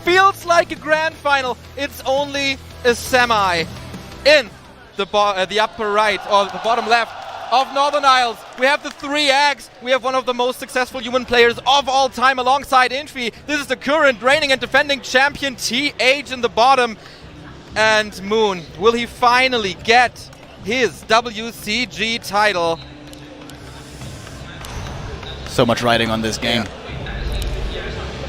feels like a grand final. It's only a semi. In the upper right, or the bottom left of Northern Isles, we have the 3 eggs. We have one of the most successful human players of all time alongside Infi. This is the current reigning and defending champion, TH, in the bottom. And Moon, will he finally get his WCG title? So much riding on this game. Yeah.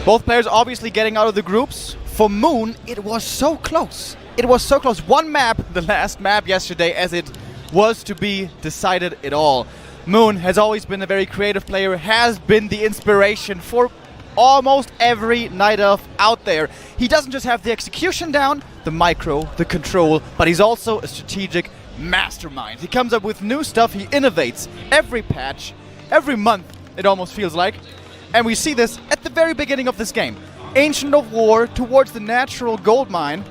Both players obviously getting out of the groups. For Moon, it was so close. It was so close. One map, the last map yesterday, as it was to be decided it all. Moon has always been a very creative player, has been the inspiration for almost every Night Elf out there. He doesn't just have the execution down, the micro, the control, but he's also a strategic mastermind. He comes up with new stuff, he innovates every patch, every month it almost feels like. And we see this at the very beginning of this game. Ancient of War towards the natural gold mine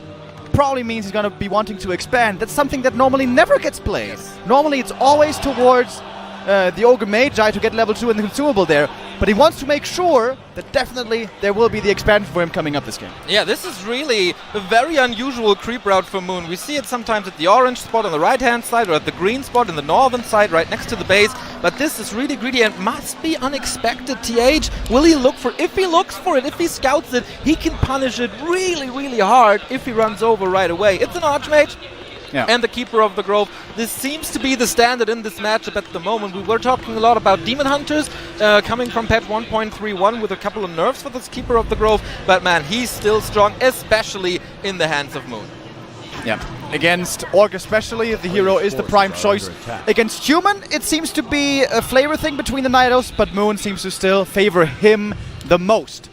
probably means he's going to be wanting to expand. That's something that normally never gets played. Normally it's always towards the Ogre Magi to get level 2 and the consumable there. But he wants to make sure that definitely there will be the expansion for him coming up this game. Yeah, this is really a very unusual creep route for Moon. We see it sometimes at the orange spot on the right-hand side or at the green spot in the northern side right next to the base. But this is really greedy and must be unexpected. TH, will he look for it? If he looks for it, if he scouts it, he can punish it really, really hard if he runs over right away. It's an Archmage. Yeah. And the Keeper of the Grove. This seems to be the standard in this matchup at the moment. We were talking a lot about Demon Hunters coming from patch 1.31 with a couple of nerfs for this Keeper of the Grove, but man, he's still strong, especially in the hands of Moon. Yeah, against Orc especially, the hero is the prime choice. Against Human, it seems to be a flavor thing between the Night Elves, but Moon seems to still favor him the most.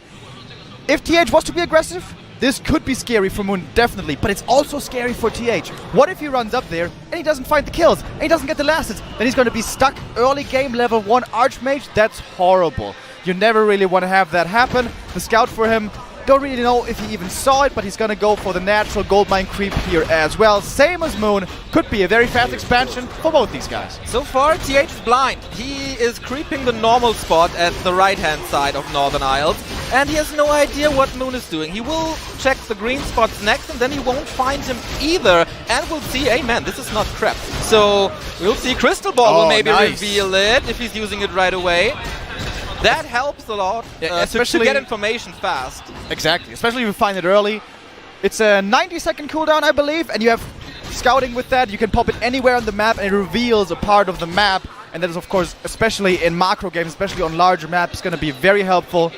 If TH was to be aggressive, this could be scary for Moon, definitely, but it's also scary for TH. What if he runs up there and he doesn't find the kills, and he doesn't get the last hits? Then he's going to be stuck early game level 1 Archmage. That's horrible. You never really want to have that happen. The scout for him, don't really know if he even saw it, but he's going to go for the natural goldmine creep here as well. Same as Moon. Could be a very fast expansion for both these guys. So far, TH is blind. He is creeping the normal spot at the right-hand side of Northern Isles, and he has no idea what Moon is doing. He will check the green spots next, and then he won't find him either. And we'll see, hey man, this is not crap. So we'll see. Crystal Ball will maybe reveal it if he's using it right away. That helps a lot, especially to get information fast. Exactly, especially if you find it early. It's a 90-second cooldown, I believe, and you have scouting with that. You can pop it anywhere on the map, and it reveals a part of the map. And that is, of course, especially in macro games, especially on larger maps, going to be very helpful.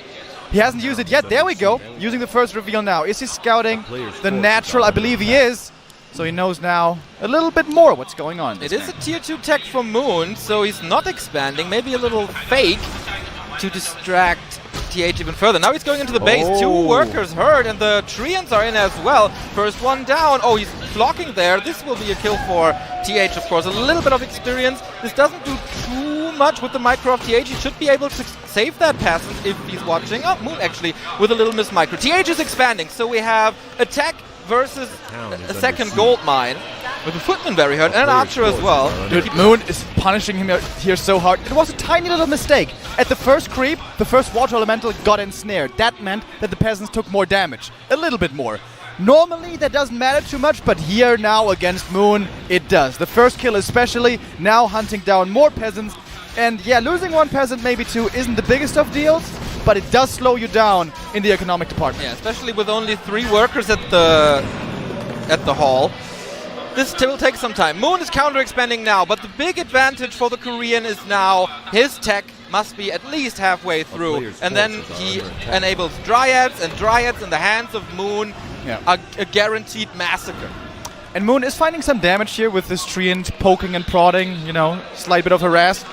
He hasn't used it yet. There we go. Using the first reveal now. Is he scouting the natural? I believe he is. So he knows now a little bit more what's going on. It is a tier 2 tech from Moon, so he's not expanding. Maybe a little fake to distract TH even further. Now he's going into the base. 2 workers hurt, and the Treants are in as well. First one down. Oh, he's blocking there. This will be a kill for TH, of course. A little bit of experience. This doesn't do too much with the micro of TH. He should be able to save that passage if he's watching. Oh, Moon actually with a little miss micro. TH is expanding, so we have attack versus a second gold mine with a footman very hurt and an archer as well. Dude, Moon is punishing him here so hard. It was a tiny little mistake. At the first creep, the first water elemental got ensnared. That meant that the peasants took more damage. A little bit more. Normally that doesn't matter too much, but here now against Moon, it does. The first kill especially, now hunting down more peasants. And yeah, losing 1 peasant, maybe 2, isn't the biggest of deals, but it does slow you down in the economic department. Yeah, especially with only 3 workers at the hall. This will take some time. Moon is counter-expanding now, but the big advantage for the Korean is now his tech must be at least halfway through. And then he enables Dryads, and Dryads in the hands of Moon are a guaranteed massacre. And Moon is finding some damage here with this Treant poking and prodding, you know, slight bit of harass.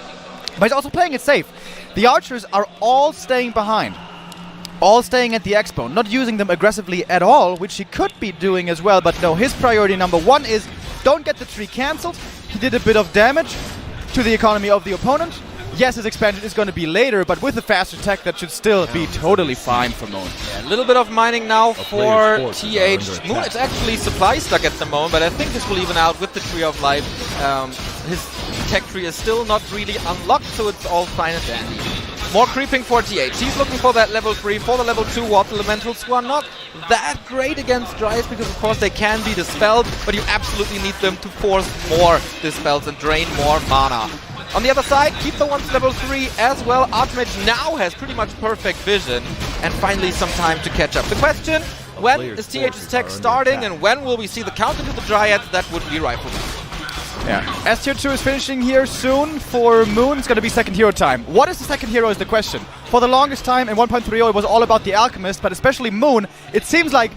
But he's also playing it safe. The archers are all staying behind. All staying at the expo, not using them aggressively at all, which he could be doing as well. But no, his priority number 1 is don't get the tree cancelled. He did a bit of damage to the economy of the opponent. Yes, his expansion is going to be later, but with a faster tech, that should still be totally fine for Moon. Yeah, a little bit of mining now for TH. Moon is actually supply stuck at the moment, but I think this will even out with the Tree of Life. His tech tree is still not really unlocked, so it's all fine and dandy. More creeping for TH. He's looking for that level 3, for the level 2 Water Elementals, who are not that great against Dryas because, of course, they can be dispelled, but you absolutely need them to force more dispels and drain more mana. On the other side, keep the ones level 3 as well. Archmage now has pretty much perfect vision and finally some time to catch up. The question, when is TH's tech starting and when will we see the counter to the Dryads? That would be Rifleman. Yeah. As tier 2 is finishing here soon, for Moon it's going to be second hero time. What is the second hero is the question. For the longest time in 1.30 it was all about the Alchemist, but especially Moon, it seems like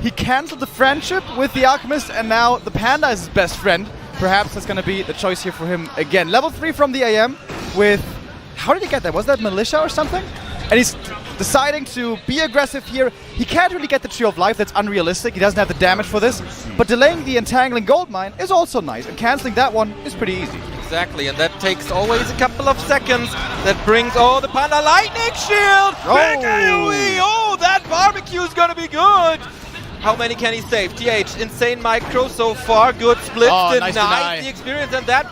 he cancelled the friendship with the Alchemist and now the Panda is his best friend. Perhaps that's going to be the choice here for him again. Level 3 from the AM with... How did he get that? Was that Militia or something? And he's deciding to be aggressive here. He can't really get the Tree of Life, that's unrealistic. He doesn't have the damage for this. But delaying the Entangling Goldmine is also nice. And cancelling that one is pretty easy. Exactly, and that takes always a couple of seconds. That brings... Oh, the Panda Lightning Shield! Big AoE! Oh, that barbecue is going to be good! How many can he save? TH, insane micro so far. Good splits, nice denies the experience, and that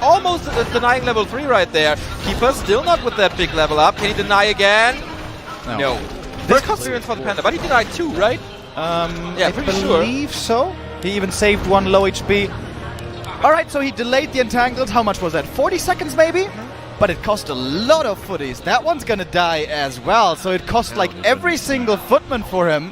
almost denying level 3 right there. Keeper still not with that big level up. Can he deny again? No. First experience for the Panda, but he denied 2, right? Yeah, I believe so. He even saved 1 low HP. Alright, so he delayed the entangles. How much was that? 40 seconds maybe? But it cost a lot of footies. That one's gonna die as well. So it cost like every single footman for him.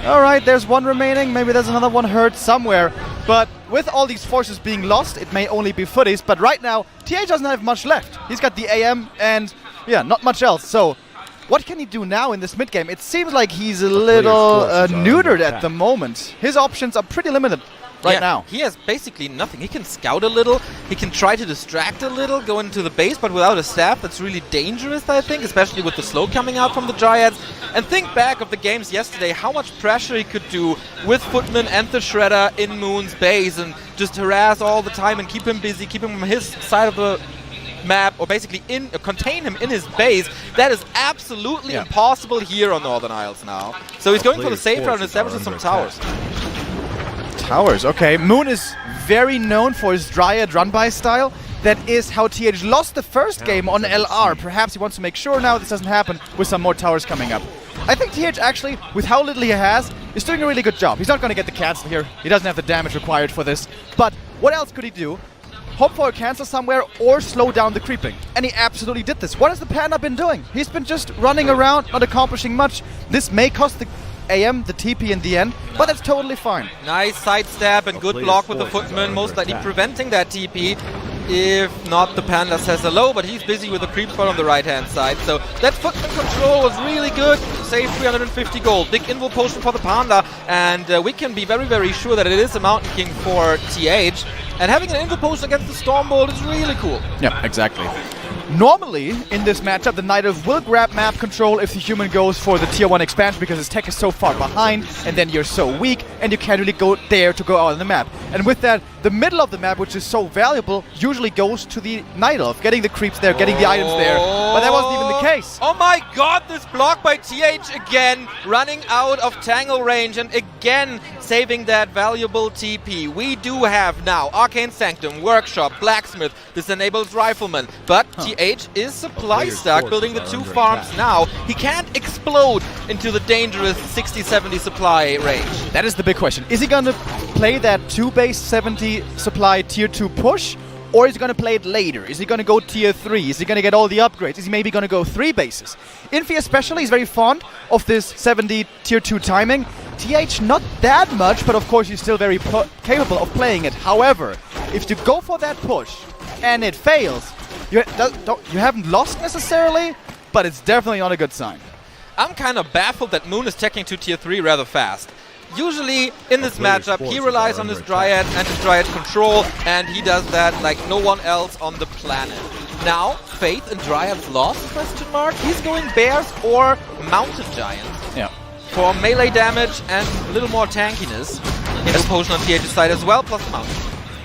Alright, there's 1 remaining. Maybe there's another one hurt somewhere. But with all these forces being lost, it may only be footies. But right now, TH doesn't have much left. He's got the AM and, yeah, not much else. So what can he do now in this mid-game? It seems like he's a little neutered at the moment. His options are pretty limited right now. He has basically nothing. He can scout a little, he can try to distract a little, go into the base, but without a staff, that's really dangerous, I think, especially with the slow coming out from the Dryads. And think back of the games yesterday, how much pressure he could do with Footman and the Shredder in Moon's base and just harass all the time and keep him busy, keep him on his side of the map, or basically contain him in his base. That is absolutely impossible here on Northern Isles now. So he's going for the safe route and establishes some towers. Towers, okay. Moon is very known for his Dryad run-by style. That is how TH lost the first game on LR. Perhaps he wants to make sure now this doesn't happen with some more towers coming up. I think TH actually, with how little he has, is doing a really good job. He's not going to get the cancel here. He doesn't have the damage required for this. But what else could he do? Hope for a cancel somewhere or slow down the creeping. And he absolutely did this. What has the Panda been doing? He's been just running around, not accomplishing much. This may cost the AM, the TP in the end, but that's totally fine. Nice sidestep and good block with the Footman, most likely preventing that TP. If not, the Panda says hello, but he's busy with the creep spot on the right-hand side. So that Footman control was really good. Save 350 gold. Big invo potion for the Panda, and we can be very, very sure that it is a Mountain King for TH. And having an invo potion against the Stormbolt is really cool. Yeah, exactly. Normally, in this matchup, the Night Elf will grab map control if the human goes for the tier 1 expansion because his tech is so far behind and then you're so weak and you can't really go there to go out on the map. And with that, the middle of the map, which is so valuable, usually goes to the Night Elf, getting the creeps there, getting the items there. But that wasn't even the case. Oh my god, this block by TH again, running out of Tangle range and again saving that valuable TP. We do have now Arcane Sanctum, Workshop, Blacksmith. This enables Rifleman, but TH is supply stuck, building the 2 farms now. He can't explode into the dangerous 60-70 supply range. That is the big question. Is he going to play that 2-base 70 supply tier 2 push? Or is he going to play it later? Is he going to go tier 3? Is he going to get all the upgrades? Is he maybe going to go 3 bases? Infi especially is very fond of this 70 tier 2 timing. TH not that much, but of course he's still very capable of playing it. However, if you go for that push and it fails, you haven't lost necessarily, but it's definitely not a good sign. I'm kind of baffled that Moon is teching to tier 3 rather fast. Usually in this matchup, he relies on his Dryad and his Dryad control, and he does that like no one else on the planet. Now, Faith and Dryad's lost, question mark? He's going Bears or Mountain Giant. Yeah. For melee damage and a little more tankiness. His potion on TH's side as well, plus the Mountain.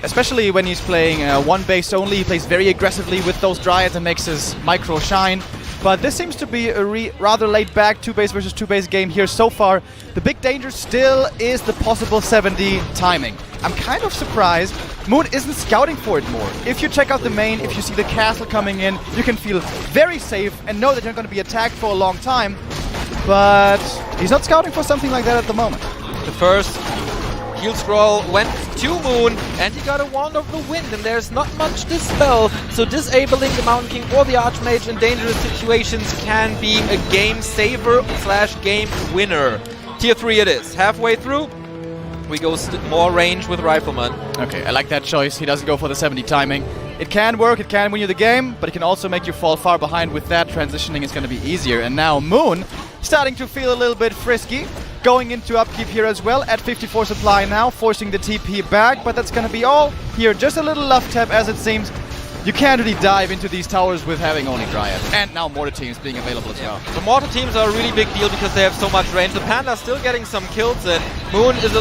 Especially when he's playing 1 base only, he plays very aggressively with those Dryads and makes his micro shine. But this seems to be a rather laid-back 2-base versus 2-base game here so far. The big danger still is the possible 70 timing. I'm kind of surprised Moon isn't scouting for it more. If you check out the main, if you see the castle coming in, you can feel very safe and know that you're going to be attacked for a long time. But he's not scouting for something like that at the moment. The first heal scroll went to Moon, and he got a Wand of the Wind, and there's not much Dispel, so disabling the Mountain King or the Archmage in dangerous situations can be a game saver / game winner. Tier 3 it is. Halfway through, we go more range with Rifleman. Okay, I like that choice. He doesn't go for the 70 timing. It can work, it can win you the game, but it can also make you fall far behind. With that, transitioning is going to be easier. And now Moon starting to feel a little bit frisky. Going into upkeep here as well at 54 supply now, forcing the TP back, but that's going to be all here. Just a little love tap as it seems. You can't really dive into these towers with having only Dryad. And now Mortar teams being available as well. The Mortar teams are a really big deal because they have so much range. The Panda's still getting some kills in. Moon is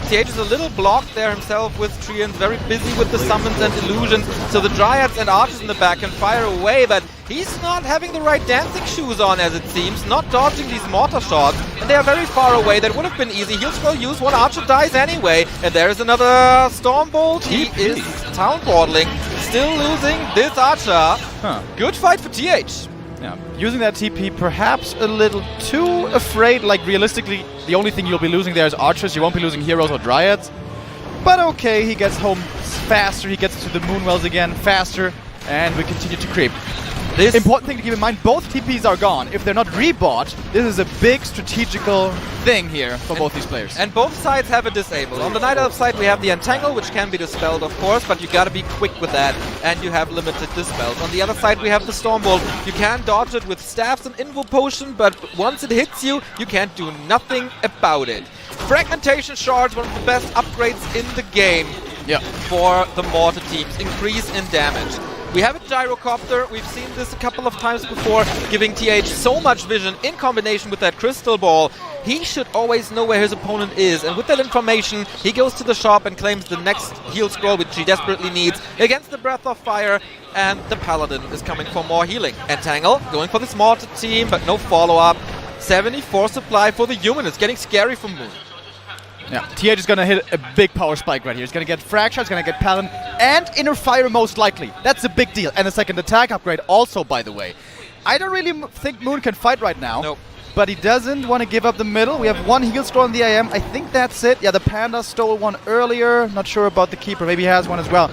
TH is a little blocked there himself with Treants, very busy with the summons and illusions. So the Dryads and Archers in the back can fire away, but he's not having the right dancing shoes on, as it seems, not dodging these mortar shots, and they are very far away. That would have been easy. He'll still use one Archer dies anyway, and there's another Stormbolt. He is town portaling, still losing this Archer. Good fight for TH. Yeah, using that TP perhaps a little too afraid. Like, realistically, the only thing you'll be losing there is Archers. You won't be losing Heroes or Dryads. But okay, he gets home faster. He gets to the Moonwells again faster, and we continue to creep. This important thing to keep in mind, both TPs are gone. If they're not rebought, this is a big strategical thing here for both these players. And both sides have a disable. On the Night Elf side we have the Entangle, which can be dispelled of course, but you gotta be quick with that, and you have limited dispels. On the other side we have the Stormbolt. You can dodge it with staffs and Invo Potion, but once it hits you, you can't do nothing about it. Fragmentation Shards, one of the best upgrades in the game for the Mortar teams. Increase in damage. We have a Gyrocopter, we've seen this a couple of times before, giving TH so much vision in combination with that Crystal Ball. He should always know where his opponent is, and with that information, he goes to the shop and claims the next heal scroll, which he desperately needs, against the Breath of Fire, and the Paladin is coming for more healing. Entangle, going for this Mortar team, but no follow-up. 74 supply for the human, it's getting scary for Moon. Yeah, TH is going to hit a big power spike right here. He's going to get Fracture, he's going to get Paladin, and Inner Fire most likely. That's a big deal. And a second attack upgrade also, by the way. I don't really think Moon can fight right now. Nope. But he doesn't want to give up the middle. We have one heal scroll on the AM. I think that's it. Yeah, the Panda stole one earlier. Not sure about the Keeper. Maybe he has one as well.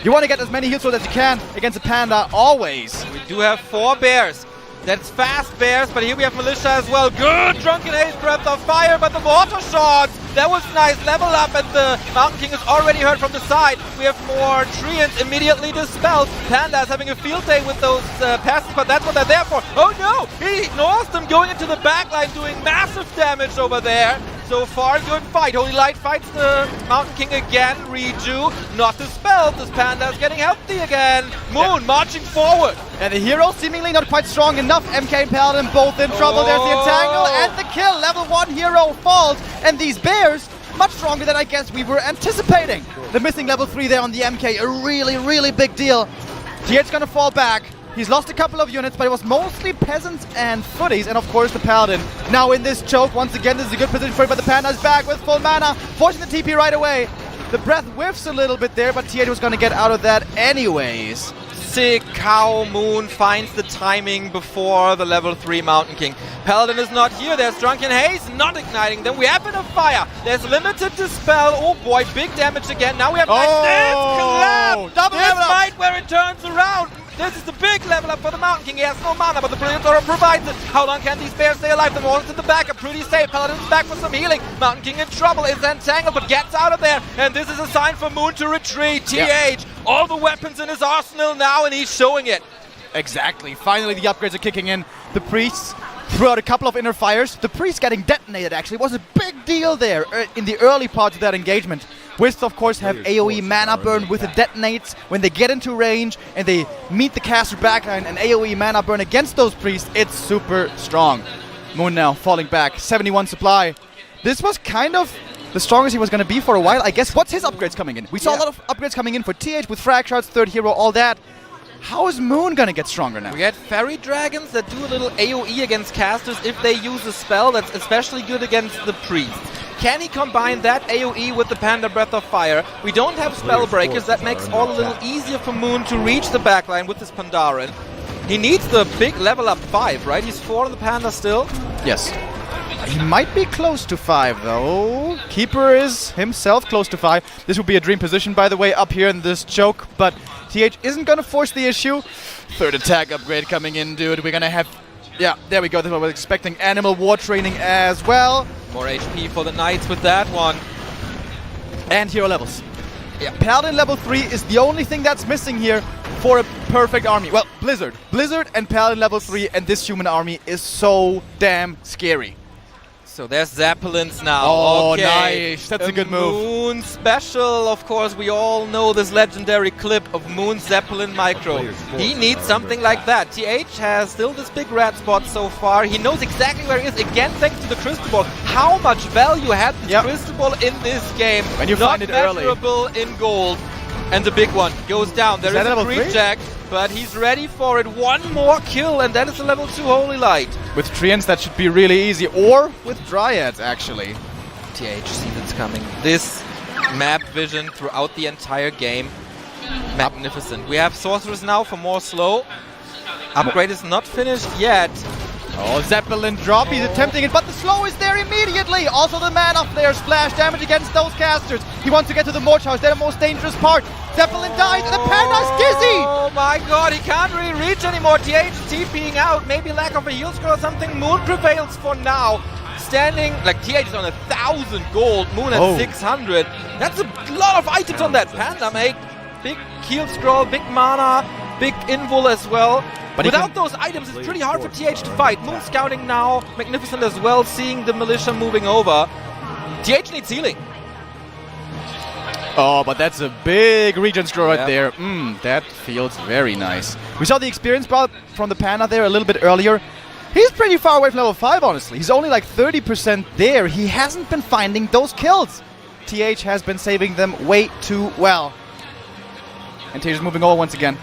You want to get as many heal scrolls as you can against a Panda, always. We do have 4 bears. That's fast bears, but here we have Militia as well. Good Drunken Haze, Breath of Fire, but the Mortar Shots, that was nice. Level up, and the Mountain King is already hurt from the side. We have more Treants immediately dispelled. Panda's having a field day with those passes, but that's what they're there for. Oh no, he ignores them, going into the backline, doing massive damage over there. So far, good fight. Holy Light fights the Mountain King again. Reju, not dispelled. This Panda is getting healthy again. Moon marching forward. And the hero seemingly not quite strong enough. MK and Paladin both in trouble. There's the Entangle and the kill. Level 1 hero falls. And these bears, much stronger than I guess we were anticipating. The missing level 3 there on the MK, a really, really big deal. TH's gonna fall back. He's lost a couple of units, but it was mostly peasants and footies, and of course the Paladin. Now in this choke, once again, this is a good position for it, but the Panda's back with full mana, forcing the TP right away. The breath whiffs a little bit there, but TH was going to get out of that anyways. Sick how Moon finds the timing before the level 3 Mountain King. Paladin is not here, there's Drunken Haze, not igniting. Then we have Inner Fire, there's limited Dispel. Oh boy, big damage again. Now we have collapse. Double this level up. fight where it turns around. This is the big level up for the Mountain King. He has no mana, but the Brilliant Aura provides it. How long can these bears stay alive? The Mortals in the back are pretty safe. Paladin's back for some healing. Mountain King in trouble, is entangled, but gets out of there. And this is a sign for Moon to retreat. TH, all the weapons in his arsenal now, and he's showing it. Exactly. Finally, the upgrades are kicking in. The priests threw out a couple of Inner Fires. The priest getting detonated, actually, was a big deal there in the early parts of that engagement. Wisps, of course, have AoE mana burn with the detonates. When they get into range and they meet the caster backline and AoE mana burn against those priests, it's super strong. Moon now falling back, 71 supply. This was kind of the strongest he was going to be for a while. I guess, what's his upgrades coming in? We saw a lot of upgrades coming in for TH with Frag Shards, third hero, all that. How is Moon going to get stronger now? We had Fairy Dragons that do a little AoE against casters if they use a spell. That's especially good against the Priest. Can he combine that AoE with the Panda Breath of Fire? We don't have spell breakers. That makes all a little easier for Moon to reach the backline with his Pandaren. He needs the big level up 5, right? He's 4 on the Panda still. Yes. He might be close to 5 though. Keeper is himself close to 5. This would be a dream position, by the way, up here in this choke, but TH isn't gonna force the issue. Third attack upgrade coming in, dude. We're gonna have... Yeah, there we go. That's what I was expecting. Animal War training as well. More HP for the Knights with that one. And hero levels. Yeah. Paladin level 3 is the only thing that's missing here for a perfect army. Well, Blizzard. Blizzard and Paladin level 3, and this human army is so damn scary. So there's Zeppelins now. Oh, okay. nice. That's a good move. Moon special. Of course, we all know this legendary clip of Moon Zeppelin Micro. He needs something like that. TH has still this big red spot so far. He knows exactly where he is. Again, thanks to the crystal ball. How much value had this crystal ball in this game? When you find it early. Not measurable in gold. And the big one goes down. There is a creep-jack, but he's ready for it. One more kill, and that is a level 2 Holy Light. With Treants, that should be really easy. Or with Dryads, actually. TH sees it's coming. This map vision throughout the entire game, magnificent. We have Sorcerers now for more slow. Upgrade is not finished yet. Oh, Zeppelin drop. He's attempting it, but the slow is there immediately. Also the mana flare splash damage against those casters. He wants to get to the Morch House. They're the most dangerous part. Zeppelin dies, and the Panda's dizzy! Oh my god, he can't really reach anymore. TH TPing out. Maybe lack of a heal scroll or something. Moon prevails for now. Standing, like TH is on 1,000 gold. Moon at 600. That's a lot of items on that Panda, mate. Big heal scroll, big mana, big invul as well. But without those items, it's pretty hard for TH to fight. Moon scouting now, magnificent as well, seeing the militia moving over. TH needs healing. Oh, but that's a big regen scroll right there. That feels very nice. We saw the experience bar from the Panda there a little bit earlier. He's pretty far away from level 5, honestly. He's only like 30% there. He hasn't been finding those kills. TH has been saving them way too well. And TH is moving over once again.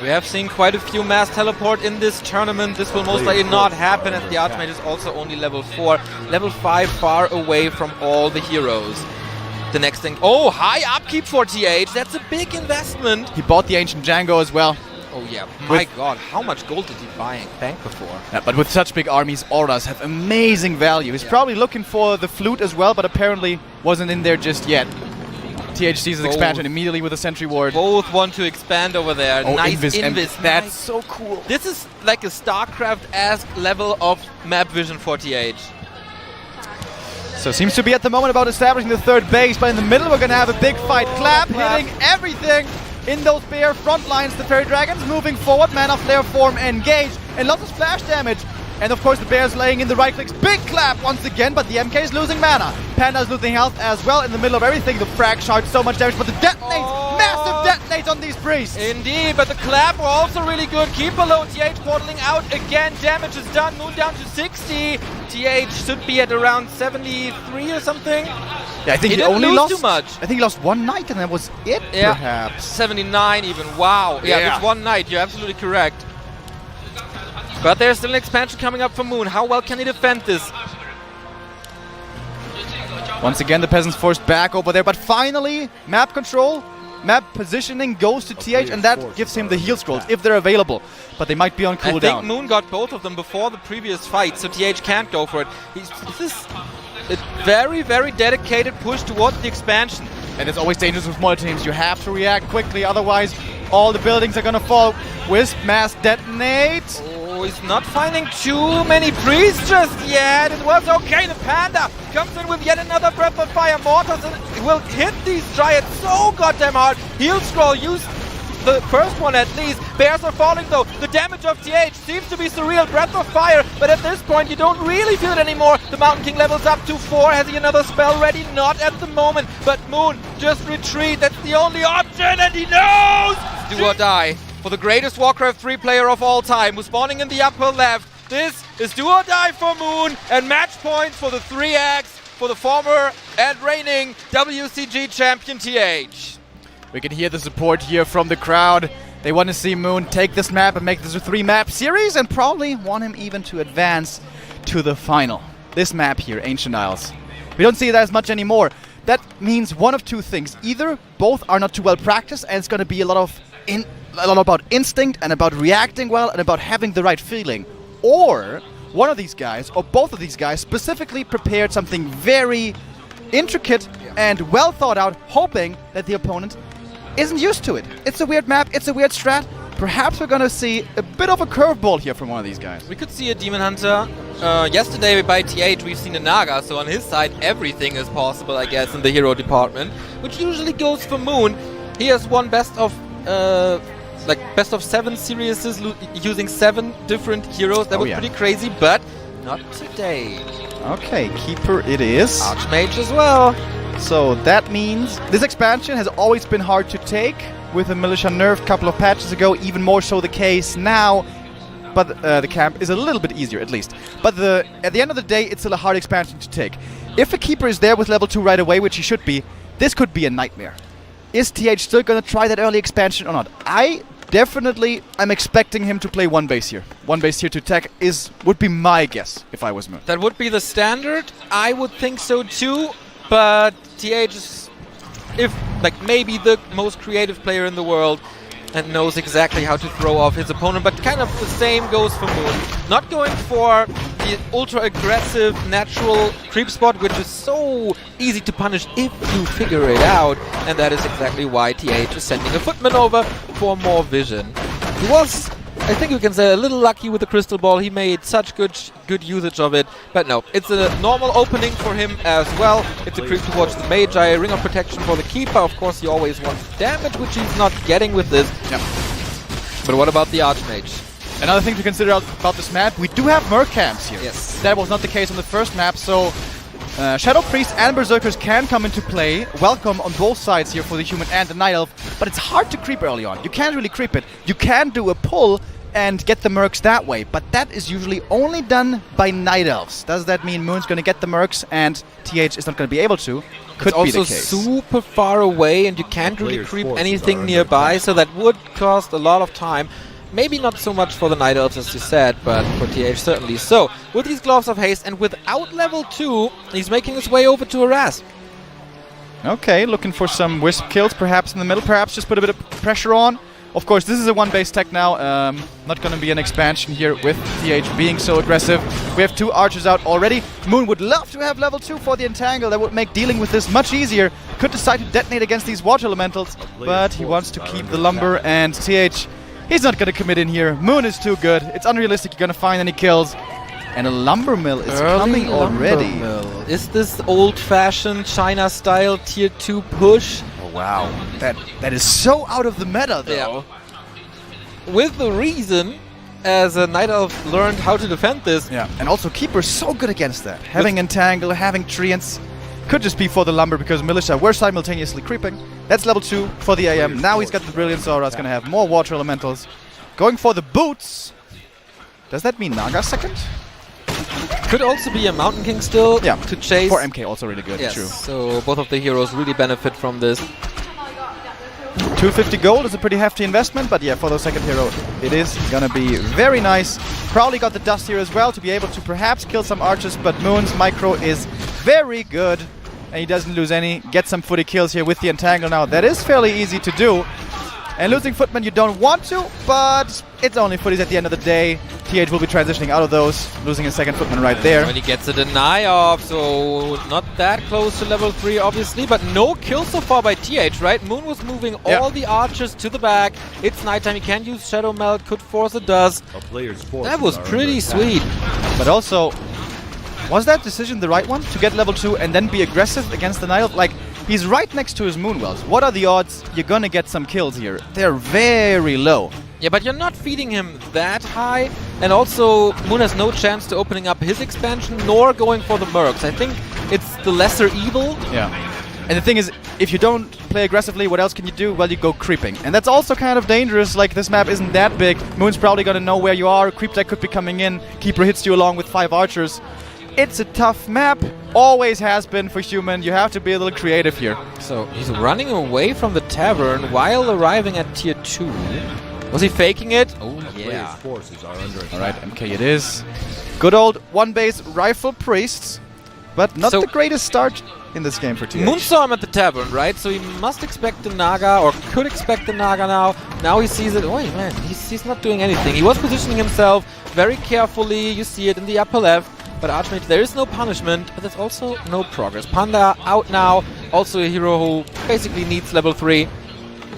We have seen quite a few mass teleport in this tournament. This will most likely not happen, as the Archmage is also only level 4. Level 5 far away from all the heroes. The next thing... Oh, high upkeep for TH. That's a big investment. He bought the Ancient Django as well. Oh yeah, my god, how much gold did he buy in bank before? Yeah, but with such big armies, auras have amazing value. He's probably looking for the flute as well, but apparently wasn't in there just yet. TH sees his expansion immediately with a sentry ward. Both want to expand over there. Oh, nice Invis. That's so cool. This is like a StarCraft-esque level of map vision for TH. So seems to be at the moment about establishing the third base, but in the middle we're going to have a big fight. Clap hitting everything in those bare front lines. The Fairy Dragons moving forward, mana flare form engaged, and lots of splash damage. And of course the Bears laying in the right clicks. Big clap once again, but the MK is losing mana. Panda's losing health as well in the middle of everything. The frag shard, so much damage, but the detonates, massive detonates on these priests. Indeed, but the clap were also really good. Keep below TH portaling out again. Damage is done. Moon down to 60. TH should be at around 73 or something. Yeah, I think he only lost too much. I think he lost one knight and that was it, perhaps. 79 even. Wow. Yeah, it's one knight. You're absolutely correct. But there's still an expansion coming up for Moon. How well can he defend this? Once again, the peasants forced back over there, but finally, map control, map positioning goes to TH, and that gives him the heal scrolls, if they're available. But they might be on cooldown. I think Moon got both of them before the previous fight, so TH can't go for it. This is a very, very dedicated push towards the expansion. And it's always dangerous with smaller teams. You have to react quickly, otherwise all the buildings are gonna fall. Wisp, mass detonate. Oh, he's not finding too many priests just yet. It was okay. The Panda comes in with yet another Breath of Fire. Mortars will hit these Dryads so goddamn hard. Heal scroll used the first one at least. Bears are falling though. The damage of TH seems to be surreal. Breath of Fire, but at this point you don't really feel it anymore. The Mountain King levels up to 4. Has he another spell ready? Not at the moment. But Moon, just retreat. That's the only option, and he knows! Do or die. For the greatest Warcraft 3 player of all time, who's spawning in the upper left. This is do or die for Moon, and match points for the 3X for the former and reigning WCG champion TH. We can hear the support here from the crowd. They want to see Moon take this map and make this a 3-map series, and probably want him even to advance to the final. This map here, Ancient Isles, We don't see that as much anymore. That means one of two things. Either both are not too well practiced, and it's going to be a lot about instinct and about reacting well and about having the right feeling. Or one of these guys, or both of these guys, specifically prepared something very intricate and well thought out, hoping that the opponent isn't used to it. It's a weird map, it's a weird strat. Perhaps we're gonna see a bit of a curveball here from one of these guys. We could see a Demon Hunter. Yesterday by TH we've seen a Naga, so on his side everything is possible, I guess, in the hero department, which usually goes for Moon. He has won best of 7 series using 7 different heroes. That was pretty crazy, but not today. Okay, Keeper it is. Archmage as well. So that means this expansion has always been hard to take, with the Militia nerfed a couple of patches ago, even more so the case now. But the camp is a little bit easier, at least. But at the end of the day, it's still a hard expansion to take. If the Keeper is there with level 2 right away, which he should be, this could be a nightmare. Is TH still going to try that early expansion or not? I'm expecting him to play one base here. One base here to tech would be my guess if I was Moon. That would be the standard. I would think so too, but TH is maybe the most creative player in the world and knows exactly how to throw off his opponent, but kind of the same goes for Moon. Not going for the ultra-aggressive natural creep spot, which is so easy to punish if you figure it out, and that is exactly why TH is sending a Footman over for more vision. He was, I think you can say, a little lucky with the crystal ball. He made such good usage of it, but no, it's a normal opening for him as well. It's a creep towards the Magi, Ring of Protection for the Keeper. Of course, he always wants damage, which he's not getting with this. Yep. But what about the Archmage? Another thing to consider about this map, we do have Merc camps here. Yes. That was not the case on the first map, so Shadow Priests and Berserkers can come into play. Welcome on both sides here for the Human and the Night Elf, but it's hard to creep early on. You can't really creep it. You can do a pull and get the Mercs that way, but that is usually only done by Night Elves. Does that mean Moon's going to get the Mercs and TH is not going to be able to? Could be the case. It's also super far away and you can't really creep anything nearby, so that would cost a lot of time. Maybe not so much for the Night Elves as you said, but for TH certainly. So, with these Gloves of Haste and without level 2, he's making his way over to harass. Okay, looking for some Wisp kills perhaps in the middle, perhaps just put a bit of pressure on. Of course, this is a one-base tech now. Not going to be an expansion here with TH being so aggressive. We have 2 archers out already. Moon would love to have level 2 for the Entangle. That would make dealing with this much easier. Could decide to detonate against these water elementals, but he wants to keep the lumber, and TH, he's not going to commit in here. Moon is too good. It's unrealistic you're going to find any kills. And a lumber mill is coming already. Is this old-fashioned China-style tier 2 push? Wow, that is so out of the meta, though. Yeah. With the reason, as a Night Elf learned how to defend this. Yeah, and also Keeper's so good against that. Having Entangle, having Treants. Could just be for the lumber because Militia were simultaneously creeping. That's level 2 for the AM. Now he's got the Brilliant Aura. It's going to have more water elementals. Going for the boots. Does that mean Naga second? Could also be a Mountain King still to chase. For MK also really good, yes, true. So both of the heroes really benefit from this. 250 gold is a pretty hefty investment, but yeah, for the second hero, it is gonna be very nice. Probably got the dust here as well to be able to perhaps kill some archers, but Moon's micro is very good, and he doesn't lose any. Get some footy kills here with the Entangle now. That is fairly easy to do. And losing Footman you don't want to, but it's only footies at the end of the day. TH will be transitioning out of those, losing a second Footman right there. When he gets a deny off, so not that close to level 3 obviously, but no kill so far by TH, right? Moon was moving all the archers to the back. It's nighttime, he can't use Shadow Melt, could force a dust. That was pretty sweet. But also, was that decision the right one? To get level 2 and then be aggressive against the Night Elf? Like, he's right next to his Moonwells. What are the odds you're gonna get some kills here? They're very low. Yeah, but you're not feeding him that high, and also Moon has no chance to opening up his expansion, nor going for the Mercs. I think it's the lesser evil. Yeah. And the thing is, if you don't play aggressively, what else can you do? Well, you go creeping. And that's also kind of dangerous, like this map isn't that big. Moon's probably gonna know where you are, Creep Deck could be coming in, Keeper hits you along with 5 archers. It's a tough map, always has been for Human. You have to be a little creative here. So he's running away from the tavern while arriving at tier 2. Was he faking it? Oh yeah. Alright, MK it is. Good old one base Rifle Priests. but not So- the greatest start in this game for TH. Moon saw him at the tavern, right? So he must expect the Naga, or could expect the Naga now. Now he sees it. Oh, man, he's not doing anything. He was positioning himself very carefully. You see it in the upper left. But Archmage, there is no punishment, but there's also no progress. Panda out now. Also a hero who basically needs level 3.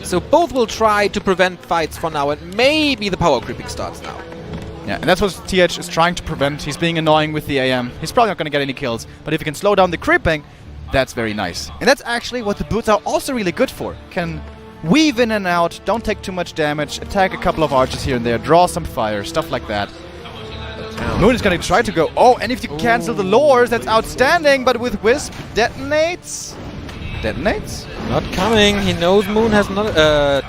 So both will try to prevent fights for now, and maybe the power creeping starts now. Yeah, and that's what TH is trying to prevent. He's being annoying with the AM. He's probably not going to get any kills, but if he can slow down the creeping, that's very nice. And that's actually what the boots are also really good for. Can weave in and out, don't take too much damage, attack a couple of archers here and there, draw some fire, stuff like that. Moon is going to try to go. Oh, and if you cancel the lures, that's outstanding, but with Wisp, detonates? Detonates? Not coming. He knows Moon has not.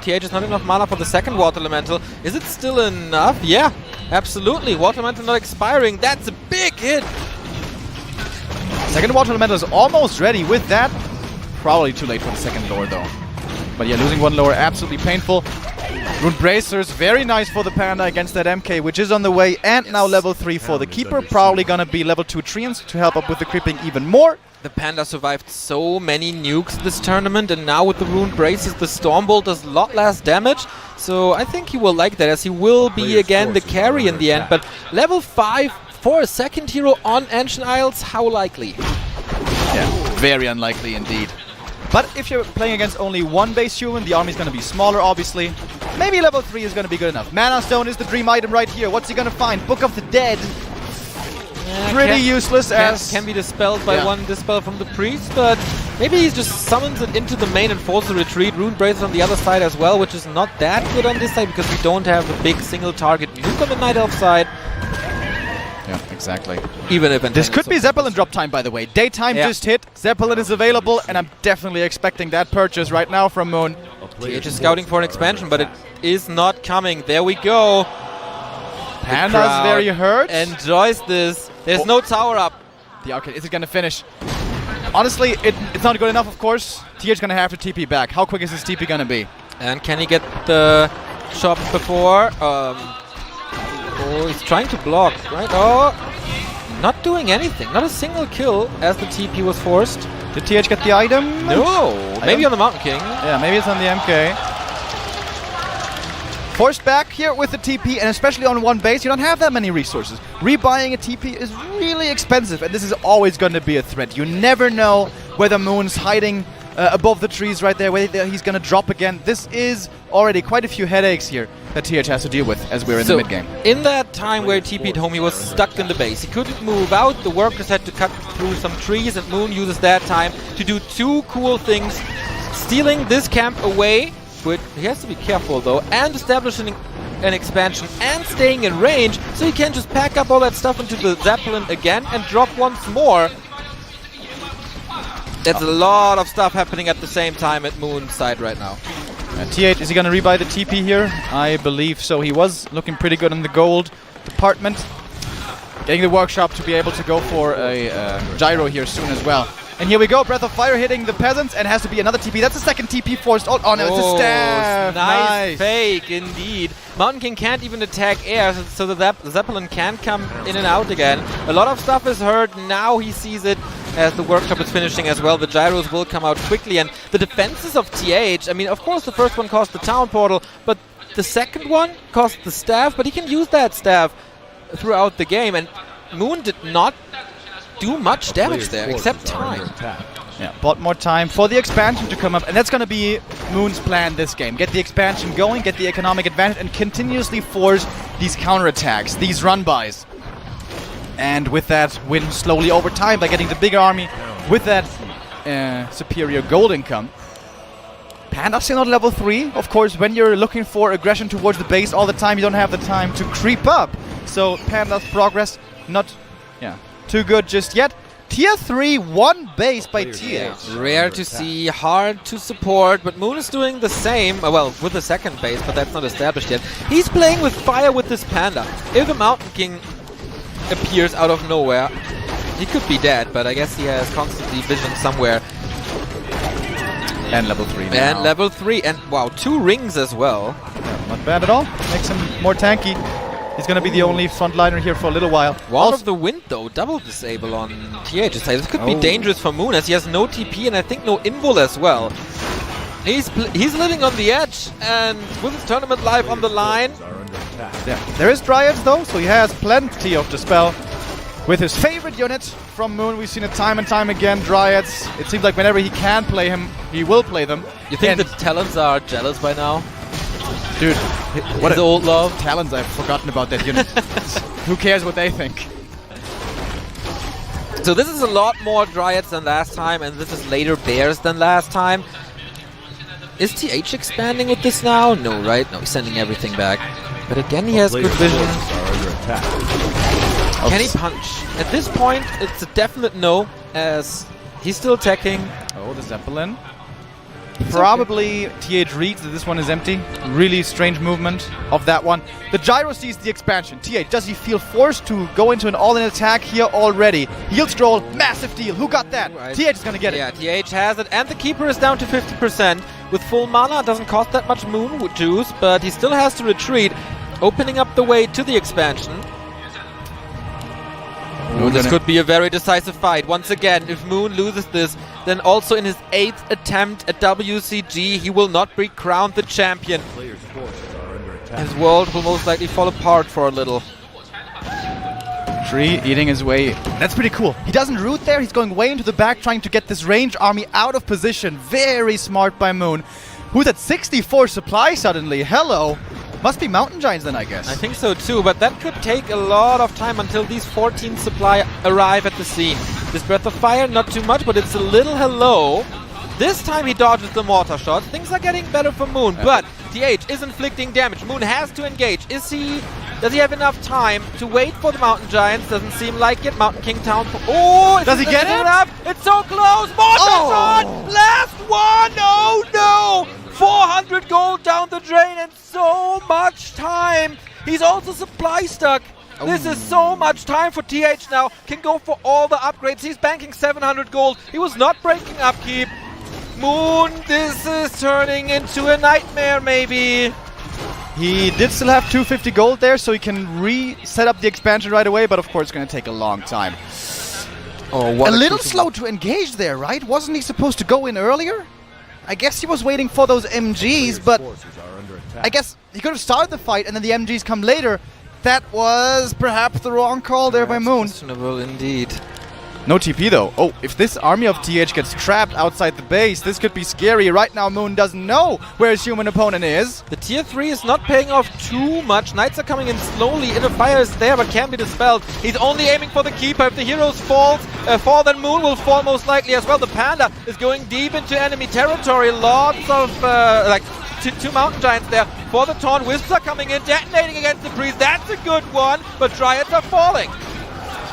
TH has not enough mana for the second Water Elemental. Is it still enough? Yeah, absolutely. Water Elemental not expiring. That's a big hit. Second Water Elemental is almost ready with that. Probably too late for the second lure, though. But yeah, losing one lure, absolutely painful. Rune Bracers, very nice for the Panda against that MK, which is on the way. And now level 3 for the Keeper. Probably going to be level 2 Treants to help up with the creeping even more. The Panda survived so many nukes this tournament, and now with the Rune Braces, the Stormbolt does a lot less damage. So I think he will like that, as he will be again the carry in the end. But level 5 for a second hero on Ancient Isles, how likely? Yeah, very unlikely indeed. But if you're playing against only one base human, the army's going to be smaller, obviously. Maybe level 3 is going to be good enough. Mana Stone is the dream item right here. What's he going to find? Book of the Dead. Pretty useless as... Can be dispelled by one dispel from the priest, but maybe he just summons it into the main and forces a retreat. Rune Braces on the other side as well, which is not that good on this side because we don't have a big single target nuke on the Night Elf side. Yeah, exactly. Even if this could be Zeppelin drop time, by the way. Daytime just hit. Zeppelin is available, and I'm definitely expecting that purchase right now from Moon. TH is scouting for an expansion, but it is not coming. There we go. Panda's very hurt. Enjoys this. There's no tower up. The arcade, is it going to finish? Honestly, it's not good enough, of course. TH going to have to TP back. How quick is his TP going to be? And can he get the shop before? Oh, he's trying to block, right? Oh, not doing anything. Not a single kill as the TP was forced. Did TH get the item? No. Maybe on the Mountain King. Yeah, maybe it's on the MK. Forced back here with the TP, and especially on one base, you don't have that many resources. Rebuying a TP is really expensive, and this is always going to be a threat. You never know whether Moon's hiding above the trees right there, whether he's going to drop again. This is already quite a few headaches here that TH has to deal with as we're in the mid-game. In that time where he TP'd home, he was stuck in the base. He couldn't move out. The workers had to cut through some trees, and Moon uses that time to do two cool things. Stealing this camp away, but he has to be careful though, and establishing an expansion and staying in range, so he can just pack up all that stuff into the Zeppelin again and drop once more. That's a lot of stuff happening at the same time at Moon's side right now. TH, is he going to rebuy the TP here? I believe so. He was looking pretty good in the gold department. Getting the workshop to be able to go for a gyro here soon as well. And here we go, Breath of Fire hitting the peasants, and has to be another TP. That's the second TP forced. Oh no, it's a staff. Nice fake, indeed. Mountain King can't even attack air, so the Zeppelin can come in and out again. A lot of stuff is heard. Now he sees it as the workshop is finishing as well. The gyros will come out quickly, and the defenses of TH, I mean, of course the first one cost the town portal, but the second one cost the staff, but he can use that staff throughout the game, and Moon did not do much damage there, except time. Yeah, bought more time for the expansion to come up, and that's going to be Moon's plan this game. Get the expansion going, get the economic advantage, and continuously force these counterattacks, these run-bys. And with that, win slowly over time by getting the bigger army with that superior gold income. Panda still not level 3. Of course, when you're looking for aggression towards the base all the time, you don't have the time to creep up. So Panda's progress not too good just yet. Tier 3, one base by TH. Rare to see, hard to support, but Moon is doing the same, well, with the second base, but that's not established yet. He's playing with fire with this Panda. If a Mountain King appears out of nowhere, he could be dead, but I guess he has constantly vision somewhere. And level 3 now. And level 3, and wow, 2 rings as well. Yeah, not bad at all. Makes him more tanky. He's going to be the only frontliner here for a little while. Wand of the Wind, though, double disable on TH. This could be dangerous for Moon, as he has no TP and I think no invul as well. He's living on the edge, and with his tournament life on the line. Yeah. There is Dryads, though, so he has plenty of Dispel. With his favorite unit from Moon, we've seen it time and time again, Dryads. It seems like whenever he can play him, he will play them. You think the Talons are jealous by now? Dude, what his old love? Talons, I've forgotten about that unit. Who cares what they think? So this is a lot more Dryads than last time, and this is later Bears than last time. Is TH expanding with this now? No, right? No, he's sending everything back. But again, he has good vision. Can he punch? At this point, it's a definite no, as he's still attacking. Oh, the Zeppelin. Probably TH reads that this one is empty. Really strange movement of that one. The Gyro sees the expansion. TH, does he feel forced to go into an all-in attack here already? Heal Scroll, massive deal. Who got that? Right. TH is gonna get it. Yeah, TH has it, and the Keeper is down to 50%. With full mana, it doesn't cost that much Moon juice, but he still has to retreat, opening up the way to the expansion. This could be a very decisive fight. Once again, if Moon loses this, then also in his 8th attempt at WCG, he will not be crowned the champion. His world will most likely fall apart for a little. Tree eating his way. That's pretty cool. He doesn't root there. He's going way into the back, trying to get this range army out of position. Very smart by Moon. Who's at 64 supply suddenly? Hello. Must be Mountain Giants then, I guess. I think so too, but that could take a lot of time until these 14 supply arrive at the scene. This Breath of Fire, not too much, but it's a little hello. This time he dodges the mortar shot. Things are getting better for Moon, but TH is inflicting damage. Moon has to engage. Does he have enough time to wait for the Mountain Giants? Doesn't seem like it. Mountain King Town. Oh, does he get it? Up? It's so close. Mortar shot! Last one! Oh no! 400 gold down the drain and so much time. He's also supply stuck. This is so much time for TH now. Can go for all the upgrades. He's banking 700 gold. He was not breaking upkeep. Moon, this is turning into a nightmare maybe. He did still have 250 gold there, so he can reset up the expansion right away, but of course it's going to take a long time. Oh, what a little slow to engage there, right? Wasn't he supposed to go in earlier? I guess he was waiting for those MGs, but I guess he could have started the fight and then the MGs come later. That was perhaps the wrong call there by Moon. Questionable indeed. No TP though. Oh, if this army of TH gets trapped outside the base, this could be scary. Right now Moon doesn't know where his human opponent is. The tier 3 is not paying off too much. Knights are coming in slowly. Inner Fire is there but can be dispelled. He's only aiming for the Keeper. If the heroes fall, then Moon will fall most likely as well. The Panda is going deep into enemy territory. Lots of two Mountain Giants there for the taunt. Wisps are coming in, detonating against the Priest. That's a good one, but Dryads are falling.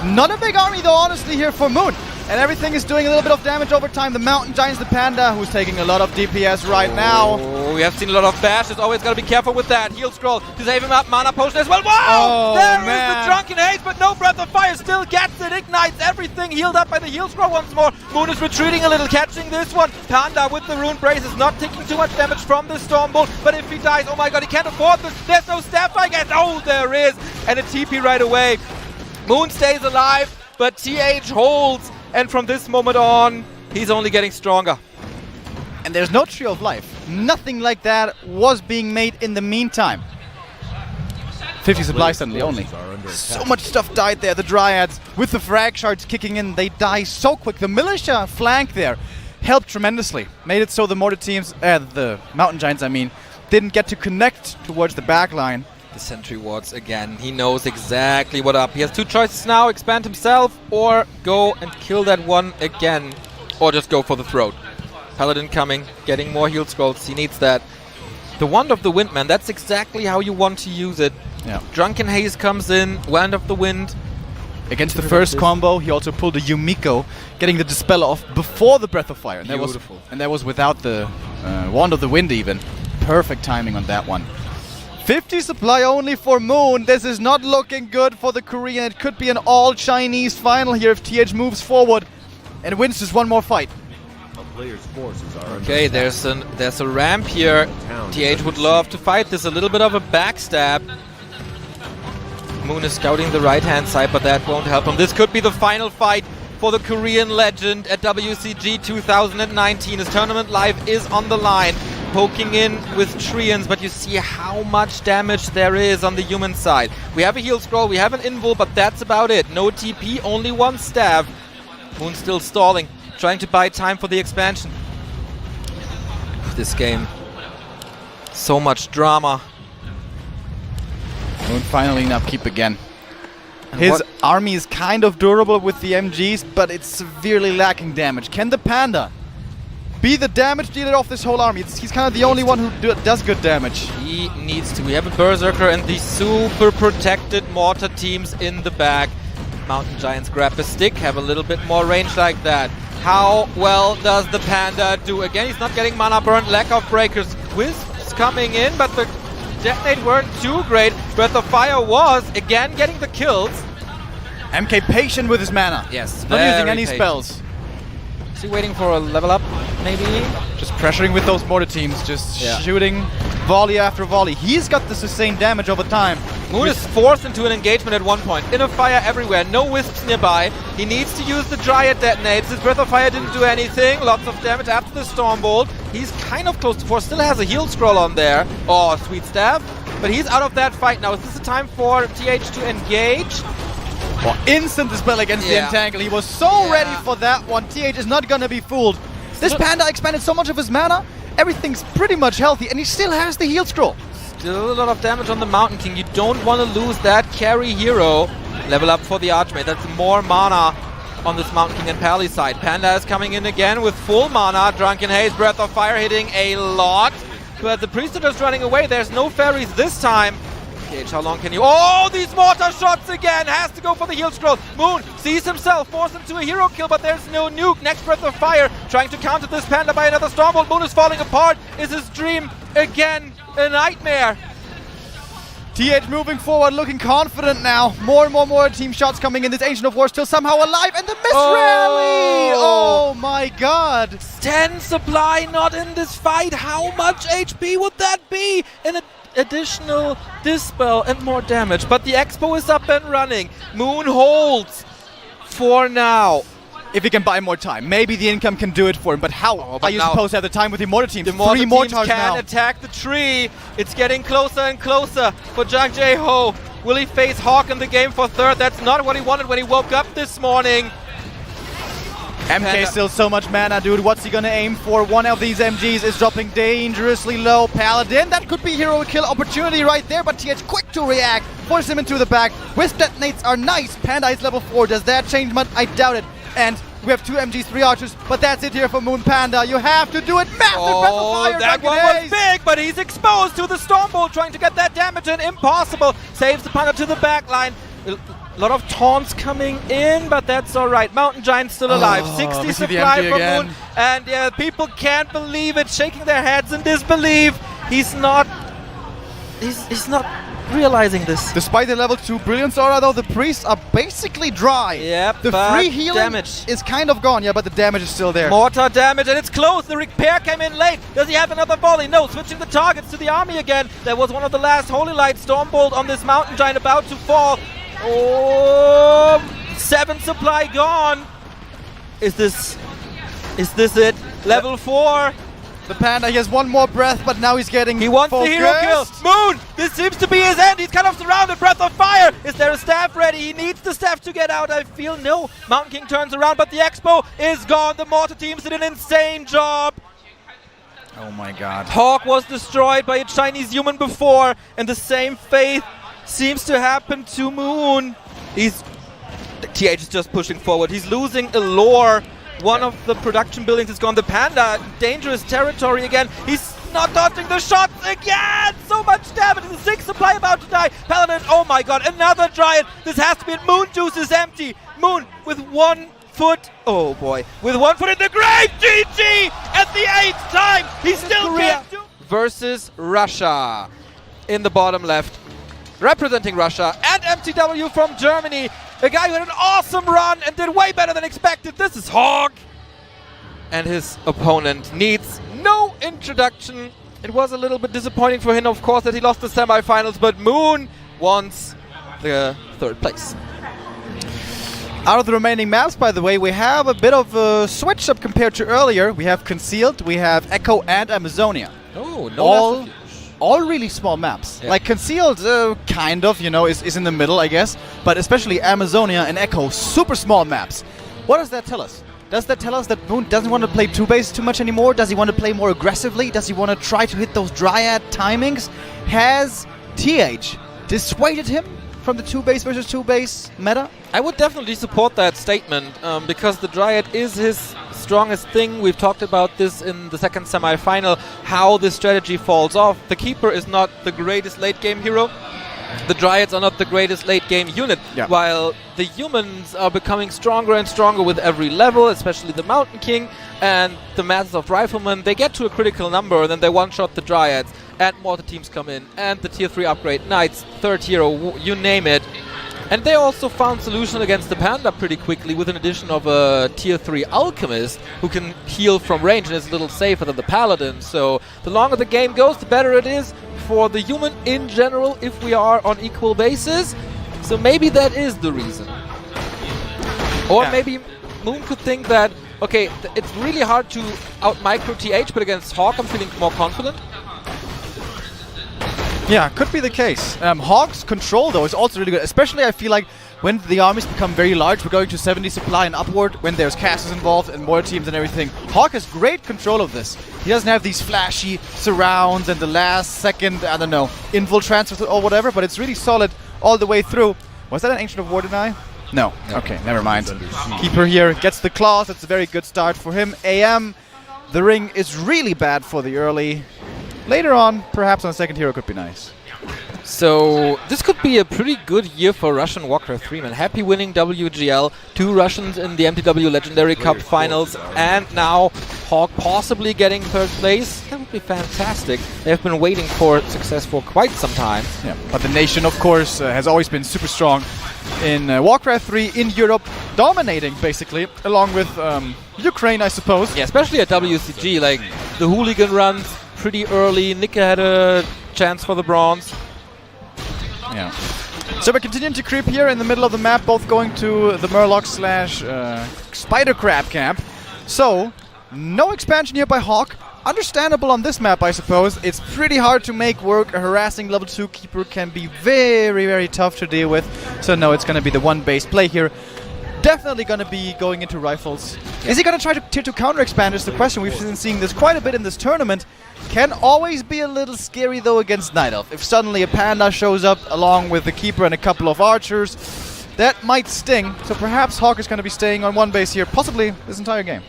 Not a big army though, honestly, here for Moon. And everything is doing a little bit of damage over time. The Mountain Giants, the Panda, who's taking a lot of DPS right now. Oh, we have seen a lot of bashes. Always got to be careful with that. Heal Scroll to save him up. Mana Potion as well. Wow! There is the Drunken Haze, but no Breath of Fire. Still gets it. Ignites everything. Healed up by the Heal Scroll once more. Moon is retreating a little, catching this one. Panda with the Rune Brace is not taking too much damage from the Storm Bolt. But if he dies, oh my god, he can't afford this. There's no staff, I guess. Oh, there is. And a TP right away. Moon stays alive, but TH holds. And from this moment on, he's only getting stronger. And there's no Tree of Life. Nothing like that was being made in the meantime. 50 supplies suddenly only. So much stuff died there. The Dryads, with the frag shards kicking in, they die so quick. The militia flank there helped tremendously. Made it so the mortar teams, the Mountain Giants, I mean, didn't get to connect towards the back line. The sentry wards again. He knows exactly what up. He has two choices now: expand himself or go and kill that one again, or just go for the throat. Paladin coming, getting more heal scrolls. He needs that. The Wand of the Wind, man. That's exactly how you want to use it. Yeah. Drunken Haze comes in. Wand of the Wind. Against the first combo, he also pulled a Yumiko, getting the Dispel off before the Breath of Fire. And beautiful. That was without the Wand of the Wind even. Perfect timing on that one. 50 supply only for Moon. This is not looking good for the Korean. It could be an all-Chinese final here if TH moves forward and wins just one more fight. Okay, there's a ramp here. TH would love to fight this. A little bit of a backstab. Moon is scouting the right-hand side, but that won't help him. This could be the final fight for the Korean legend at WCG 2019. His tournament life is on the line, poking in with Treants, but you see how much damage there is on the human side. We have a heal scroll, we have an invul, but that's about it. No TP, only one staff. Moon still stalling, trying to buy time for the expansion. This game, so much drama. Moon finally in upkeep again. His army is kind of durable with the MGs, but it's severely lacking damage. Can the Panda be the damage dealer of this whole army? He's kind of the only one who does good damage. He needs to. We have a Berserker and the super protected mortar teams in the back. Mountain Giants grab a stick, have a little bit more range like that. How well does the Panda do? Again, he's not getting mana burn, lack of breakers. Wisps coming in, but the detonate weren't too great. Breath of Fire was, again, getting the kills. MK patient with his mana. Yes, not using any patient. spells. Is he waiting for a level up, maybe? Just pressuring with those mortar teams, just shooting volley after volley. He's got the sustained damage over time. Moon is forced into an engagement at one point. Inner fire everywhere, no wisps nearby. He needs to use the Dryad detonates. His Breath of Fire didn't do anything. Lots of damage after the Stormbolt. He's kind of close to 4, still has a heal scroll on there. Oh, sweet staff. But he's out of that fight now. Is this the time for TH to engage? Well, instant dispel against the Entangle. He was so ready for that one. TH is not gonna be fooled. This Panda expended so much of his mana. Everything's pretty much healthy, and he still has the heal scroll. Still a lot of damage on the Mountain King. You don't want to lose that carry hero. Level up for the Archmage. That's more mana on this Mountain King and Pally side. Panda is coming in again with full mana. Drunken Haze, Breath of Fire hitting a lot. But the Priest are just running away. There's no fairies this time. Gage, how long can you... Oh, these mortar shots again! Has to go for the heal scroll. Moon sees himself, forced into a hero kill, but there's no nuke. Next Breath of Fire, trying to counter this Panda by another Stormbolt. Moon is falling apart. Is his dream again a nightmare? TH moving forward, looking confident now. More and more team shots coming in. This Ancient of War still somehow alive, and the miss rally! Oh my god! 10 supply not in this fight. How much HP would that be? In additional dispel and more damage. But the Expo is up and running. Moon holds for now. If he can buy more time, maybe the income can do it for him. But how are you supposed to have the time with the mortar teams? The mortar 3 teams mortars can now. attack the tree. It's getting closer and closer for Jang Jae-ho. Will he face Hawk in the game for third? That's not what he wanted when he woke up this morning. MK still so much mana, dude. What's he gonna aim for? One of these MGs is dropping dangerously low. Paladin, that could be hero kill opportunity right there, but TH quick to react. Force him into the back. Wisp detonates are nice. Panda is level 4. Does that change much? I doubt it. And we have 2 MGs, 3 archers, but that's it here for Moon Panda. You have to do it. Massive Breath of Fire. That one was big, but he's exposed to the Stormbolt, trying to get that damage in. Impossible. Saves the Panda to the back line. A lot of taunts coming in, but that's all right. Mountain Giant still alive. 60 supply from Moon. And yeah, people can't believe it, shaking their heads in disbelief. He's not realizing this. Despite the level 2 Brilliance Aura, though, the priests are basically dry. Yep, the free healing damage is kind of gone, yeah, but the damage is still there. Mortar damage, and it's close. The repair came in late. Does he have another volley? No, switching the targets to the army again. That was one of the last Holy Light Stormbolt on this Mountain Giant about to fall. Oh, 7 supply gone. Is this it? Level 4. The Panda, he has one more breath, but now he's getting He wants the hero kill. Moon, this seems to be his end. He's kind of surrounded. Breath of Fire. Is there a staff ready? He needs the staff to get out. I feel no. Mountain King turns around, but the Expo is gone. The mortar teams did an insane job. Oh my god. Hawk was destroyed by a Chinese human before, and the same fate seems to happen to Moon. TH is just pushing forward. He's losing a lore. One of the production buildings is gone. The Panda, dangerous territory again. He's not dodging the shots again. So much damage. The 6 supply about to die. Paladin, oh my god, another Dryad. This has to be it. Moon juice is empty. Moon with 1 foot. Oh boy. With 1 foot in the grave. GG at the 8th time. He still can't do. Versus Russia in the bottom left. Representing Russia and MTW from Germany. A guy who had an awesome run and did way better than expected. This is Hawk. And his opponent needs no introduction. It was a little bit disappointing for him, of course, that he lost the semifinals, but Moon wants the third place. Out of the remaining maps, by the way, we have a bit of a switch up compared to earlier. We have Concealed, we have Echo, and Amazonia. Oh, no. All really small maps. Yeah. Like Concealed, kind of, is in the middle, I guess. But especially Amazonia and Echo, super small maps. What does that tell us? Does that tell us that Moon doesn't want to play 2-base too much anymore? Does he want to play more aggressively? Does he want to try to hit those Dryad timings? Has TH dissuaded him from the 2-base versus 2-base meta? I would definitely support that statement because the Dryad is his strongest thing. We've talked about this in the second semi-final, how this strategy falls off. The Keeper is not the greatest late-game hero. The Dryads are not the greatest late-game unit, while the humans are becoming stronger and stronger with every level, especially the Mountain King and the Masses of Riflemen. They get to a critical number and then they one-shot the Dryads, and mortar teams come in, and the tier 3 upgrade, Knights, third hero, you name it. And they also found solution against the Panda pretty quickly with an addition of a tier 3 Alchemist who can heal from range and is a little safer than the Paladin. So the longer the game goes, the better it is for the human in general if we are on equal basis. So maybe that is the reason. Or maybe Moon could think that, okay, it's really hard to out-micro TH, but against Hawk I'm feeling more confident. Yeah, could be the case. Hawk's control, though, is also really good. Especially, I feel like, when the armies become very large, we're going to 70 supply and upward, when there's casters involved and more teams and everything. Hawk has great control of this. He doesn't have these flashy surrounds and the last second, I don't know, invul transfers or whatever, but it's really solid all the way through. Was that an Ancient of War deny? No. Okay, never mind. Keeper here gets the claws. It's a very good start for him. AM, the ring is really bad for the early. Later on, perhaps on a second hero could be nice. So this could be a pretty good year for Russian Warcraft 3, man. Happy winning WGL, 2 Russians in the MTW Legendary Cup finals, and now Hawk possibly getting third place. That would be fantastic. They've been waiting for success for quite some time. Yeah, but the nation, of course, has always been super strong in Warcraft 3 in Europe, dominating basically, along with Ukraine, I suppose. Yeah, especially at WCG, like the Hooligan runs pretty early. Nika had a chance for the bronze. Yeah. So we're continuing to creep here in the middle of the map, both going to the Murloc / Spider Crab camp. So, no expansion here by Hawk. Understandable on this map, I suppose. It's pretty hard to make work. A harassing level 2 keeper can be very, very tough to deal with. So no, it's going to be the 1-base play here. Definitely going to be going into rifles. Is he going to try to tier 2 counter expand is the question. We've been seeing this quite a bit in this tournament. Can always be a little scary though against Night Elf. If suddenly a Panda shows up along with the Keeper and a couple of archers, that might sting. So perhaps Hawk is going to be staying on 1-base here, possibly this entire game.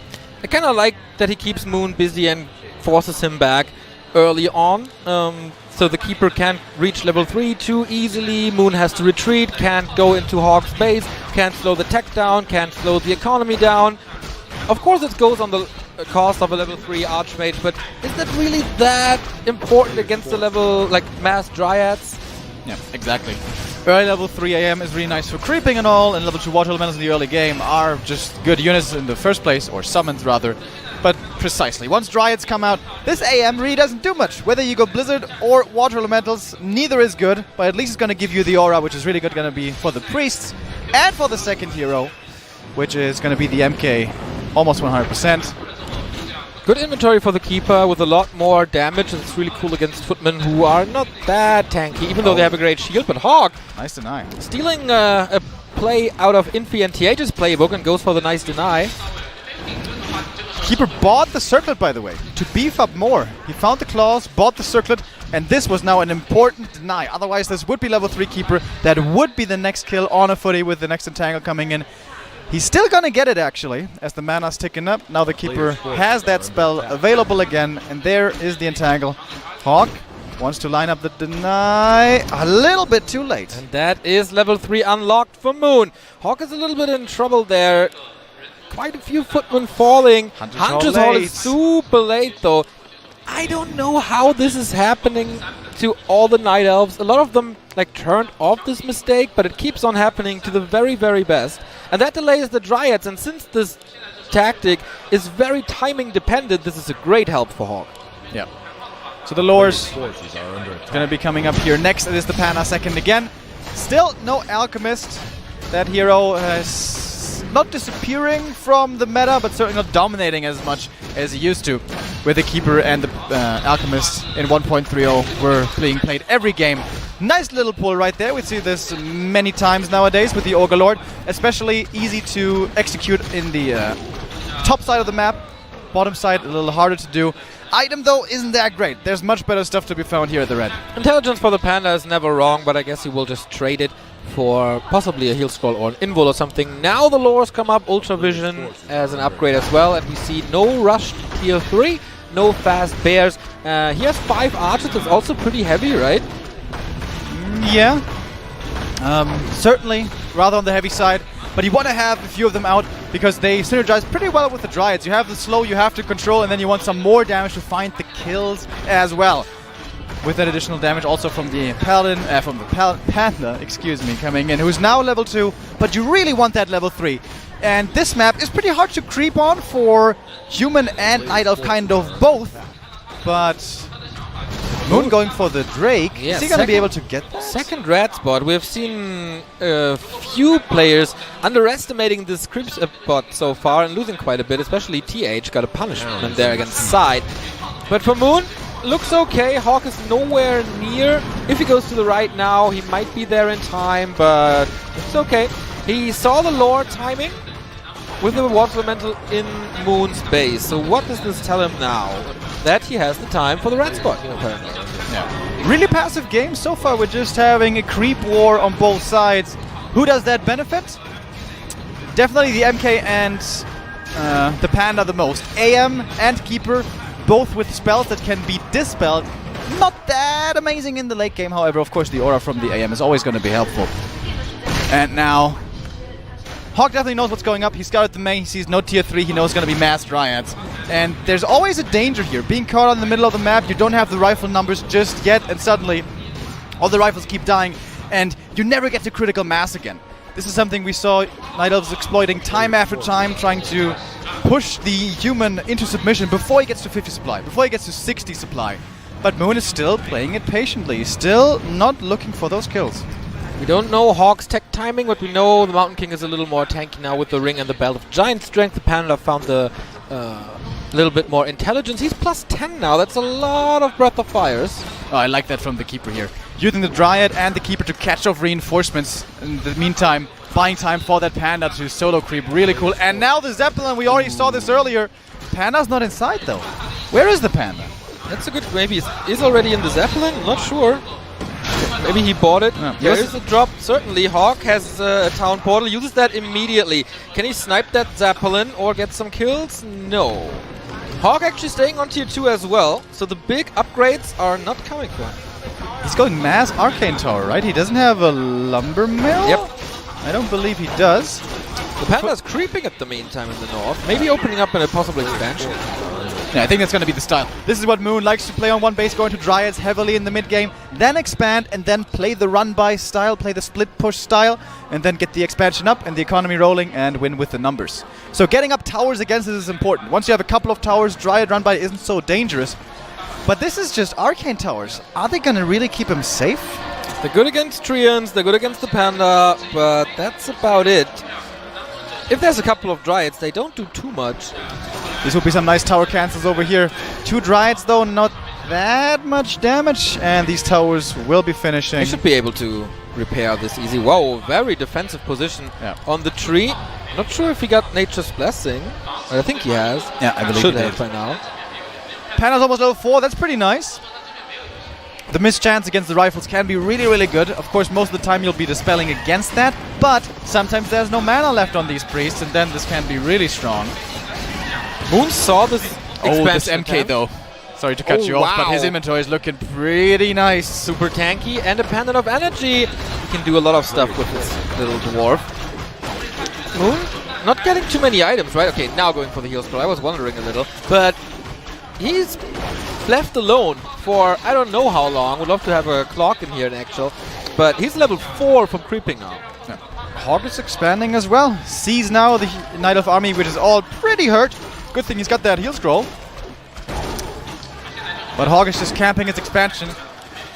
I kind of like that he keeps Moon busy and forces him back early on. So the Keeper can't reach level 3 too easily. Moon has to retreat, can't go into Hawk's base, can't slow the tech down, can't slow the economy down. Of course it goes on the cost of a level 3 Archmage, but is that really that important against the level, like, mass Dryads? Yeah, exactly. Early level 3 AM is really nice for creeping and all, and level 2 Water Elementals in the early game are just good units in the first place, or summons rather. But precisely, once Dryads come out, this AM really doesn't do much. Whether you go Blizzard or Water Elementals, neither is good, but at least it's going to give you the aura, which is really good, going to be for the Priests, and for the second hero, which is going to be the MK, almost 100%. Good inventory for the Keeper with a lot more damage. It's really cool against Footmen who are not that tanky, even though they have a great shield. But Hawk, nice deny. Stealing a play out of Infi and TH's playbook and goes for the nice deny. Keeper bought the circlet, by the way, to beef up more. He found the claws, bought the circlet, and this was now an important deny. Otherwise, this would be level 3 Keeper. That would be the next kill on a footy with the next entangle coming in. He's still gonna get it, actually, as the mana's ticking up. Now the Keeper has that spell available again, and there is the entangle. Hawk wants to line up the deny a little bit too late. And that is level 3 unlocked for Moon. Hawk is a little bit in trouble there. Quite a few Footmen falling. Hunter's Hall is super late, though. I don't know how this is happening to all the Night Elves. A lot of them turned off this mistake, but it keeps on happening to the very, very best. And that delays the Dryads, and since this tactic is very timing dependent, this is a great help for Hawk. Yeah. So the Lores going to be coming up here next. It is the Pana second again. Still no Alchemist. That hero is not disappearing from the meta, but certainly not dominating as much as he used to. With the Keeper and the Alchemist in 1.30 were being played every game. Nice little pull right there. We see this many times nowadays with the Ogre Lord. Especially easy to execute in the top side of the map. Bottom side a little harder to do. Item though isn't that great. There's much better stuff to be found here at the red. Intelligence for the Panda is never wrong, but I guess he will just trade it for possibly a heal scroll or an invul or something. Now the lores come up, Ultra Vision as an upgrade as well, and we see no rushed tier 3, no fast bears. He has 5 archers, it's also pretty heavy, right? Yeah. Certainly rather on the heavy side, but you want to have a few of them out because they synergize pretty well with the Dryads. You have the slow you have to control, and then you want some more damage to find the kills as well. With that additional damage also from the Paladin, Panda, excuse me, coming in, who's now level 2, but you really want that level 3. And this map is pretty hard to creep on for Human and Night Elf, kind of both. But Moon going for the Drake, yeah, is he going to be able to get that? Second red spot. We've seen a few players underestimating this creep spot so far and losing quite a bit, especially TH got a punishment there against Side. But for Moon, looks okay. Hawk is nowhere near. If he goes to the right now, he might be there in time, but it's okay. He saw the lore timing with the Water Elemental in Moon's base. So what does this tell him now? That he has the time for the red spot, apparently. Yeah. Really passive game so far. We're just having a creep war on both sides. Who does that benefit? Definitely the MK and the Panda the most. AM and Keeper, both with spells that can be dispelled. Not that amazing in the late game, however, of course the aura from the AM is always going to be helpful. And now, Hawk definitely knows what's going up. He scouted the main, he sees no tier 3, he knows it's going to be mass Dryads. And there's always a danger here. Being caught in the middle of the map, you don't have the rifle numbers just yet, and suddenly all the rifles keep dying, and you never get to critical mass again. This is something we saw Night Elves exploiting time after time, trying to push the Human into submission before he gets to 50 supply, before he gets to 60 supply. But Moon is still playing it patiently, still not looking for those kills. We don't know Hawk's tech timing, but we know the Mountain King is a little more tanky now with the ring and the belt of giant strength. The Panda found the little bit more intelligence. He's plus 10 now. That's a lot of Breath of Fires. Oh, I like that from the Keeper here. Using the Dryad and the Keeper to catch off reinforcements. In the meantime, buying time for that Panda to solo creep. Really cool. And now the Zeppelin, we already saw this earlier. Panda's not inside though. Where is the Panda? That's a good... Maybe he's already in the Zeppelin? I'm not sure. Maybe he bought it. Yeah. There is a drop. Certainly, Hawk has a town portal. Uses that immediately. Can he snipe that Zeppelin or get some kills? No. Hawk actually staying on tier 2 as well. So the big upgrades are not coming for him. He's going mass Arcane Tower, right? He doesn't have a Lumber Mill? Yep. I don't believe he does. The Panda's creeping at the meantime in the north. Maybe opening up in a possible expansion. Yeah, I think that's going to be the style. This is what Moon likes to play on one base, going to Dryads heavily in the mid game, then expand and then play the run-by style, play the split-push style, and then get the expansion up and the economy rolling and win with the numbers. So getting up towers against this is important. Once you have a couple of towers, Dryad run-by isn't so dangerous. But this is just Arcane Towers. Are they going to really keep him safe? They're good against Treants, they're good against the Panda, but that's about it. If there's a couple of Dryads, they don't do too much. This will be some nice tower cancels over here. 2 Dryads though, not that much damage, and these towers will be finishing. They should be able to repair this easy. Whoa, very defensive position on the tree. Not sure if he got Nature's Blessing, but I think he has. Yeah, I believe should he have did. by now. Panda's almost level 4, that's pretty nice. The mischance against the rifles can be really, really good. Of course, most of the time you'll be dispelling against that, but sometimes there's no mana left on these priests, and then this can be really strong. Moon saw this expansion this MK attempt. though. Sorry to cut you off, but his inventory is looking pretty nice. Super tanky and a Pendant of Energy. He can do a lot of stuff with this little dwarf. Moon, not getting too many items, right? Okay, now going for the heal scroll. I was wondering a little, but he's left alone for I don't know how long. Would love to have a clock in here in actual, but he's level 4 from creeping now. Yeah. Hog is expanding as well. Sees now the Night Elf army, which is all pretty hurt. Good thing he's got that heal scroll. But Hog is just camping his expansion.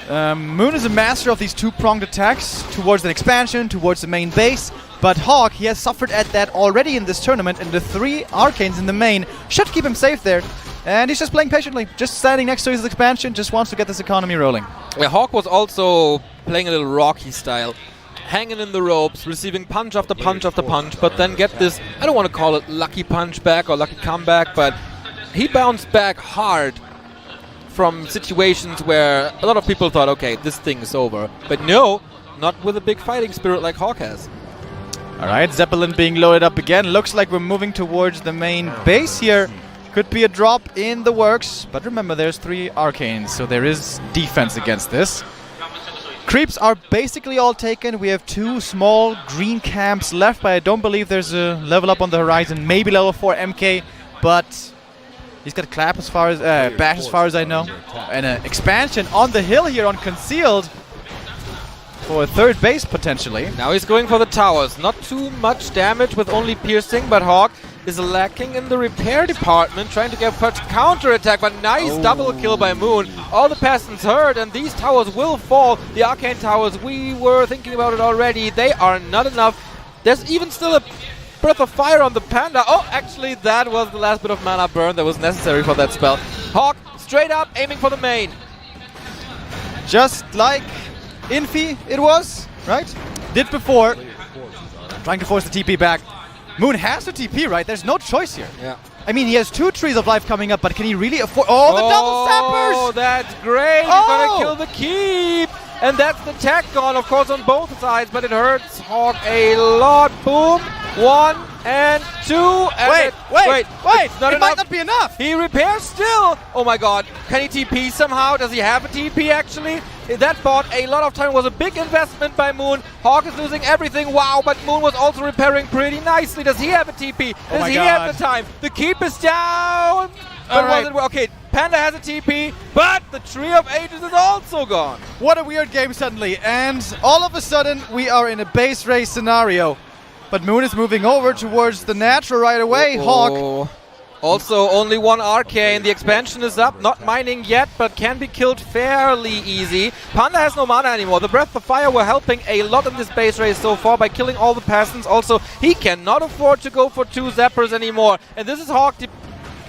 Moon is a master of these two-pronged attacks towards an expansion, towards the main base. But Hawk, he has suffered at that already in this tournament, and the 3 arcanes in the main should keep him safe there. And he's just playing patiently, just standing next to his expansion, just wants to get this economy rolling. Yeah, Hawk was also playing a little Rocky style, hanging in the ropes, receiving punch after punch after punch, but then get this, I don't want to call it lucky punch back or lucky comeback, but he bounced back hard from situations where a lot of people thought, okay, this thing is over. But no, not with a big fighting spirit like Hawk has. Alright, Zeppelin being loaded up again. Looks like we're moving towards the main base here. Could be a drop in the works, but remember there's 3 arcanes, so there is defense against this. Creeps are basically all taken. We have 2 small green camps left, but I don't believe there's a level up on the horizon. Maybe level 4 MK, but he's got a clap as far as bash as far as I know, and an expansion on the hill here on concealed for a 3rd base potentially. Now he's going for the towers. Not too much damage with only piercing, but Hawk is lacking in the repair department, trying to get first counter attack, but nice double kill by Moon. All the peasants hurt, and these towers will fall. The arcane towers, we were thinking about it already. They are not enough. There's even still a Breath of Fire on the Panda. Oh, actually, that was the last bit of mana burn that was necessary for that spell. Hawk straight up aiming for the main. Just like Infi it was, right? Did before. Trying to force the TP back. Moon has to TP, right? There's no choice here. Yeah. I mean, he has 2 Trees of Life coming up, but can he really afford... Oh, the double zappers! Oh, that's great. He's gonna kill the keep. And that's the tech gone, of course, on both sides, but it hurts Hawk a lot. Boom. 1 and 2. And wait! It's not it enough. might not be enough! He repairs still. Oh my god. Can he TP somehow? Does he have a TP actually? That bought a lot of time. Was a big investment by Moon. Hawk is losing everything. Wow, but Moon was also repairing pretty nicely. Does he have a TP? Does he have the time? The keep is down. But was it okay? Panda has a TP, but the Tree of Ages is also gone. What a weird game suddenly. And all of a sudden, we are in a base race scenario. But Moon is moving over towards the natural right away. Hawk. Also, only 1 arcane. The expansion is up. Not mining yet, but can be killed fairly easy. Panda has no mana anymore. The Breath of Fire were helping a lot in this base race so far by killing all the peasants. Also, he cannot afford to go for 2 zappers anymore. And this is Hawk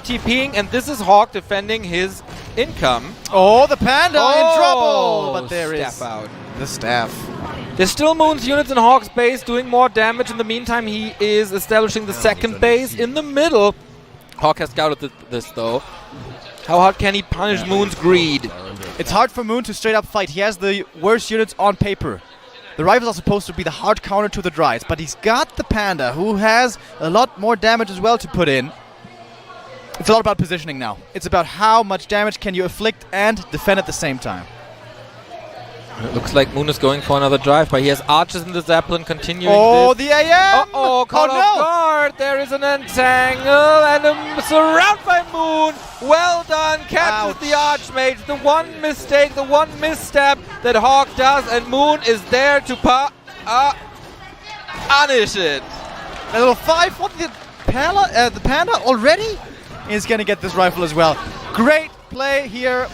TPing, and this is Hawk defending his income. Oh, the Panda in trouble! But there is out. The staff. There's still Moon's units in Hawk's base doing more damage. In the meantime, he is establishing the 2nd base in the middle. Hawk has scouted this though. How hard can he punish Moon's greed? It's hard for Moon to straight up fight. He has the worst units on paper. The rivals are supposed to be the hard counter to the Dryas, but he's got the Panda, who has a lot more damage as well to put in. It's a lot about positioning now. It's about how much damage can you afflict and defend at the same time. It looks like Moon is going for another drive, but he has archers in the Zeppelin continuing this. this. The AM! Uh-oh, caught off guard. There is an entangle and a surround by Moon. Well done. Catches the Archmage. The one mistake, the one misstep that Hawk does, and Moon is there to punish it. A little 5 for the Panda already is going to get this rifle as well. Great play here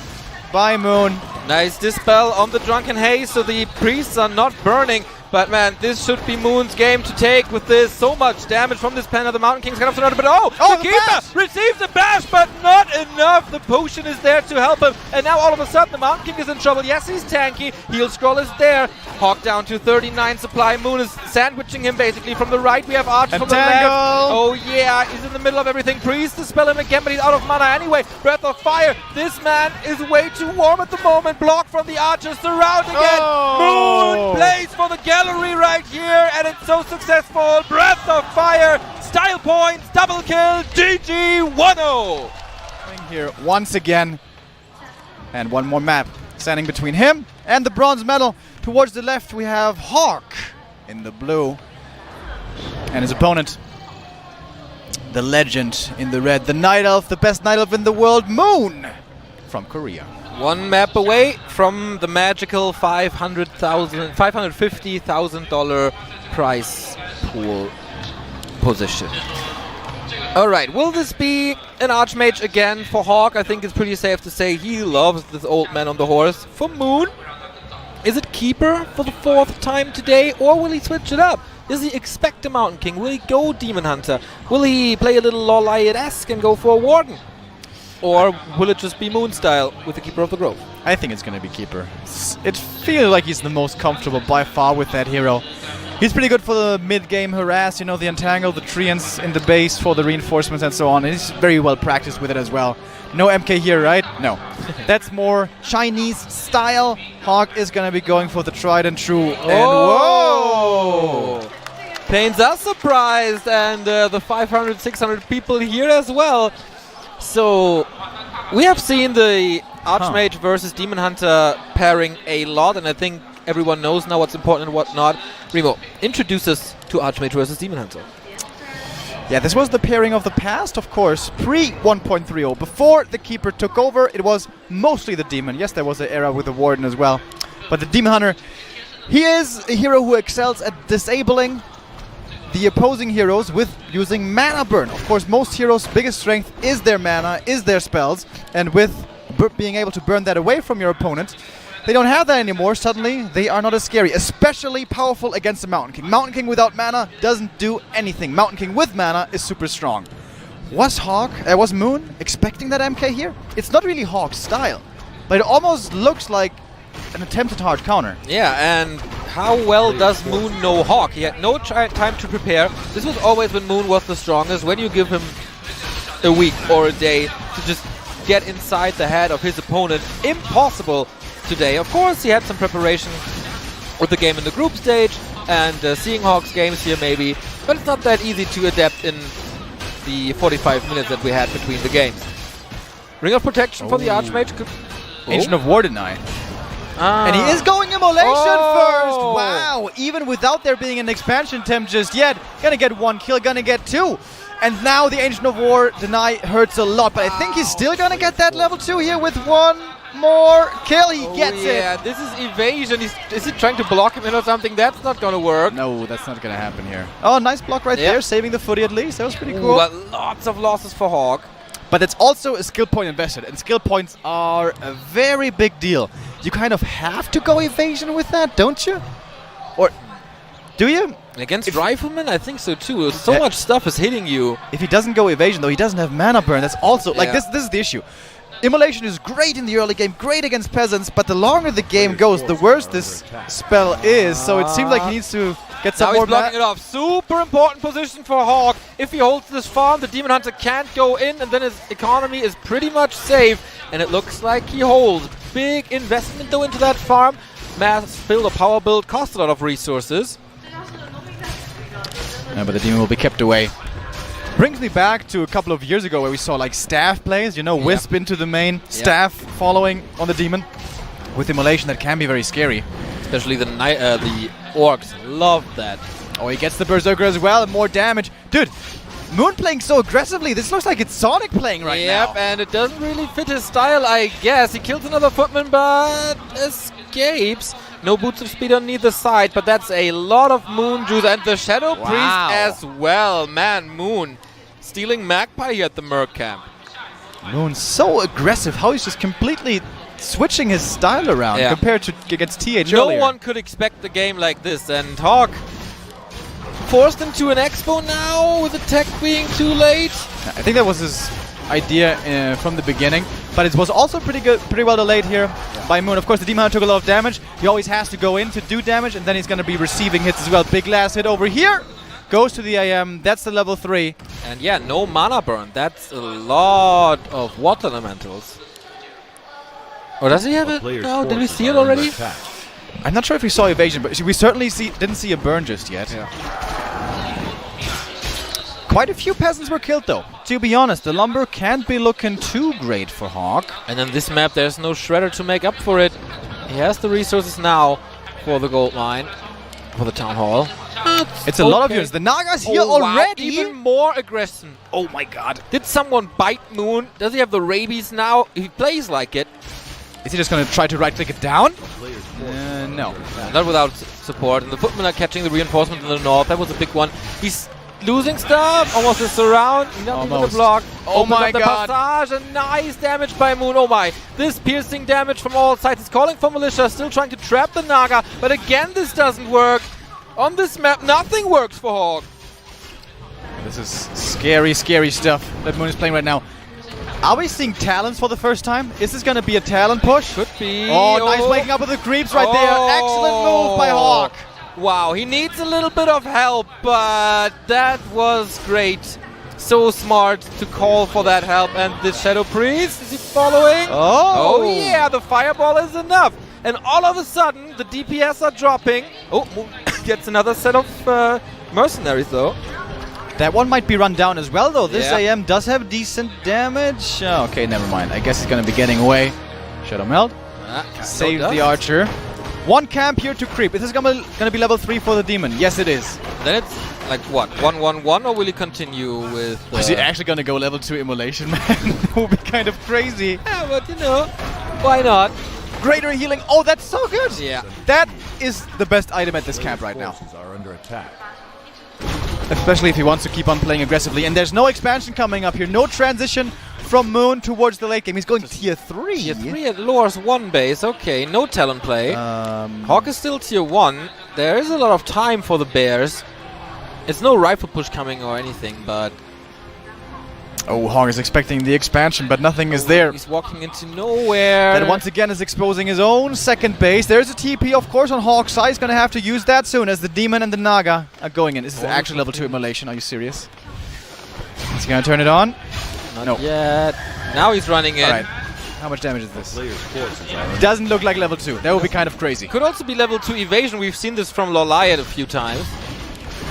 by Moon. Nice dispel on the Drunken Haze, so the priests are not burning. But man, this should be Moon's game to take with this. So much damage from this Panda. The Mountain King's got up to another, but the Keeper receives the bash, but not enough. The potion is there to help him. And now all of a sudden, the Mountain King is in trouble. Yes, he's tanky. Heal Scroll is there. Hawk down to 39 supply. Moon is sandwiching him basically. From the right, we have Arch from the left. Oh yeah, he's in the middle of everything. Priest to spell him again, but he's out of mana anyway. Breath of Fire. This man is way too warm at the moment. Blocked from the archers. Surround again. Moon plays for the gallery right here, and it's so successful. Breath of Fire. Style points. Double kill. GG 1-0. Here once again. And one more map standing between him and the bronze medal. Towards the left, we have Hawk in the blue. And his opponent, the legend in the red, the Night Elf, the best Night Elf in the world, Moon, from Korea. One map away from the magical $550,000 prize pool position. Alright, will this be an Archmage again for Hawk? I think it's pretty safe to say he loves this old man on the horse. For Moon, Is it Keeper for the 4th time today, or will he switch it up? Does he expect a Mountain King? Will he go Demon Hunter? Will he play a little Lolliot-esque and go for a Warden? Or will it just be Moon style with the Keeper of the Grove? I think it's going to be Keeper. It feels like he's the most comfortable by far with that hero. He's pretty good for the mid-game harass, you know, the entangle, the treants in the base for the reinforcements and so on. And he's very well practiced with it as well. No MK here, right? No. That's more Chinese style. Hawk is going to be going for the tried and true. And whoa! Pains are surprised, and the 500, 600 people here as well. So, we have seen the Archmage versus Demon Hunter pairing a lot, and I think everyone knows now what's important and what not. Remo, introduce us to Archmage versus Demon Hunter. Yeah, this was the pairing of the past, of course, pre 1.30. Before the Keeper took over, it was mostly the Demon. Yes, there was an era with the Warden as well. But the Demon Hunter, he is a hero who excels at disabling the opposing heroes with using mana burn. Of course, most heroes' biggest strength is their mana, is their spells, and with being able to burn that away from your opponent, they don't have that anymore. Suddenly, they are not as scary, especially powerful against the Mountain King. Mountain King without mana doesn't do anything. Mountain King with mana is super strong. Was Moon expecting that MK here? It's not really Hawk's style, but it almost looks like an attempted hard counter. Yeah, and how well does Moon know Hawk? He had no time to prepare. This was always when Moon was the strongest, when you give him a week or a day to just get inside the head of his opponent. Impossible today. Of course, he had some preparation with the game in the group stage and seeing Hawk's games here maybe, but it's not that easy to adapt in the 45 minutes that we had between the games. Ring of Protection for the Archmage. Ancient of War deny. And he is going Immolation first! Wow! Even without there being an expansion attempt just yet, gonna get 1 kill, gonna get 2. And now the Ancient of War deny hurts a lot, but I think he's still gonna get that level 2 here with 1 more kill. He gets it! Yeah, this is evasion. Is he trying to block him in or something? That's not gonna work. No, that's not gonna happen here. Oh, nice block right there, saving the footy at least. That was pretty cool. But lots of losses for Hawk. But it's also a skill point invested, and skill points are a very big deal. You kind of have to go evasion with that, don't you? Or do you? Against Rifleman, I think so too. So much stuff is hitting you. If he doesn't go evasion, though, he doesn't have mana burn. That's also like this is the issue. Immolation is great in the early game, great against peasants, but the longer the game goes, the worse this spell is. So it seems like he needs to get some now more he's blocking it off. Super important position for Hawk. If he holds this farm, the Demon Hunter can't go in, and then his economy is pretty much safe. And it looks like he holds. Big investment though into that farm. Mass build, a power build, cost a lot of resources. Yeah, but the Demon will be kept away. Brings me back to a couple of years ago where we saw like staff plays, you know, Wisp into the main, staff following on the Demon. With Immolation, that can be very scary. Especially the Orcs love that. Oh, he gets the Berserker as well, and more damage. Dude, Moon playing so aggressively, this looks like it's Sonic playing right now. Yep, and it doesn't really fit his style, I guess. He kills another footman, but escapes. No Boots of Speed on neither side, but that's a lot of Moon juice. And the Shadow Priest as well. Man, Moon stealing Magpie here at the Merc camp. Moon's so aggressive, how he's just completely switching his style around compared to against TH earlier. No one could expect the game like this, and Hawk forced into an Expo now with the tech being too late. I think that was his idea from the beginning, but it was also pretty well delayed here by Moon. Of course, the Demon Hunter took a lot of damage. He always has to go in to do damage, and then he's going to be receiving hits as well. Big last hit over here. Goes to the AM. That's the level 3. And yeah, no mana burn. That's a lot of water elementals. Or does he have it? No, did we see it already? I'm not sure if we saw evasion, but we certainly didn't see a burn just yet. Yeah. Quite a few peasants were killed though. To be honest, the lumber can't be looking too great for Hawk. And on this map, there's no Shredder to make up for it. He has the resources now for the gold mine, for the town hall. It's a lot of units. The Naga's here already. Wow. Even more aggression. Oh my god. Did someone bite Moon? Does he have the rabies now? He plays like it. Is he just going to try to right-click it down? No. Not without support. And the footmen are catching the reinforcement in the north. That was a big one. He's Losing stuff, almost a surround, nothing but the block. Oh Opened my up the god. passage, and nice damage by Moon. Oh my, this piercing damage from all sides. He's calling for Militia, still trying to trap the Naga, but again this doesn't work. On this map, nothing works for Hawk. This is scary, scary stuff that Moon is playing right now. Are we seeing talents for the first time? Is this going to be a talent push? Could be. Oh, nice waking up with the creeps right there. Excellent move by Hawk. Wow, he needs a little bit of help, but that was great. So smart to call for that help. And the Shadow Priest, is he following? Oh. Oh yeah, the Fireball is enough. And all of a sudden, the DPS are dropping. Oh, Moon gets another set of mercenaries though. That one might be run down as well, though. This Yeah. AM does have decent damage. Oh, okay, never mind. I guess he's going to be getting away. Shadow Meld. Save the archer. One camp here to creep. Is this going to be level 3 for the demon? Yes, it is. Then it's like what, 1-1-1, or will he continue with... Is he actually going to go level 2 immolation, man? That would be kind of crazy. Yeah, but you know, why not? Greater healing. Oh, that's so good. Yeah. That is the best item at this camp right now. Forces are under attack. Especially if he wants to keep on playing aggressively. And there's no expansion coming up here. No transition from Moon towards the late game. He's going tier 3. Tier 3 at lowers 1 base, okay, no talent play. Hawk is still tier 1. There is a lot of time for the Bears. It's no rifle push coming or anything, but... Oh, Hawk is expecting the expansion, but nothing is there. He's walking into nowhere. That once again is exposing his own second base. There's a TP, of course, on Hawk's side. He's going to have to use that soon as the Demon and the Naga are going in. This is actually level 2 immolation. Are you serious? Is he going to turn it on? Not yet. Now he's running in. All right. How much damage is this? Players' forces are Doesn't look like level 2. That would be kind of crazy. Could also be level 2 evasion. We've seen this from Loliot a few times.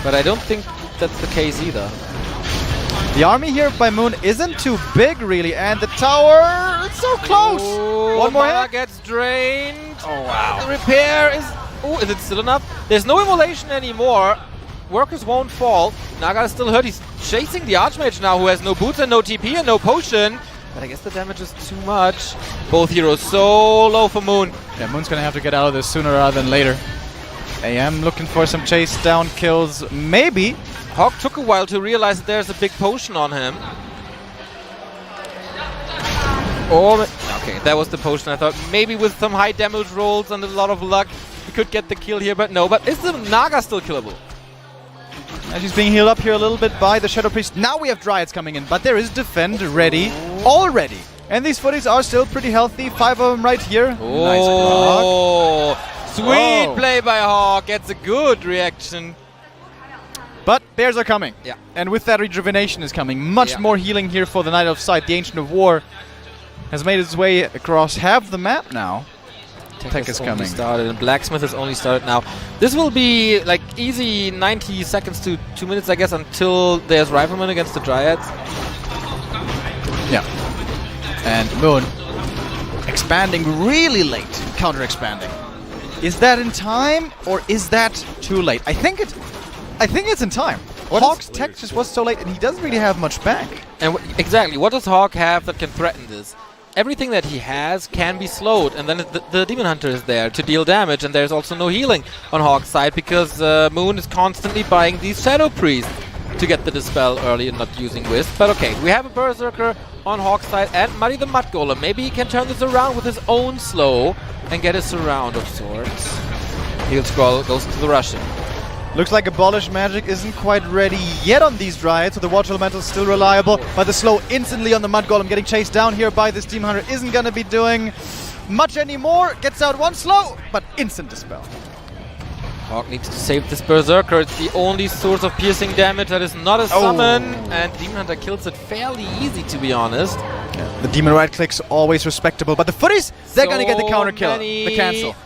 But I don't think that's the case either. The army here by Moon isn't too big, really. And the tower, it's so close. Oh, One more mana hit. gets drained. Oh, wow. The repair is... Oh, is it still enough? There's no immolation anymore. Workers won't fall. Naga is still hurt. He's chasing the Archmage now, who has no boots and no TP and no potion. But I guess the damage is too much. Both heroes so low for Moon. Yeah, Moon's going to have to get out of this sooner rather than later. AM looking for some chase down kills, maybe. Hawk took a while to realize that there's a big potion on him. Okay, that was the potion. I thought maybe with some high damage rolls and a lot of luck, we could get the kill here, but no. But is the Naga still killable? And she's being healed up here a little bit by the Shadow Priest. Now we have Dryads coming in, but there is Defend ready already. And these footies are still pretty healthy. 5 of them right here. Nice block. Oh, sweet play by Hawk. Gets a good reaction. But Bears are coming. Yeah. And with that, Rejuvenation is coming. Much more healing here for the Knight of Sight. The Ancient of War has made its way across half the map now. Tech is coming. Started, and Blacksmith has only started now. This will be like easy 90 seconds to 2 minutes, I guess, until there's Rifleman against the Dryads. Yeah. And Moon expanding really late. Counter-expanding. Is that in time, or is that too late? I think it's in time. Hawk's tech just was so late, and he doesn't really have much back. And exactly, what does Hawk have that can threaten this? Everything that he has can be slowed, and then the Demon Hunter is there to deal damage, and there's also no healing on Hawk's side because Moon is constantly buying these Shadow Priests to get the Dispel early and not using Wisp. But okay, we have a Berserker on Hawk's side and Muddy the Mud Golem. Maybe he can turn this around with his own slow and get a surround of sorts. Heal Scroll goes to the Russian. Looks like Abolish Magic isn't quite ready yet on these Dryads, so the Watch Elemental is still reliable, but the slow instantly on the Mud Golem getting chased down here by this Demon Hunter isn't going to be doing much anymore. Gets out one slow, but instant Dispel. Hawk needs to save this Berserker. It's the only source of piercing damage that is not a summon, and Demon Hunter kills it fairly easy, to be honest. Yeah, the Demon right clicks always respectable, but the footies, they're going to get the counter kill, the cancel.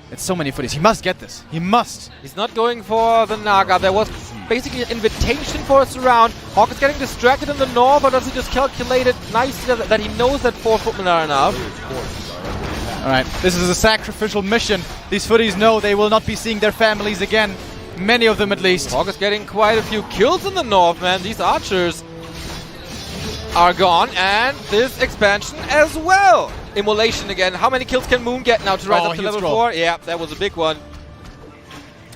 It's so many footies. He must get this. He must. He's not going for the Naga. There was basically an invitation for a surround. Hawk is getting distracted in the north, or does he just calculate it nicely that he knows that 4 footmen are enough? Alright, this is a sacrificial mission. These footies know they will not be seeing their families again. Many of them at least. Hawk is getting quite a few kills in the north, man. These archers are gone, and this expansion as well. Immolation again. How many kills can Moon get now to rise up to level 4? Yeah, that was a big one.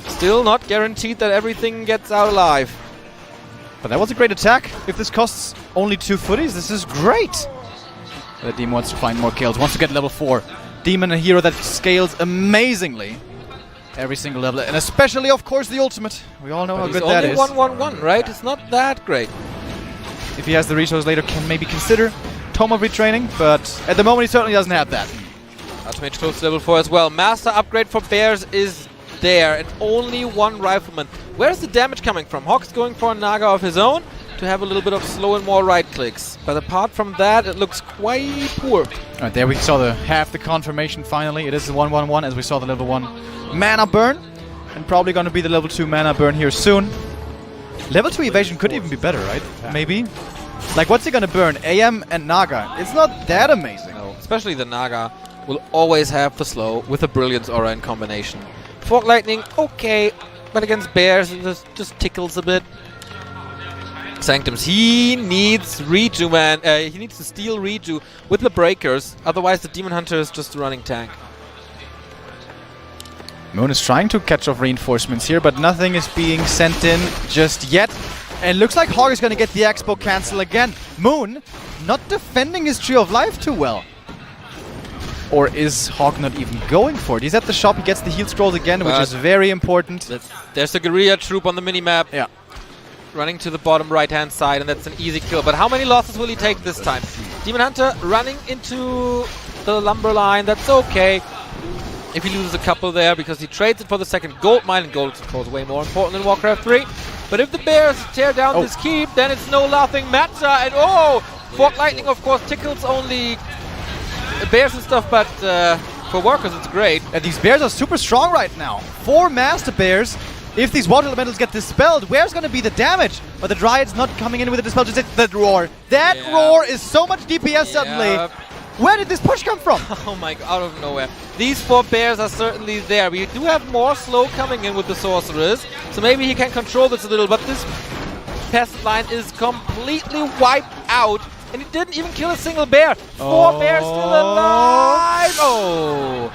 Still not guaranteed that everything gets out alive. But that was a great attack. If this costs only 2 footies, this is great. The Demon wants to find more kills, wants to get level 4. Demon, a hero that scales amazingly every single level, and especially, of course, the ultimate. We all know how good that is. Only 1-1-1, right? It's not that great. If he has the resource later, can maybe consider Toma retraining, but at the moment he certainly doesn't have that. Archmage close to level 4 as well. Master upgrade for Bears is there, and only 1 Rifleman. Where's the damage coming from? Hawk's going for a Naga of his own to have a little bit of slow and more right clicks. But apart from that, it looks quite poor. Alright, there we saw the confirmation finally. It is the 1-1-1 as we saw the level 1 mana burn. And probably going to be the level 2 mana burn here soon. Level 2 evasion could even be better, right? Maybe. Like, what's he going to burn? AM and Naga. It's not that amazing. No, especially the Naga will always have the slow with the Brilliance Aura in combination. Fork Lightning, okay, but against Bears it just tickles a bit. Sanctums, he needs Reju, man. He needs to steal Reju with the breakers, otherwise the Demon Hunter is just a running tank. Moon is trying to catch off reinforcements here, but nothing is being sent in just yet. And looks like Hawk is going to get the Expo cancel again. Moon not defending his Tree of Life too well. Or is Hawk not even going for it? He's at the shop, he gets the heal scrolls again, which is very important. There's a guerrilla troop on the minimap. Yeah. Running to the bottom right-hand side, and that's an easy kill. But how many losses will he take this time? Demon Hunter running into the lumber line, that's okay. If he loses a couple there, because he trades it for the second gold mine, and gold is of course way more important than Warcraft 3. But if the Bears tear down this keep, then it's no laughing matter. And Fork Lightning of course tickles only Bears and stuff, but for Workers it's great. And these Bears are super strong right now. 4 Master Bears. If these water elementals get dispelled, where's going to be the damage? But the Dryad's not coming in with the dispel, just it's that roar. That roar is so much DPS suddenly. Where did this push come from? Oh my god, out of nowhere. These 4 Bears are certainly there. We do have more slow coming in with the Sorceress, so maybe he can control this a little, but this peasant line is completely wiped out, and he didn't even kill a single bear. 4 bears still alive! Oh!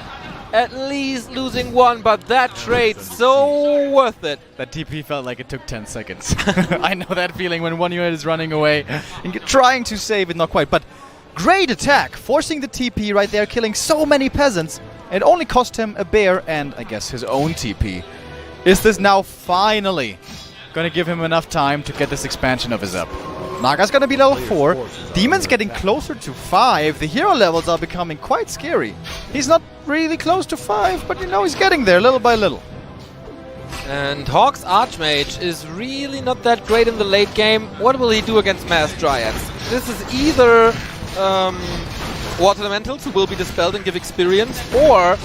At least losing 1, but that trade so worth it. That TP felt like it took 10 seconds. I know that feeling when one unit is running away and trying to save it, not quite, but great attack, forcing the TP right there, killing so many peasants. It only cost him a bear and, I guess, his own TP. Is this now finally going to give him enough time to get this expansion of his up? Naga's going to be level 4. Demon's getting closer to 5. The hero levels are becoming quite scary. He's not really close to 5, but you know he's getting there little by little. And Hawk's Archmage is really not that great in the late game. What will he do against Mass Dryads? This is either Water Elementals, who will be dispelled and give experience, or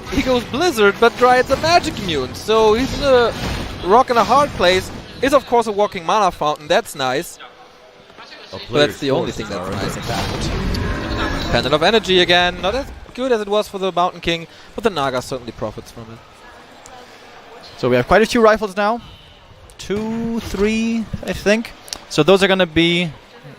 he goes Blizzard, but Dryads are magic immune, so he's in a rock and a hard place. Is of course a walking mana fountain, that's nice. But that's the only thing that's nice about it. Pendant of Energy again, not as good as it was for the Mountain King, but the Naga certainly profits from it. So we have quite a few rifles now. 2, 3, I think. So those are going to be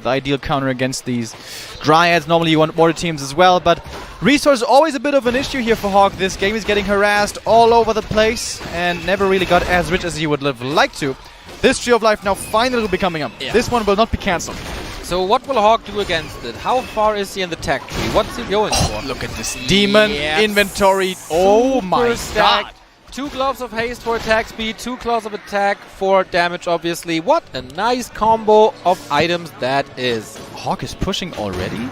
the ideal counter against these Dryads. Normally you want water teams as well, but resource is always a bit of an issue here for Hawk. This game is getting harassed all over the place and never really got as rich as he would have liked to. This Tree of Life now finally will be coming up. Yeah. This one will not be cancelled. So what will Hawk do against it? How far is he in the tech tree? What's he going for? Look at this demon inventory. Oh my god. 2 gloves of haste for attack speed, 2 claws of attack for damage, obviously. What a nice combo of items that is. Hawk is pushing already?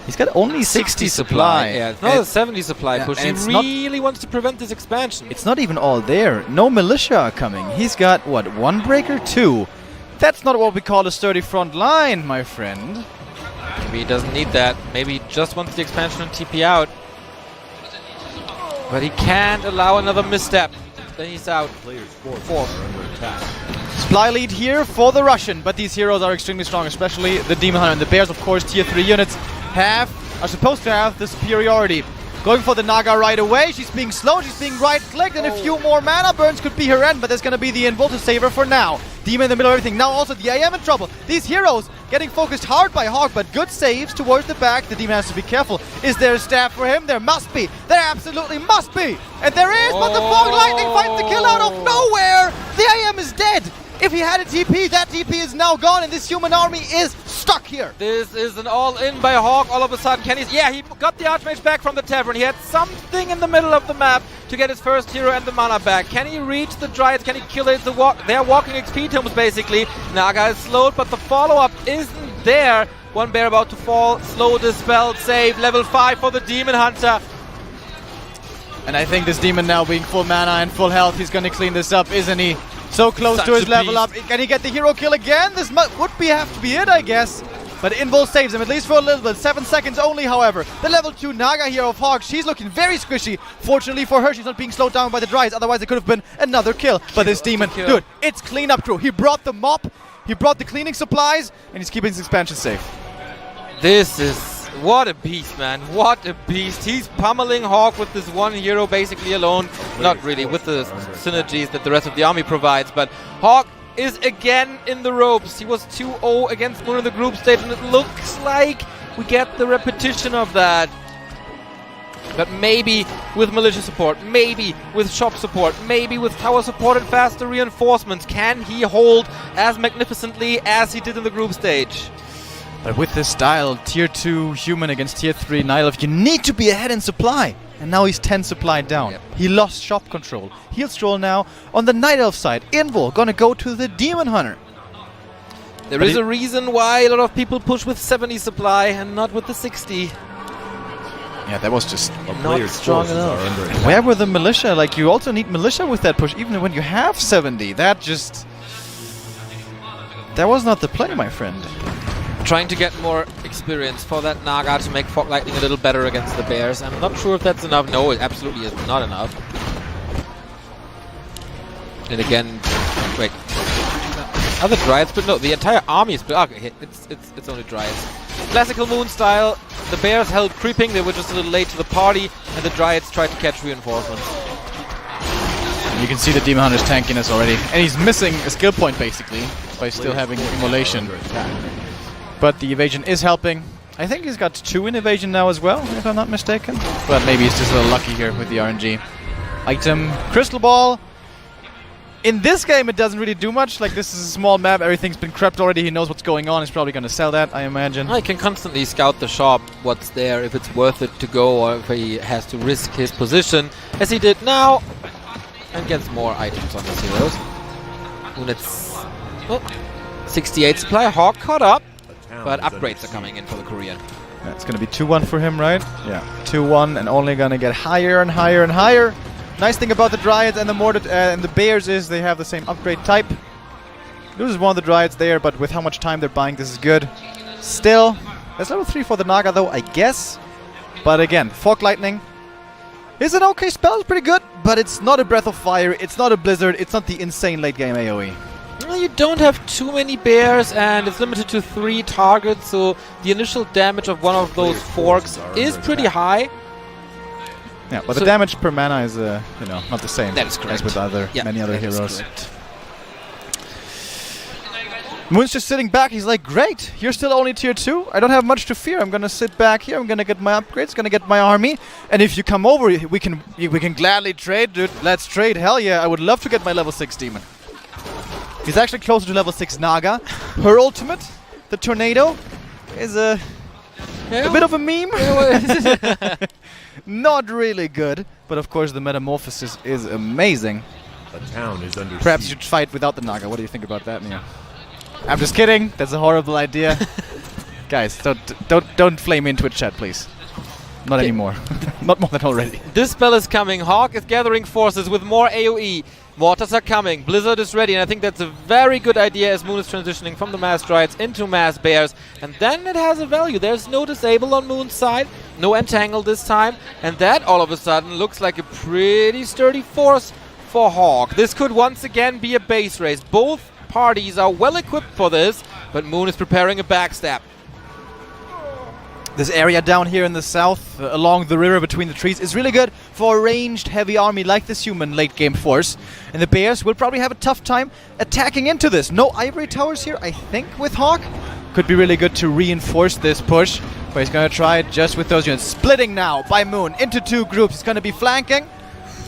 He's got only 60 supply. Yeah, it's not a 70 supply push. He really wants to prevent this expansion. It's not even all there. No militia are coming. He's got, what, 1 breaker? 2. That's not what we call a sturdy front line, my friend. Maybe he doesn't need that. Maybe he just wants the expansion and TP out. But he can't allow another misstep. Then he's out. 4. Supply lead here for the Russian, but these heroes are extremely strong, especially the Demon Hunter. And the Bears, of course, tier 3 units are supposed to have the superiority. Going for the Naga right away. She's being slow, she's being right-clicked, and a few more mana burns could be her end, but there's going to be the Invul to save her for now. Demon in the middle of everything. Now also the AM in trouble. These heroes getting focused hard by Hawk, but good saves towards the back. The Demon has to be careful. Is there a staff for him? There must be. There absolutely must be. And there is, but the Fog Lightning finds the kill out of nowhere. The AM is dead. If he had a TP, that TP is now gone, and this human army is stuck here. This is an all-in by Hawk all of a sudden. Can he? Yeah, he got the Archmage back from the Tavern. He had something in the middle of the map to get his first hero and the mana back. Can he reach the Dryads? Can he kill it? They're walking XP tombs basically. Naga is slowed, but the follow-up isn't there. One bear about to fall. Slow, dispelled, save. Level 5 for the Demon Hunter. And I think this demon now being full mana and full health, he's gonna clean this up, isn't he? So close Such to his a level beast. up. Can he get the hero kill again? This would have to be it, I guess. But Invul saves him, at least for a little bit. 7 seconds only, however. The level 2 Naga here of Hawk, she's looking very squishy. Fortunately for her, she's not being slowed down by the Dryads, otherwise it could have been another kill. But this demon, dude, it's cleanup crew. He brought the mop, he brought the cleaning supplies, and he's keeping his expansion safe. This is... what a beast, man. What a beast. He's pummeling Hawk with this one hero basically alone. Not really, with the synergies that the rest of the army provides. But Hawk is again in the ropes. He was 2-0 against Moon in the group stage, and it looks like we get the repetition of that. But maybe with militia support, maybe with shop support, maybe with tower support and faster reinforcements, can he hold as magnificently as he did in the group stage? But with this style, tier 2 human against tier 3 Nihilov, you need to be ahead in supply. And now he's 10 supply down. Yep. He lost shop control. He'll stroll now on the Night Elf side. Invul gonna go to the Demon Hunter. There is a reason why a lot of people push with 70 supply and not with the 60. Yeah, that was just... A Not player's strong forces enough. are under attack. Where were the militia? Like, you also need militia with that push, even when you have 70. That just... that was not the play, my friend. Trying to get more experience for that Naga to make Fog Lightning a little better against the Bears. I'm not sure if that's enough. No, it absolutely is not enough. And again, wait. Other Dryads, but no, the entire army is... okay, it's only Dryads. Classical Moon style, the Bears held creeping, they were just a little late to the party, and the Dryads tried to catch reinforcements. You can see the Demon Hunter's tankiness already. And he's missing a skill point, basically, by still having Immolation. Under attack. But the evasion is helping. I think he's got 2 in evasion now as well, if I'm not mistaken. But maybe he's just a little lucky here with the RNG. Item, Crystal Ball. In this game, it doesn't really do much. Like, this is a small map. Everything's been crept already. He knows what's going on. He's probably going to sell that, I imagine. I can constantly scout the shop, what's there, if it's worth it to go, or if he has to risk his position, as he did now, and gets more items on his heroes. And it's 68 supply. Hawk caught up, but upgrades are coming in for the Korean. Yeah, it's going to be 2-1 for him, right? Yeah, 2-1, and only going to get higher and higher and higher. Nice thing about the Dryads and the Bears is they have the same upgrade type. Loses one of the Dryads there, but with how much time they're buying, this is good. Still, that's level 3 for the Naga though, I guess. But again, Fog Lightning is an okay spell, it's pretty good, but it's not a Breath of Fire, it's not a Blizzard, it's not the insane late game AoE. Well, you don't have too many bears, and it's limited to 3 targets, so the initial damage of one of those forks is pretty high. Yeah, but So the damage per mana is, not the same That is correct. as with many other that is heroes. correct. Moon's just sitting back. He's like, great, you're still only tier 2. I don't have much to fear. I'm gonna sit back here. I'm gonna get my upgrades, gonna get my army. And if you come over, we can gladly trade, dude. Let's trade. Hell yeah, I would love to get my level 6 demon. He's actually closer to level 6 Naga. Her ultimate, the tornado, is a bit of a meme. Not really good, but of course the metamorphosis is amazing. The town is under Perhaps you siege. should fight without the Naga. What do you think about that, Mia? I'm just kidding. That's a horrible idea. Guys, don't flame in Twitch chat, please. Not anymore. Not more than already. This spell is coming. Hawk is gathering forces with more AoE. Waters are coming. Blizzard is ready, and I think that's a very good idea as Moon is transitioning from the Mass Dryads into Mass Bears. And then it has a value. There's no disable on Moon's side, no entangle this time, and that all of a sudden looks like a pretty sturdy force for Hawk. This could once again be a base race. Both parties are well equipped for this, but Moon is preparing a backstab. This area down here in the south, along the river between the trees, is really good for a ranged heavy army like this human late game force. And the Bears will probably have a tough time attacking into this. No ivory towers here, I think, with Hawk. Could be really good to reinforce this push. But he's going to try it just with those units. Splitting now by Moon into 2 groups. He's going to be flanking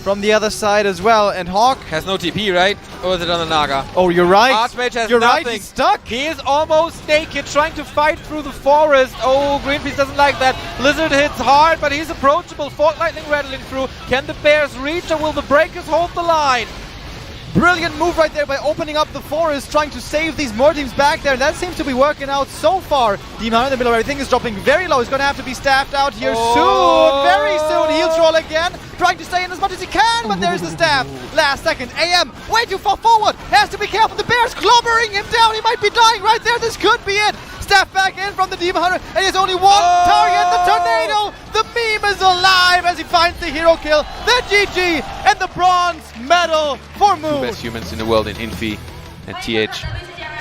from the other side as well. And Hawk Has no TP, right? Or is it on the Naga? Oh, you're right. Archmage has you're nothing. right, he's stuck. He is almost naked, trying to fight through the forest. Oh, Greenpeace doesn't like that. Blizzard hits hard, but he's approachable. Fork Lightning rattling through. Can the Bears reach, or will the Breakers hold the line? Brilliant move right there by opening up the forest, trying to save these more teams back there. And that seems to be working out so far. Demon in the middle of everything is dropping very low. He's going to have to be staffed out here soon. Very soon. Heal troll again. Trying to stay in as much as he can, but there's the staff. Last second. AM way too far forward. Has to be careful. The Bears clobbering him down. He might be dying right there. This could be it. Staff back in from the Demon Hunter, and he has only one target, the Tornado! The meme is alive as he finds the hero kill, the GG, and the bronze medal for Moon! Best humans in the world in Infi and TH.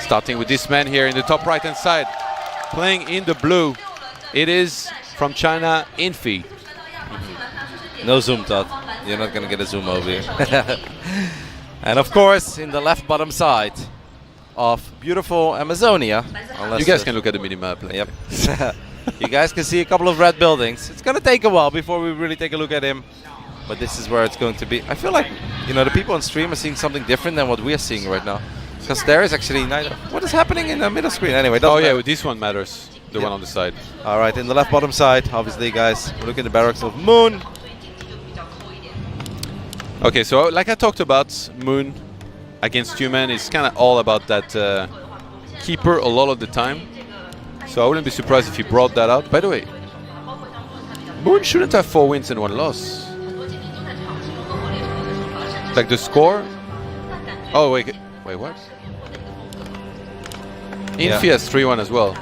Starting with this man here in the top right hand side. Playing in the blue. It is from China, Infi. No zoom, Todd. You're not going to get a zoom over here. And of course, in the left bottom side of beautiful Amazonia. You guys can look at the minimap. Like. Yep. You guys can see a couple of red buildings. It's going to take a while before we really take a look at him. But this is where it's going to be. I feel like, you know, the people on stream are seeing something different than what we are seeing right now. Because there is actually neither. What is happening in the middle screen? Anyway, Oh yeah, matter. this one matters. The one on the side. All right, in the left bottom side, obviously, guys, we're looking at the barracks of Moon. Okay, so like I talked about, Moon against human is kind of all about that keeper a lot of the time. So I wouldn't be surprised if he brought that out. By the way, Moon shouldn't have 4 wins and 1 loss. Like the score. Oh wait, what? Infi has 3-1 as well.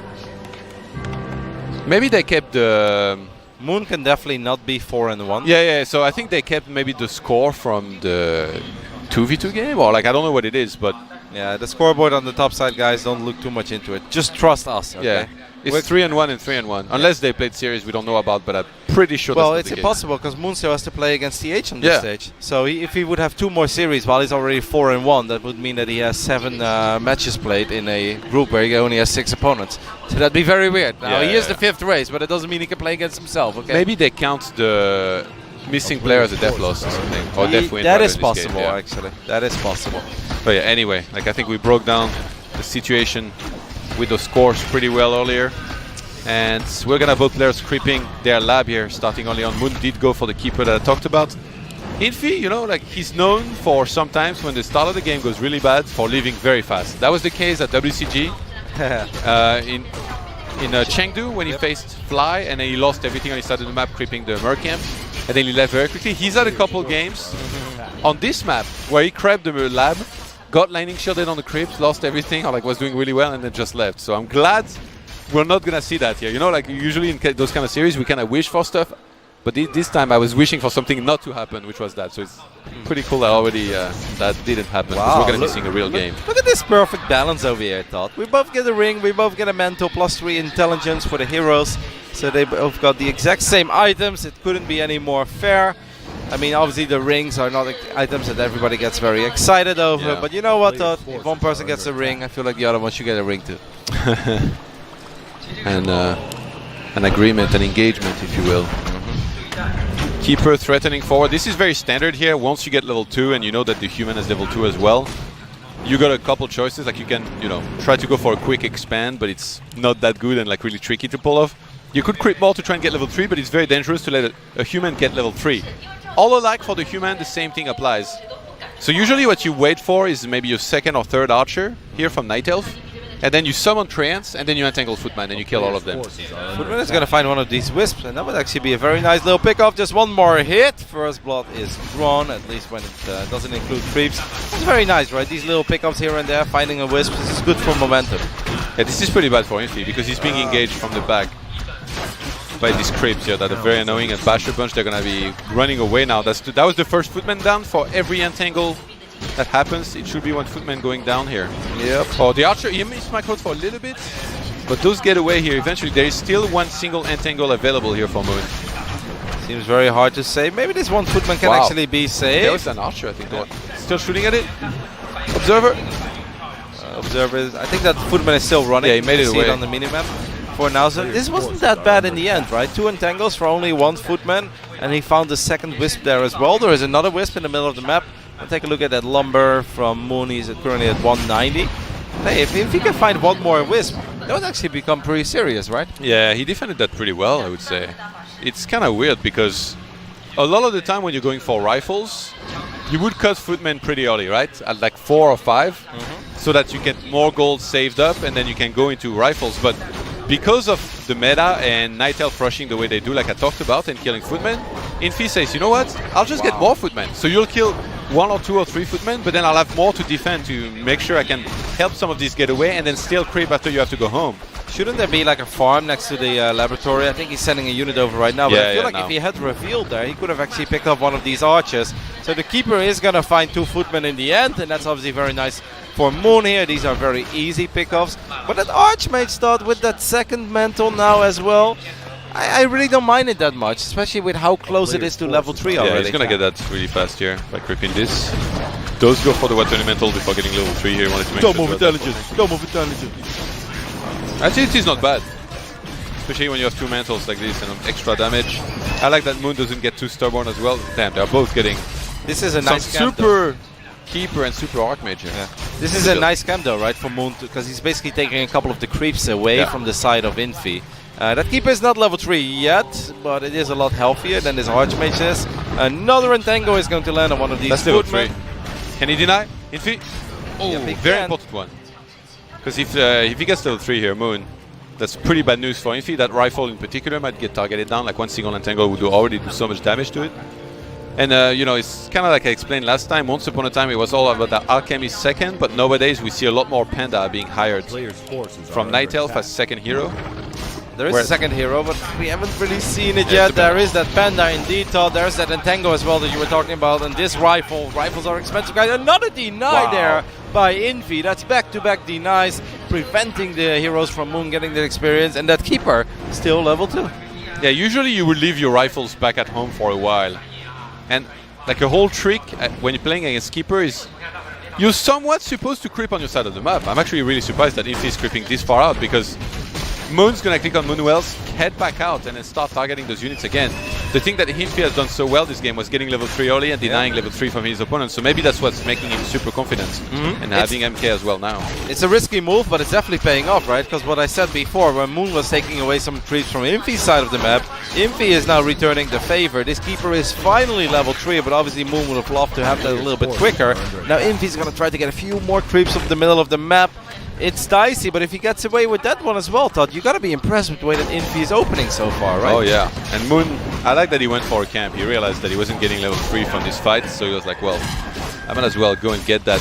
Maybe they kept the. Moon can definitely not be 4-1. Yeah. So I think they kept maybe the score from the 2v2 game, or like I don't know what it is, but Yeah, the scoreboard on the top side, guys, don't look too much into it. Just trust us, okay? yeah, it's 3-1 and 3-1. Unless they played series we don't know about, but I'm pretty sure. Well, that's it's not the impossible because Moon still has to play against TH on this Yeah. stage. So if he would have 2 more series while he's already 4-1, that would mean that he has 7 matches played in a group where he only has 6 opponents. So that'd be very weird. Now he is the 5th race, but it doesn't mean he can play against himself. Okay. Maybe they count the missing player as a death loss or something, or death win. That rather is in this possible, game, yeah. actually. That is possible. But yeah, anyway, like I think we broke down the situation with the scores pretty well earlier. And we're gonna have both players creeping their lab here, starting only on Moon. Did go for the keeper that I talked about. Infi, you know, like he's known for sometimes when the start of the game goes really bad for leaving very fast. That was the case at WCG in Chengdu when he faced Fly and then he lost everything on his side of the map, creeping the Mer camp, and then he left very quickly. He's had a couple games on this map where he crept the lab, got lightning shielded on the crypt, lost everything, or like was doing really well, and then just left. So I'm glad we're not gonna see that here. You know, like usually in those kind of series we kind of wish for stuff, but this time I was wishing for something not to happen, which was that. So it's pretty cool that already that didn't happen. 'Cause we're gonna be seeing a real game. Look at this perfect balance over here, Todd. We both get a ring, we both get a mental +3 intelligence for the heroes. So they both got the exact same items. It couldn't be any more fair. I mean, obviously the rings are not items that everybody gets very excited over. Yeah. But you know what, Todd? If one person gets a ring, I feel like the other one should get a ring too. And an agreement, an engagement, if you will. Keeper threatening forward. This is very standard here. Once you get level 2 and you know that the human is level 2 as well, you got a couple choices. Like you can, you know, try to go for a quick expand, but it's not that good and like really tricky to pull off. You could creep more to try and get level 3, but it's very dangerous to let a human get level 3. Although like for the human, the same thing applies. So usually what you wait for is maybe your 2nd or 3rd archer here from Night Elf, and then you summon Treants, and then you entangle Footman, and you kill all of them. Footman is going to find one of these wisps, and that would actually be a very nice little pick-off. Just one more hit. First blood is drawn, at least when it doesn't include creeps. It's very nice, right? These little pick-ups here and there, finding a wisp. This is good for momentum. Yeah, this is pretty bad for Infi, because he's being engaged from the back by these creeps here that are very annoying. And Basher Punch, they're going to be running away now. That was the first Footman down. For every entangle that happens, it should be one Footman going down here. Yep. Oh, the Archer, he missed my code for a little bit, but those get away here. Eventually, there is still one single entangle available here for Moon. Seems very hard to save. Maybe this one Footman can actually be saved. There was an Archer, I think. Still shooting at it. Observer. Observer, I think that Footman is still running. Yeah, he made it see away. it on the minimap for now. So this wasn't that bad in the end, right? 2 entangles for only 1 Footman. and he found the second wisp there as well. There is another wisp in the middle of the map. I'll take a look at that lumber from Moon. He's currently at 190. Hey, if he can find one more wisp, that would actually become pretty serious, right? Yeah, he defended that pretty well, I would say. It's kind of weird because a lot of the time when you're going for rifles, you would cut footmen pretty early, right? At like 4 or 5, so that you get more gold saved up and then you can go into rifles. But because of the meta and Night Elf rushing the way they do, like I talked about, and killing footmen, Infi says, you know what? I'll just get more footmen. So you'll kill 1 or 2 or 3 footmen, but then I'll have more to defend to make sure I can help some of these get away and then still creep after you have to go home. Shouldn't there be like a farm next to the laboratory? I think he's sending a unit over right now, but I feel like if he had revealed there, he could have actually picked up one of these archers. So the keeper is going to find 2 footmen in the end, and that's obviously very nice for Moon here. These are very easy pickoffs. But that Archmage start with that second mantle now as well, I really don't mind it that much, especially with how close it is to level 3 already. Yeah, he's going to get that really fast here by creeping this. Does go for the weapon elemental before getting level 3 here. Wanted to make Don't move intelligence. Don't move intelligence. Actually, it is not bad. Especially when you have 2 mantles like this and extra damage. I like that Moon doesn't get too stubborn as well. Damn, they're both getting This is a some nice camp, super keeper and super archmage. yeah. This is a nice camp though, right, for Moon, because he's basically taking a couple of the creeps away from the side of Infi. That keeper is not level 3 yet, but it is a lot healthier than this Archmage is. Another Entangle is going to land on one of these. That's level 3. Can he deny? Infi? Oh, Yeah, he very can. important one. Because if he gets level 3 here, Moon, that's pretty bad news for Infi. That rifle in particular might get targeted down. Like one single Entangle would already do so much damage to it. And you know, it's kind of like I explained last time. Once upon a time, it was all about the Alchemist second, but nowadays we see a lot more Panda being hired from Night Elf as second hero. There is a second hero, but we haven't really seen it yet. There is that Panda indeed, Todd. There's that Entangle as well that you were talking about. And this rifle. Rifles are expensive, guys. Another deny there by Infi. That's back-to-back denies, preventing the heroes from Moon getting the experience. And that keeper, still level 2. Yeah, usually you would leave your rifles back at home for a while. And like a whole trick when you're playing against keeper is you're somewhat supposed to creep on your side of the map. I'm actually really surprised that Infi is creeping this far out because Moon's gonna click on Moonwells, head back out, and then start targeting those units again. The thing that Infi has done so well this game was getting level 3 early and denying level 3 from his opponent. So maybe that's what's making him super confident and having MK as well now. It's a risky move, but it's definitely paying off, right? Because what I said before, when Moon was taking away some creeps from Infi's side of the map, Infi is now returning the favor. This keeper is finally level 3, but obviously Moon would have loved to have that a little bit quicker. Now Infi's going to try to get a few more creeps up the middle of the map. It's dicey, but if he gets away with that one as well, Todd, you got to be impressed with the way that Infi is opening so far, right? Oh yeah, and Moon, I like that he went for a camp. He realized that he wasn't getting level 3 from this fight, so he was like, well, I might as well go and get that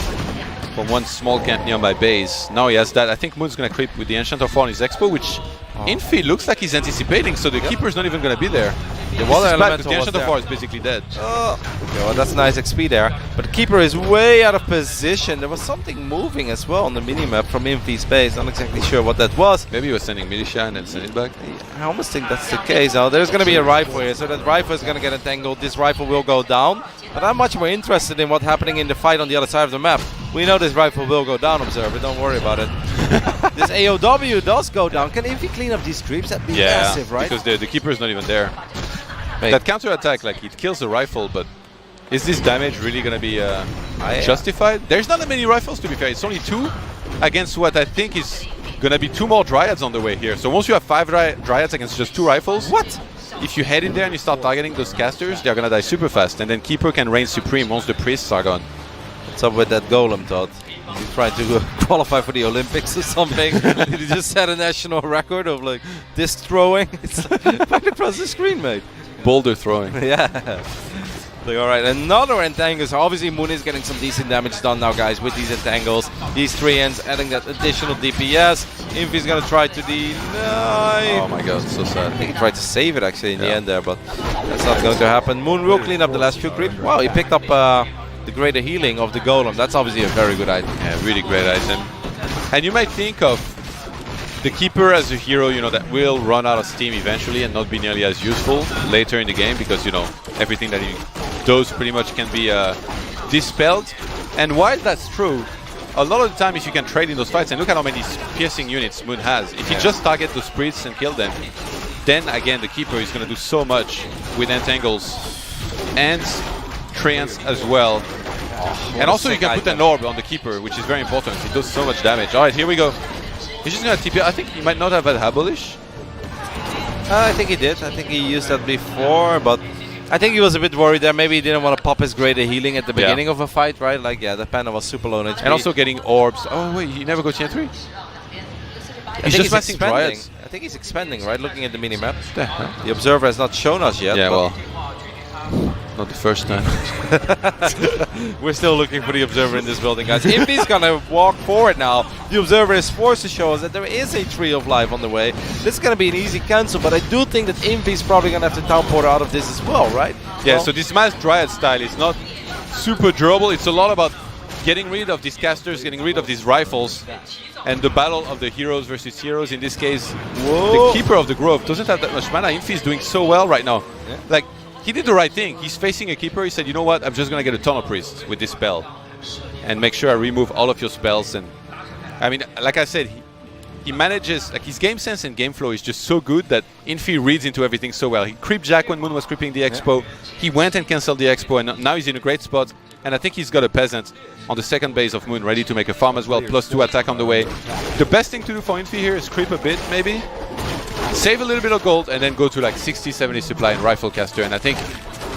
from one small camp near my base. Now he has that. I think Moon's going to creep with the Enchanter 4 on his Expo, which Infi looks like he's anticipating, so the keeper's not even going to be there. The water elemental the was Enchanter there. 4 is basically dead. Okay, well, that's nice XP there. But the keeper is way out of position. There was something moving as well on the minimap from Infi's base. Not exactly sure what that was. Maybe he was sending militia and then send it back. I almost think that's the case. Now, there's going to be a rifle here, so that rifle is going to get entangled. This rifle will go down. But I'm much more interested in what's happening in the fight on the other side of the map. We know this rifle will go down, Observer. Don't worry about it. This AOW does go down. Can Infi clean up these creeps? That'd be massive, right? Because the keeper is not even there. Wait. That counter attack, like it kills the rifle, but is this damage really gonna be justified? There's not that many rifles, to be fair. It's only 2 against what I think is gonna be 2 more dryads on the way here. So once you have 5 dryads against just 2 rifles, What? if you head in there and you start targeting those casters, they're gonna die super fast, and then keeper can reign supreme once the priests are gone. What's up with that golem, Todd? You trying to qualify for the Olympics or something? Did you just set a national record of like disc throwing? It's right across the screen, mate. Boulder throwing. Yeah. Like, all right, another entangles. Obviously, Moon is getting some decent damage done now, guys, with these entangles. These 3 ends adding that additional DPS. Infi's gonna try to deny. Oh my god, so sad. I think he tried to save it actually in the end there, but that's not going to happen. Moon will clean up the last few creeps. Wow, he picked up the greater healing of the golem. That's obviously a very good item. Yeah, really great item. And you might think of the keeper as a hero, you know, that will run out of steam eventually and not be nearly as useful later in the game because, you know, everything that he does pretty much can be dispelled. And while that's true, a lot of the time if you can trade in those fights, and look at how many piercing units Moon has, if you just target those priests and kill them, then again the keeper is going to do so much with entangles and treants as well. And also you can put an orb on the keeper, which is very important. It does so much damage. Alright, here we go. He's just gonna TP. I think he might not have had Abolish. I think he did. I think he used that before, but I think he was a bit worried there. Maybe he didn't want to pop his greater healing at the beginning of a fight, right? Like, yeah, the Panda was super low on HP. And also getting orbs. Oh wait, he never got tier 3? I think just passing expanding. Dryads. I think he's expanding, right? Looking at the minimap. Yeah, The Observer has not shown us yet. yeah, but well, not the first time. we're still looking for the Observer in this building, guys. If he's gonna walk forward now, the Observer is forced to show us that there is a Tree of Life on the way. This is gonna be an easy cancel, but I do think that Infi's probably gonna have to teleport out of this as well, right? Yeah, Well, so this mass Dryad style is not super durable. It's a lot about getting rid of these casters, getting rid of these rifles, and the battle of the heroes versus heroes. In this case, the Keeper of the Grove doesn't have that much mana. Infi is doing so well right now. Yeah. Like, he did the right thing. He's facing a Keeper. He said, you know what, I'm just going to get a Tunnel Priest with this spell and make sure I remove all of your spells. And I mean, like I said, he manages, like his game sense and game flow is just so good that Infi reads into everything so well. He creeped Jack when Moon was creeping the Expo. He went and cancelled the Expo, and now he's in a great spot. And I think he's got a Peasant on the second base of Moon ready to make a farm as well, +2 attack on the way. The best thing to do for Infi here is creep a bit, maybe. Save a little bit of gold and then go to like 60, 70 supply and Rifle Caster. And I think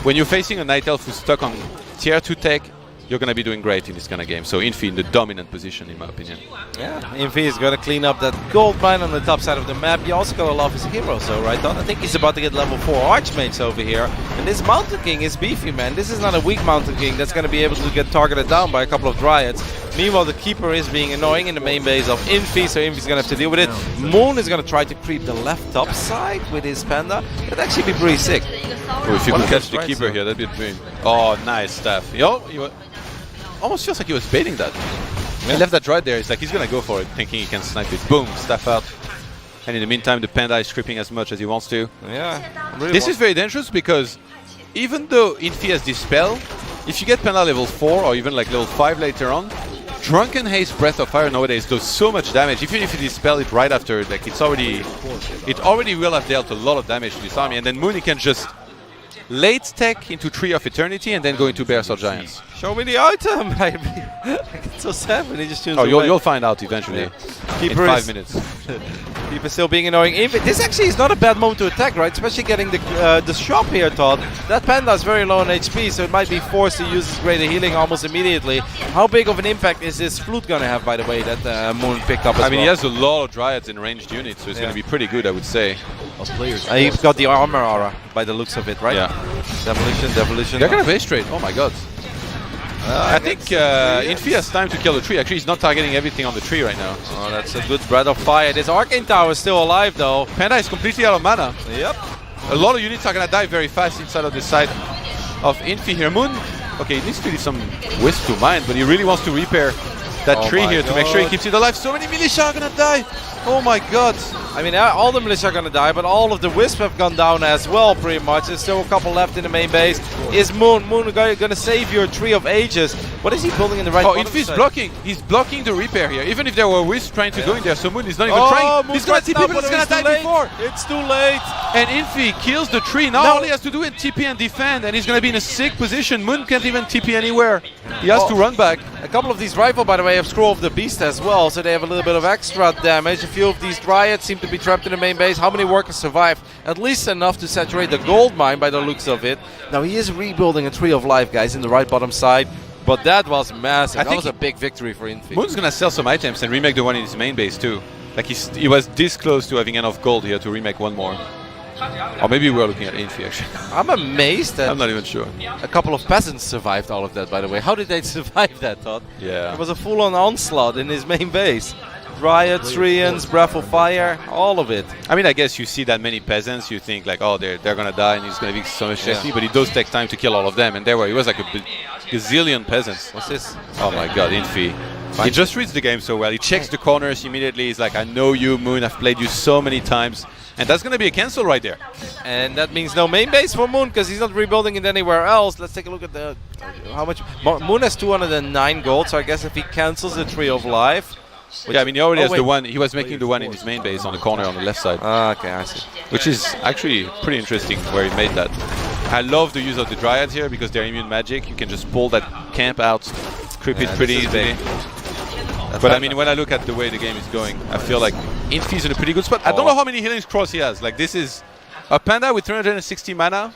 when you're facing a Night Elf who's stuck on tier 2 tech, you're going to be doing great in this kind of game. So Infi in the dominant position, in my opinion. yeah, Infi is going to clean up that gold mine on the top side of the map. You also got to love his heroes, though, right, Don? I think he's about to get level 4 Archmages over here. And this Mountain King is beefy, man. This is not a weak Mountain King that's going to be able to get targeted down by a couple of Dryads. Meanwhile, the Keeper is being annoying in the main base of Infi, so Infi's going to have to deal with it. Moon is going to try to creep the left top side with his Panda. That'd actually be pretty sick. Oh, if you could catch the Keeper here, that'd be a dream. Oh, nice staff. Yo, almost feels like he was baiting that. He left that right there. It's like he's gonna go for it, thinking he can snipe it. Boom, staff out. And in the meantime, the Panda is creeping as much as he wants to. Yeah. This is very dangerous because even though Infi has this spell, if you get Panda level 4 or even like level 5 later on, Drunken Haste Breath of Fire nowadays does so much damage. Even if you dispel it right after, like it already will have dealt a lot of damage to this army. And then Moon, he can just late tech into Tree of Eternity and then go into Bears or Giants. Show me the item, baby. I get so sad when he just tunes Oh, away. you'll find out eventually. In 5 minutes. Keeper still being annoying. This actually is not a bad moment to attack, right? Especially getting the shop here, Todd. That Panda is very low on HP, so it might be forced to use his greater healing almost immediately. How big of an impact is this Flute going to have, by the way, that Moon picked up as well? I mean, he has a lot of Dryads in ranged units, so it's going to be pretty good, I would say. He's got the armor aura, by the looks of it, right? Yeah. Demolition. They're going to base trade. Oh my god. I think Infi has time to kill the tree. Actually, he's not targeting everything on the tree right now. Oh, that's a good Breath of Fire. This Arcane Tower is still alive, though. Panda is completely out of mana. Yep. A lot of units are going to die very fast inside of the side of Infi here. Moon, okay, he needs to do some Wisp to mine, but he really wants to repair that tree here to make sure he keeps it alive. So many militia are going to die. Oh my god. I mean, all the militia are going to die, but all of the Wisp have gone down as well, pretty much. There's still a couple left in the main base. Is Moon going to save your Tree of Ages? What is he building in the right Oh, bottom Infi's side? blocking. He's blocking the repair here. Even if there were Wisps trying to go in there, so Moon is not even trying. Moon He's going to gets TP, but he's going to die before. It's too late. And Infi kills the tree. Now all he has to do is TP and defend, and he's going to be in a sick position. Moon can't even TP anywhere. He has to run back. A couple of these rifle, by the way, have Scroll of the Beast as well, so they have a little bit of extra damage. A few of these Dryads seem to be trapped in the main base. How many workers survive? At least enough to saturate the gold mine by the looks of it. Now he is rebuilding a Tree of Life, guys, in the right bottom side. But that was massive. That was a big victory for Infi. Moon's going to sell some items and remake the one in his main base too. Like he was this close to having enough gold here to remake one more. Or maybe we're looking at Infi actually. I'm amazed that I'm not even sure. a couple of peasants survived all of that, by the way. How did they survive that, Todd? Yeah. It was a full-on onslaught in his main base. Dryad, Treants, Breath of Fire, all of it. I mean, I guess you see that many peasants, you think like, oh, they're gonna die and he's gonna be so much XP, but it does take time to kill all of them. And there were, it was like a gazillion peasants. What's this? Oh my god, Infi. He just reads the game so well. He checks the corners immediately. He's like, I know you, Moon. I've played you so many times. And that's going to be a cancel right there. And that means no main base for Moon because he's not rebuilding it anywhere else. Let's take a look at the how much. Moon has 209 gold, so I guess if he cancels the Tree of Life. Yeah, I mean, he already has the one. He was making the one in his main base on the corner on the left side. Okay, I see. Which is actually pretty interesting where he made that. I love the use of the Dryads here because they're immune magic. You can just pull that camp out, creep it pretty easily. But I mean, when I look at the way the game is going, I feel like Infi's in a pretty good spot. I don't know how many healing scrolls he has. Like, this is a Panda with 360 mana.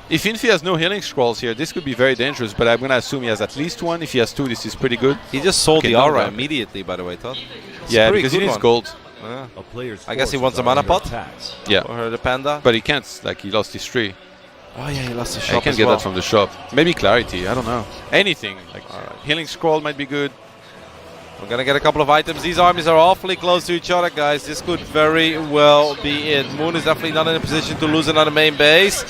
If Infi has no healing scrolls here, this could be very dangerous, but I'm going to assume he has at least one. If he has two, this is pretty good. He just sold Okay, the aura no, immediately, by the way, Todd. It's Yeah, a pretty because he good needs one. gold. Yeah. A player's I guess he forces wants a are mana under pot? attack. Yeah, Or the Panda. but he can't. Like, he lost his tree. Oh yeah, he lost the He shop can as get well. that from the shop. Maybe Clarity, I don't know. Anything. Like, healing scroll might be good. We're gonna get a couple of items. These armies are awfully close to each other, guys. This could very well be it. Moon is definitely not in a position to lose another main base.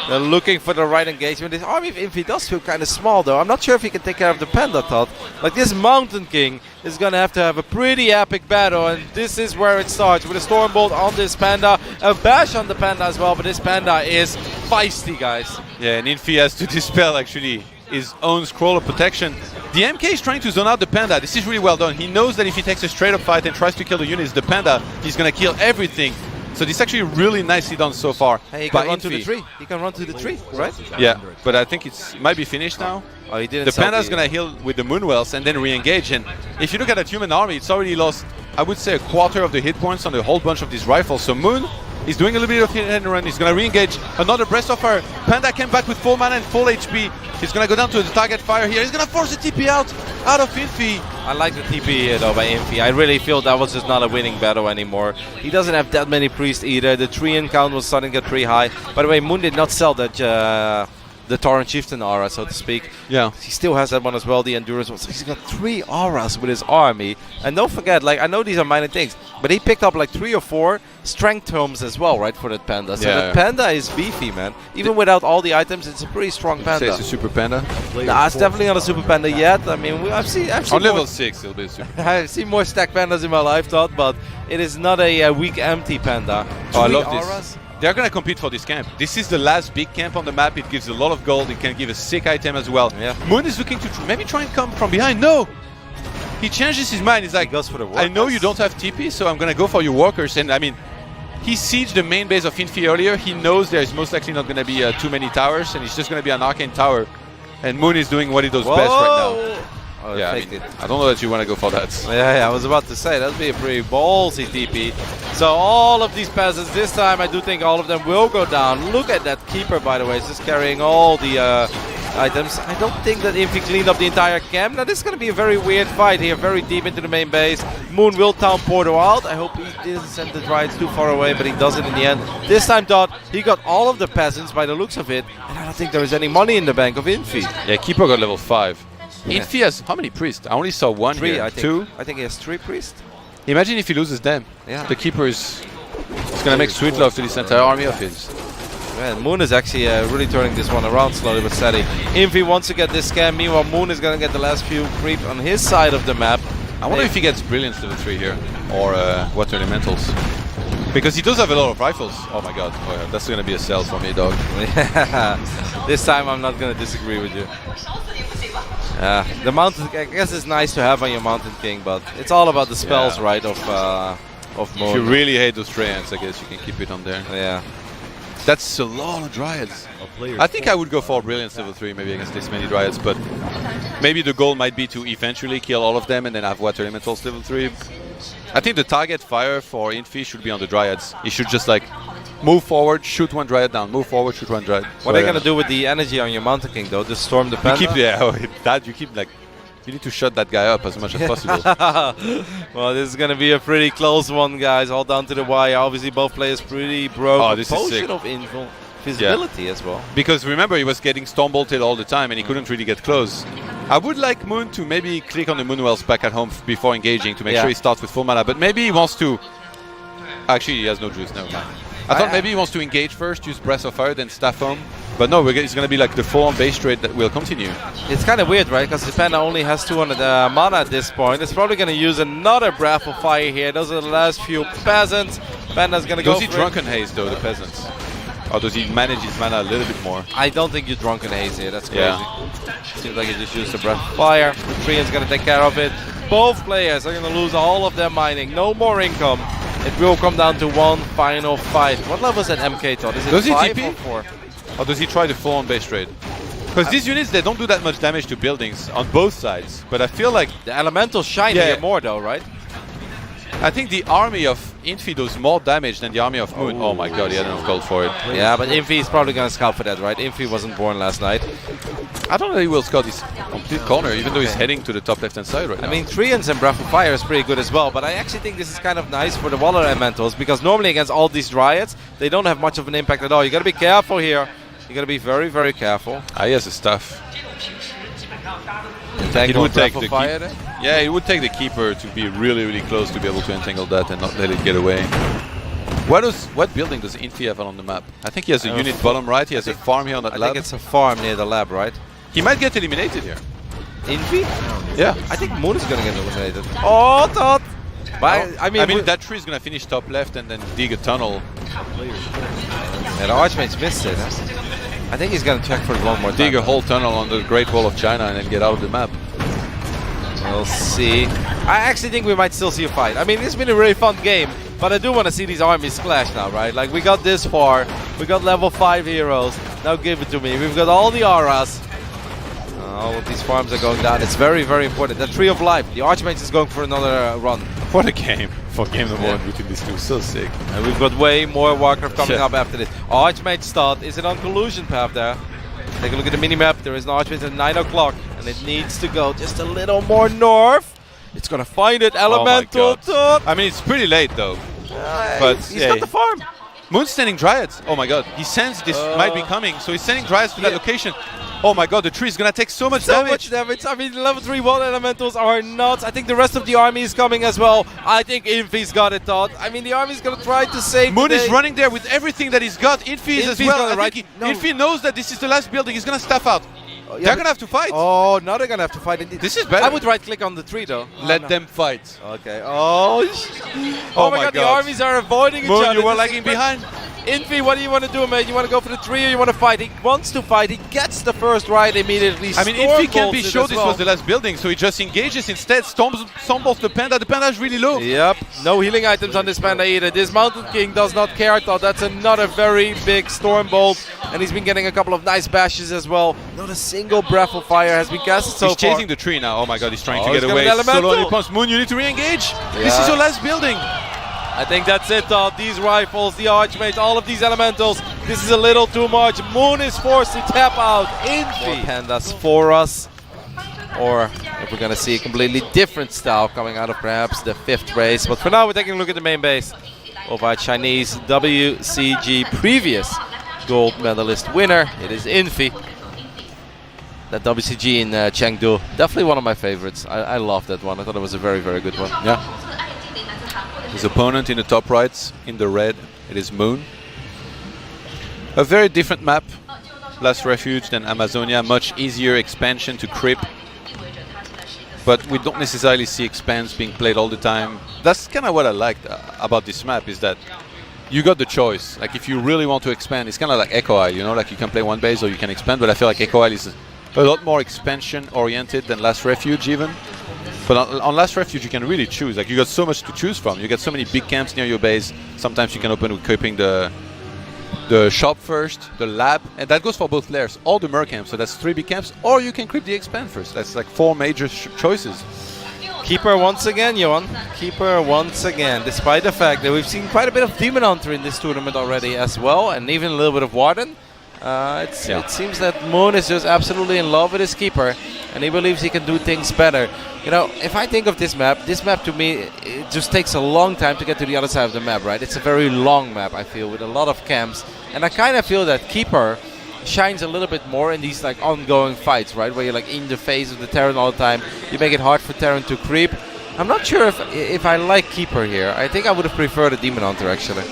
They're looking for the right engagement. This army of Infi does feel kind of small, though. I'm not sure if he can take care of the Panda, Todd. Like, this Mountain King is gonna have a pretty epic battle, and this is where it starts with a Stormbolt on this Panda, a bash on the Panda as well. But this Panda is feisty, guys. Yeah, and Infi has to dispel, actually, his own scroll of protection. The MK is trying to zone out the Panda. This is really well done. He knows that if he takes a straight up fight and tries to kill the units, the Panda, he's going to kill everything. So this is actually really nicely done so far. Hey, he by can run to the Infi. tree. He can run to the tree, right? Yeah, but I think it might be finished now. Oh, he didn't. The sell Panda's going to heal with the Moonwells and then re-engage. And if you look at that human army, it's already lost, I would say, a quarter of the hit points on a whole bunch of these rifles. So Moon is doing a little bit of hit and run. He's going to re-engage. Another Breath of Fire. Panda came back with full mana and full HP. He's going to go down to the target fire here. He's going to force the TP out of Infi. I like the TP here though by Infi. I really feel that was just not a winning battle anymore. He doesn't have that many priests either. The tree count was starting to get pretty high. By the way, Moon did not sell that the Torrent Chieftain aura, so to speak. Yeah. He still has that one as well, the Endurance one. So he's got 3 auras with his army. And don't forget, like, I know these are minor things, but he picked up like 3 or 4 strength tomes as well, right, for that Panda. So Yeah. that Panda is beefy, man. Even without all the items, it's a pretty strong Say Panda. it's a Super Panda. Nah, it's definitely not a Super Panda yet. I mean, I've seen On more- level 6, it'll be a Super. I've seen more stack pandas in my life, Todd, but it is not a weak empty panda. Oh, I 3 love this. auras? They're going to compete for this camp. This is the last big camp on the map. It gives a lot of gold. It can give a sick item as well. Yeah. Moon is looking to maybe try and come from behind. No! He changes his mind. He's like, He goes for the I know walkers. you don't have TP, so I'm going to go for your walkers. And I mean, he sieged the main base of Infi earlier. He knows there's most likely not going to be too many towers, and it's just going to be an arcane tower. And Moon is doing what he does best right now. Oh, Yeah, I, faked mean, it. I don't know that you want to go for that. Yeah, I was about to say, that'd be a pretty ballsy TP. So all of these passes, this time I do think all of them will go down. Look at that Keeper, by the way, it's just carrying all the items. I don't think that if he cleaned up the entire camp, now this is going to be a very weird fight here, very deep into the main base. Moon will town Portal out. I hope he doesn't send the Dryads too far away, but he does it in the end. This time, Todd, he got all of the peasants by the looks of it, and I don't think there is any money in the bank of Infi. Yeah, Keeper got level 5. Infi has how many priests? I only saw 1 3, here. I think. 2? I think he has 3 priests. Imagine if he loses them. Yeah. The Keeper is going to make sweet love to this entire army of his. Man, Moon is actually really turning this one around slowly but steady. Infi wants to get this scam. Meanwhile, Moon is going to get the last few creep on his side of the map. I wonder if he gets Brilliance level 3 here, or Water Elementals. Because he does have a lot of rifles. Oh my god, oh, yeah, that's going to be a sell for me, dog. This time I'm not going to disagree with you. The Mountain, I guess it's nice to have on your Mountain King, but it's all about the spells, Yeah. right, of Moon. If you really hate those Treants, I guess you can keep it on there. Yeah. That's a lot of Dryads. A player's I think I would go for Brilliance level 3 maybe against this many Dryads, but maybe the goal might be to eventually kill all of them and then have Water Elementals level 3. I think the target fire for Infi should be on the Dryads. He should just like move forward, shoot one Dryad down, move forward, shoot one Dryad. What are you going to do with the energy on your Mountain King, though? Just storm the Panda? You keep, that you keep like, you need to shut that guy up as much as possible. Well, this is going to be a pretty close one, guys. All down to the wire. Obviously, both players pretty broke. Oh, this is Potion sick. of invisibility as well. Because remember, he was getting Stormbolted all the time and he couldn't really get close. I would like Moon to maybe click on the Moonwells back at home before engaging to make sure he starts with full mana. But maybe he wants to... Actually, he has no juice, never mind. I thought maybe he wants to engage first, use Breath of Fire, then Staff Home. But no, it's going to be like the full-on base trade that will continue. It's kind of weird, right? Because the Panda only has 200 mana at this point. It's probably going to use another Breath of Fire here. Those are the last few peasants. Panda's going to go Does he for it. Drunken Haze, though, the peasants? Or does he manage his mana a little bit more? I don't think you Drunken Haze here. That's crazy. Yeah. Seems like he just used the Breath of Fire. The Treant's going to take care of it. Both players are going to lose all of their mining. No more income. It will come down to one final fight. What level is that MK, Todd? Is it Does he 5 TP? or 4? Or does he try the full-on base trade? Because these units, they don't do that much damage to buildings on both sides. But I feel like The elementals shine Yeah. here more though, right? I think the army of Infi does more damage than the army of Moon. Oh my god, he had enough gold for it. Yeah, but Infi is probably going to scout for that, right? Infi wasn't born last night. I don't know that he will scout his complete corner, even though he's heading to the top left-hand side right now. I mean, Treants and Breath of Fire is pretty good as well, but I actually think this is kind of nice for the Waller elementals, because normally against all these Dryads, they don't have much of an impact at all. You got to be careful here. You got to be very, very careful. He has his stuff. Entangle would Breath take of the Fire keep- there. Yeah, it would take the keeper to be really, really close to be able to entangle that and not let it get away. What building does Infi have on the map? I think he has a unit bottom right. He has a farm here on that I lab. think it's a farm near the lab, right? He might get eliminated here. Infi? Yeah. I think Moon is going to get eliminated. Oh, Todd! But I mean, that tree is going to finish top left and then dig a tunnel. the Archmage's missed it. Huh? I think he's going to check for it one more time. Dig a whole tunnel on the Great Wall of China and then get out of the map. We'll see. I actually think we might still see a fight. I mean, it's been a really fun game, but I do want to see these armies clash now, right? Like, we got this far. We got level 5 heroes. Now give it to me. We've got all the auras. All of these farms are going down. It's very, very important. The Tree of Life. The Archmage is going for another run. What a game for game number one between these two. So sick. And we've got way more Warcraft coming Yeah. up after this. Archmage start. Is it on collusion path there? Take a look at the mini-map. There is an Archmage at 9 o'clock. And it needs to go just a little more north. It's going to find it. Elemental. Oh my god. I mean, it's pretty late though. But He's got the farm. Moon's sending Dryads. Oh my god. He sensed this might be coming. So he's sending Dryads to that location. Oh my god, the tree is going to take so much damage. I mean, level 3 water elementals are nuts. I think the rest of the army is coming as well. I think Infi's got it, Todd. I mean, the army's going to try to save Moon the is day. running there with everything that he's got. Infi is as Infi's well. gonna I think no. Infi knows that this is the last building. He's going to staff out. They're going to have to fight. Oh, now they're going to have to fight. Indeed. This is better. I would right-click on the tree, though. Let them fight. Okay. Oh my god, the armies are avoiding each Moon, other. you were This is lagging behind. Infi, what do you want to do, mate? You want to go for the tree or you want to fight? He wants to fight. He gets the first right immediately. I mean, Infi can't be sure this was the last building, so he just engages instead, stumbles the panda. The panda is really low. Yep, no healing items on this panda either. This Mountain King does not care, though. That's another very big Storm Bolt, and he's been getting a couple of nice bashes as well. Not a single Breath of Fire has been casted so He's far. chasing the tree now. Oh my god, he's trying to he's get got away. an elemental. Solo only pumps. Moon, you need to re-engage. This is Yeah. your last building. I think that's it, Todd. These rifles, the Archmage, all of these elementals. This is a little too much. Moon is forced to tap out. Infi. More pandas for us. Or if we're going to see a completely different style coming out of perhaps the 5th race. But for now, we're taking a look at the main base of our Chinese WCG previous gold medalist winner. It is Infi. That WCG in Chengdu. Definitely one of my favorites. I love that one. I thought it was a very, very good one. Yeah. His opponent in the top right, in the red, it is Moon. A very different map, Last Refuge than Amazonia, much easier expansion to creep. But we don't necessarily see expanse being played all the time. That's kind of what I liked about this map, is that you got the choice. Like if you really want to expand, it's kind of like Echo Isle, you know, like you can play one base or you can expand, but I feel like Echo Isle is a lot more expansion oriented than Last Refuge even. But on Last Refuge, you can really choose. Like you got so much to choose from. You get so many big camps near your base. Sometimes you can open with equipping the shop first, the lab, and that goes for both layers. All the mer camps, so that's 3 big camps. Or you can creep the expand first. That's like 4 major choices. Keeper once again, Johan. Keeper once again, despite the fact that we've seen quite a bit of Demon Hunter in this tournament already as well, and even a little bit of Warden. It seems that Moon is just absolutely in love with his Keeper, and he believes he can do things better. You know, if I think of this map to me, it just takes a long time to get to the other side of the map, right? It's a very long map, I feel, with a lot of camps. And I kind of feel that Keeper shines a little bit more in these like ongoing fights, right? Where you're like in the face of the Terran all the time. You make it hard for Terran to creep. I'm not sure if I like Keeper here. I think I would have preferred a Demon Hunter, actually.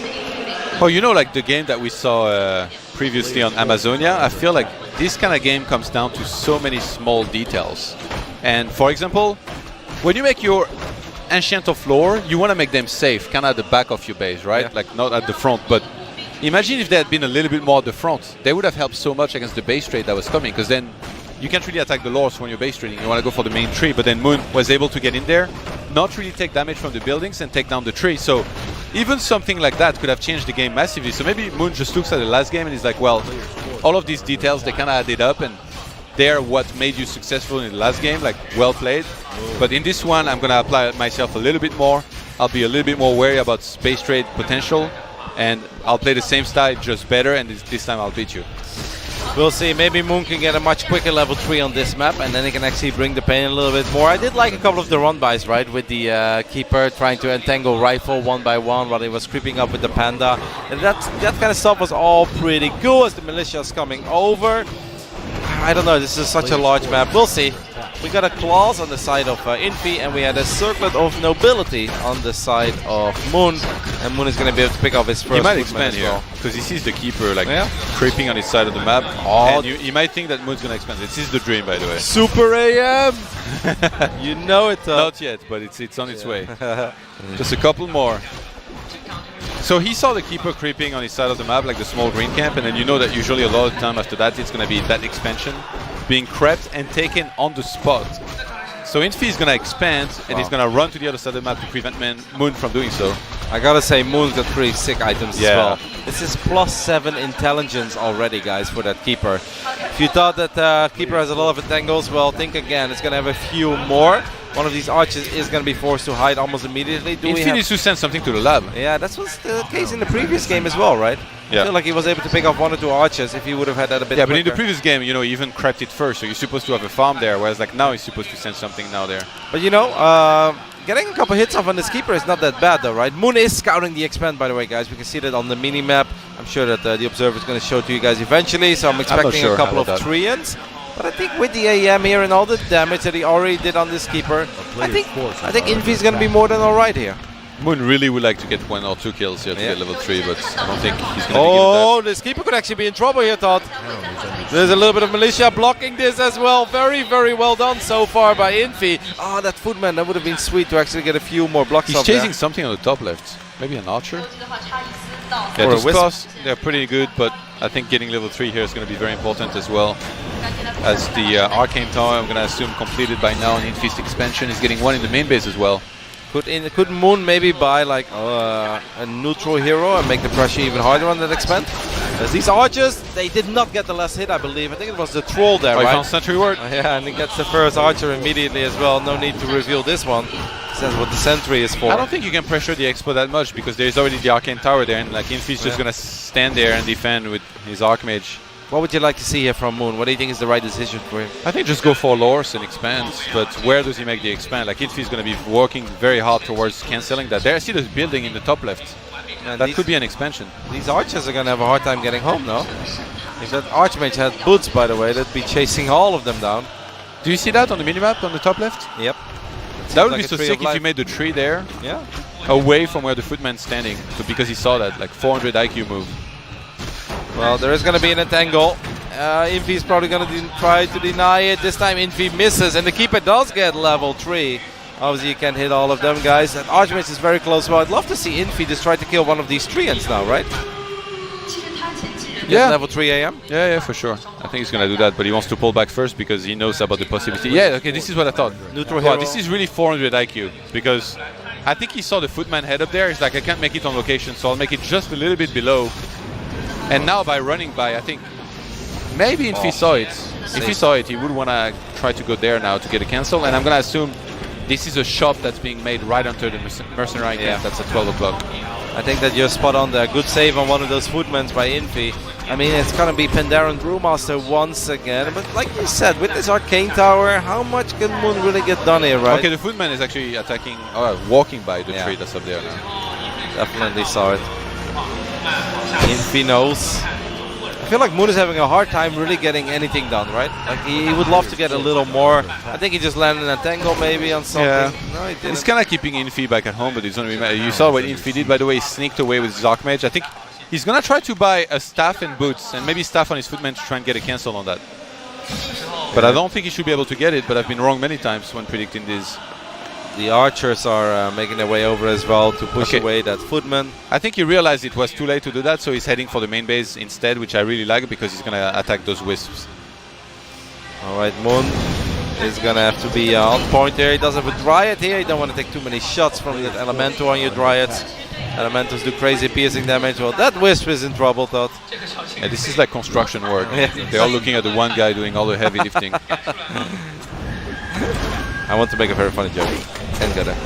Oh, you know, like the game that we saw previously on Amazonia, I feel like this kind of game comes down to so many small details. And for example, when you make your Ancient of Lore, you want to make them safe, kind of at the back of your base, right? Yeah. Like not at the front, but imagine if they had been a little bit more at the front. They would have helped so much against the base trade that was coming, because then you can't really attack the lores when you're base trading. You want to go for the main tree, but then Moon was able to get in there, not really take damage from the buildings and take down the tree. So even something like that could have changed the game massively. So maybe Moon just looks at the last game and he's like, well, all of these details, they kind of added up, and they're what made you successful in the last game, like well played. But in this one, I'm going to apply myself a little bit more. I'll be a little bit more wary about space trade potential, and I'll play the same style, just better, and this time I'll beat you. We'll see. Maybe Moon can get a much quicker level 3 on this map, and then he can actually bring the pain a little bit more. I did like a couple of the run-bys, right, with the keeper trying to entangle rifle one by one while he was creeping up with the panda. And that kind of stuff was all pretty cool as the militia's coming over. I don't know, this is such a large map. We'll see. We got a claws on the side of Infi, and we had a circlet of nobility on the side of Moon. And Moon is going to be able to pick up his first. He might movement expand as here well. because he sees the keeper like creeping on his side of the map. And you might think that Moon's going to expand. This is the dream, by the way. Super AM! You know it. Not yet, but it's on its way. Just a couple more. So he saw the keeper creeping on his side of the map, like the small green camp, and then you know that usually a lot of time after that it's going to be that expansion being crept and taken on the spot. So Infi is going to expand, and he's going to run to the other side of the map to prevent Moon from doing so. I gotta say, Moon's got pretty sick items as well. This is +7 intelligence already, guys, for that keeper. If you thought that keeper has a lot of entangles, well, think again. It's gonna have a few more. One of these archers is gonna be forced to hide almost immediately. Infi needs to send something to the lab. Yeah, that was the case in the previous game as well, right? Yeah. I feel like he was able to pick off 1 or 2 archers if he would have had that a bit Yeah, quicker. but in the previous game, you know, he even crept it first, so you're supposed to have a farm there, whereas like now he's supposed to send something now there. But you know, getting a couple hits off on this keeper is not that bad though, right? Moon is scouting the expand, by the way, guys. We can see that on the mini-map. I'm sure that the observer is going to show it to you guys eventually, so I'm expecting sure a couple of about that. 3-ins. But I think with the AM here and all the damage that he already did on this keeper, I think Infi is going to be more than alright here. Moon really would like to get 1 or 2 kills here to get level 3, but I don't think he's going to get Oh, this keeper could actually be in trouble here, Todd. There's a little bit of militia blocking this as well. Very, very well done so far by Infi. Ah, that footman, that would have been sweet to actually get a few more blocks He's off chasing there. something on the top left. Maybe an archer? Yeah, Or a those wisp. costs, they're pretty good, but I think getting level 3 here is going to be very important as well. As the Arcane Tower, I'm going to assume completed by now, and Infi's expansion is getting 1 in the main base as well. Could Moon maybe buy like a neutral hero and make the pressure even harder on that expand? As these archers, they did not get the last hit, I believe. I think it was the troll there, Oh, he right? found Sentry Ward? Yeah, and he gets the first archer immediately as well. No need to reveal this one. That's what the sentry is for. I don't think you can pressure the Expo that much because there's already the Arcane Tower there, and like Infi's just going to stand there and defend with his Archmage. What would you like to see here from Moon? What do you think is the right decision for him? I think just go for Lores and expand, but where does he make the expand? Like Infi's going to be working very hard towards cancelling that. There, I see the building in the top left. And That could be an expansion. These archers are going to have a hard time getting home, no? If that Archmage had boots, by the way, they'd be chasing all of them down. Do you see that on the minimap on the top left? Yep. That would like be a so tree sick of if life. you made the tree there Yeah. away from where the footman's standing. So because he saw that, like 400 IQ move. Well, there is going to be an entangle. Infi is probably going to try to deny it. This time Infi misses, and the keeper does get level 3. Obviously, you can't hit all of them, guys. And Archmage is very close. Well, I'd love to see Infi just try to kill one of these 3-ins now, right? Yeah. Level 3 AM. Yeah, for sure. I think he's going to do that, but he wants to pull back first because he knows about the possibility. Yeah, okay, this is what I thought. Neutral Wow, hero. this is really 400 IQ because I think he saw the footman head up there. He's like, I can't make it on location, so I'll make it just a little bit below. And now by running by, I think maybe if he saw it, if he saw it, he would want to try to go there now to get a cancel. And I'm going to assume this is a shop that's being made right under the mercenary camp. That's at 12 o'clock. I think that you're spot on there. Good save on one of those footmans by Infi. I mean, it's going to be Pandaren Brewmaster once again. But like you said, with this Arcane Tower, how much can Moon really get done here, right? Okay, the footman is actually attacking, walking by the tree that's up there now. Definitely saw it. Infi knows. I feel like Moon is having a hard time really getting anything done, right? Like he would love to get a little more. I think he just landed an entangle maybe on something. Yeah. No, he didn't. He's kind of keeping Infi back at home, but it's not really matter. You saw what Infi did, by the way. He sneaked away with his Archmage. I think he's going to try to buy a staff and boots, and maybe staff on his footman to try and get a cancel on that. But I don't think he should be able to get it, but I've been wrong many times when predicting this. The archers are making their way over as well to push away that footman. I think he realized it was too late to do that, so he's heading for the main base instead, which I really like because he's going to attack those wisps. Alright, Moon is going to have to be on point there. He does have a Dryad here. You don't want to take too many shots from that Elemental on your Dryads. Elementals do crazy piercing damage. Well, that Wisp is in trouble, Todd. Yeah, this is like construction work. Yeah. They're all looking at the one guy doing all the heavy lifting. I want to make a very funny joke. Can't go there.